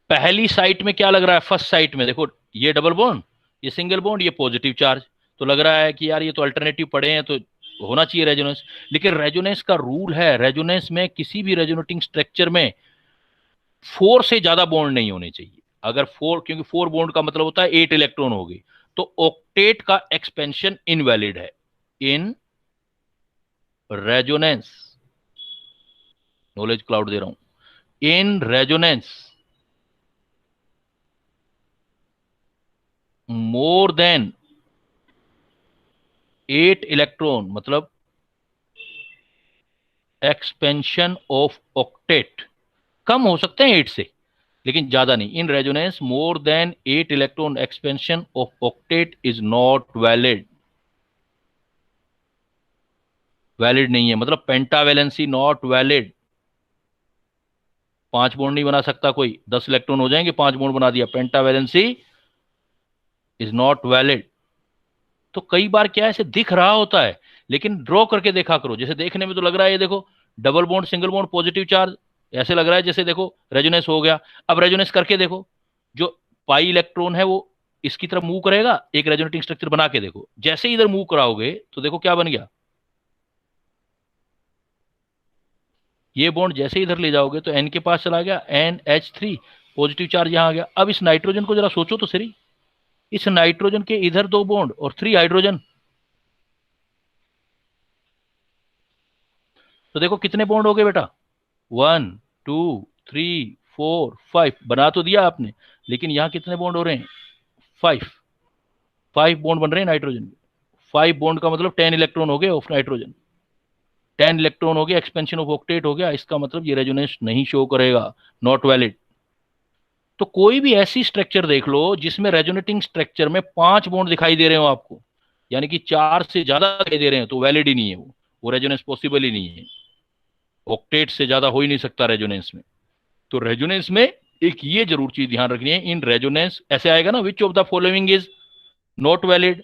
पहली साइट में क्या लग रहा है? फर्स्ट साइट में देखो, ये डबल बॉन्ड, ये सिंगल बॉन्ड, ये पॉजिटिव चार्ज, तो लग रहा है कि यार ये तो अल्टरनेटिव पड़े हैं तो होना चाहिए रेजोनेंस। लेकिन रेजोनेंस का रूल है, रेजोनेंस में किसी भी रेजोनेटिंग स्ट्रक्चर में 4 से ज्यादा बॉन्ड नहीं होने चाहिए। अगर 4, क्योंकि 4 बॉन्ड का मतलब होता है 8 इलेक्ट्रॉन हो गई, तो ऑक्टेट का एक्सपेंशन इनवैलिड है इन रेजोनेंस। नॉलेज क्लाउड दे रहा हूं। In resonance more than 8 electron, मतलब एक्सपेंशन ऑफ ऑक्टेट कम हो सकते हैं 8 से, लेकिन ज्यादा नहीं। In resonance more than 8 electron expansion of octet is not valid, valid नहीं है, मतलब पेंटावैलेंसी नॉट वैलिड। 5 बॉन्ड नहीं बना सकता कोई, 10 इलेक्ट्रॉन हो जाएंगे, 5 बॉन्ड बना दिया, पेंटावैलेंसी इज नॉट वैलिड। तो कई बार क्या ऐसे दिख रहा होता है लेकिन ड्रॉ करके देखा करो। जैसे देखने में तो लग रहा है ये देखो double bond single bond positive charge, ऐसे लग रहा है जैसे देखो रेजोनेंस हो गया। अब रेजोनेंस करके देखो, जो पाई इलेक्ट्रॉन है वो इसकी तरफ मूव करेगा, एक रेजोनेटिंग स्ट्रक्चर बना के देखो। जैसे ही इधर मूव कराओगे तो देखो क्या बन गया, ये बॉन्ड जैसे इधर ले जाओगे तो N के पास चला गया, NH3 पॉजिटिव चार्ज यहां आ गया। अब इस नाइट्रोजन को जरा सोचो तो सही, इस नाइट्रोजन के इधर 2 बॉन्ड और 3 हाइड्रोजन, तो देखो कितने बॉन्ड हो गए बेटा, 1 2 3 4 5 बना तो दिया आपने, लेकिन यहां कितने बॉन्ड हो रहे हैं, 5 बॉन्ड बन रहे हैं नाइट्रोजन के। 5 बॉन्ड का मतलब 10 इलेक्ट्रॉन हो गए ऑफ नाइट्रोजन, 10 इलेक्ट्रॉन हो गया, एक्सपेंशन ऑफ ऑक्टेट हो गया। इसका मतलब ये रेजोनेंस नहीं शो करेगा, नॉट वैलिड। तो कोई भी ऐसी स्ट्रक्चर देख लो जिसमें रेजोनेटिंग स्ट्रक्चर में 5 बॉन्ड दिखाई दे रहे हो आपको, यानी कि 4 से ज्यादा दिखाई दे रहे हैं, तो वैलिड ही नहीं है वो रेजोनेंस पॉसिबल ही नहीं है। ऑक्टेट से ज्यादा हो ही नहीं सकता रेजोनेंस में। तो रेजोनेंस में एक ये जरूर चीज ध्यान रखनी है, इन रेजोनेंस ऐसे आएगा ना, which of the following is not valid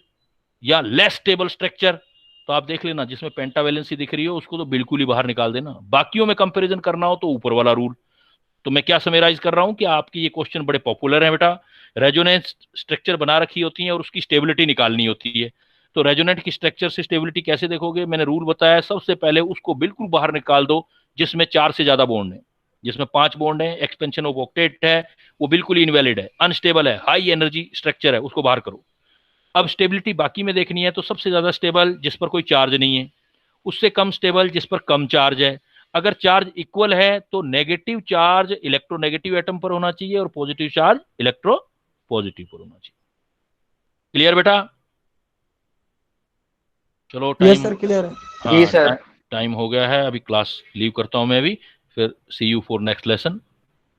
या लेस स्टेबल स्ट्रक्चर, तो आप देख लेना जिसमें पेंटावैलेंसी दिख रही हो उसको तो बिल्कुल ही बाहर निकाल देना। बाकियों में कंपैरिजन करना हो तो ऊपर वाला रूल। तो मैं क्या समराइज कर रहा हूं कि आपकी ये क्वेश्चन बड़े पॉपुलर है बेटा, रेजोनेंस स्ट्रक्चर बना रखी होती है और उसकी स्टेबिलिटी निकालनी होती है। तो रेजोनेंट की स्ट्रक्चर से स्टेबिलिटी कैसे देखोगे, मैंने रूल बताया, सबसे पहले उसको बिल्कुल बाहर निकाल दो जिसमें 4 से ज्यादा बॉन्ड है, जिसमें 5 बॉन्ड है, एक्सपेंशन ऑफ ऑक्टेट है, वो बिल्कुल इनवैलिड है, अनस्टेबल है, हाई एनर्जी स्ट्रक्चर है, उसको बाहर करो। अब स्टेबिलिटी बाकी में देखनी है तो सबसे ज्यादा स्टेबल जिस पर कोई चार्ज नहीं है, उससे कम स्टेबल जिस पर कम चार्ज है। अगर चार्ज इक्वल है तो नेगेटिव चार्ज इलेक्ट्रोनेगेटिव एटम पर होना चाहिए और पॉजिटिव चार्ज इलेक्ट्रो पॉजिटिव पर होना चाहिए। क्लियर बेटा? चलो यस टाइम, सर क्लियर है। जी हाँ सर। टाइम हो गया है, अभी क्लास लीव करता हूं मैं अभी, फिर सी यू फॉर नेक्स्ट लेसन।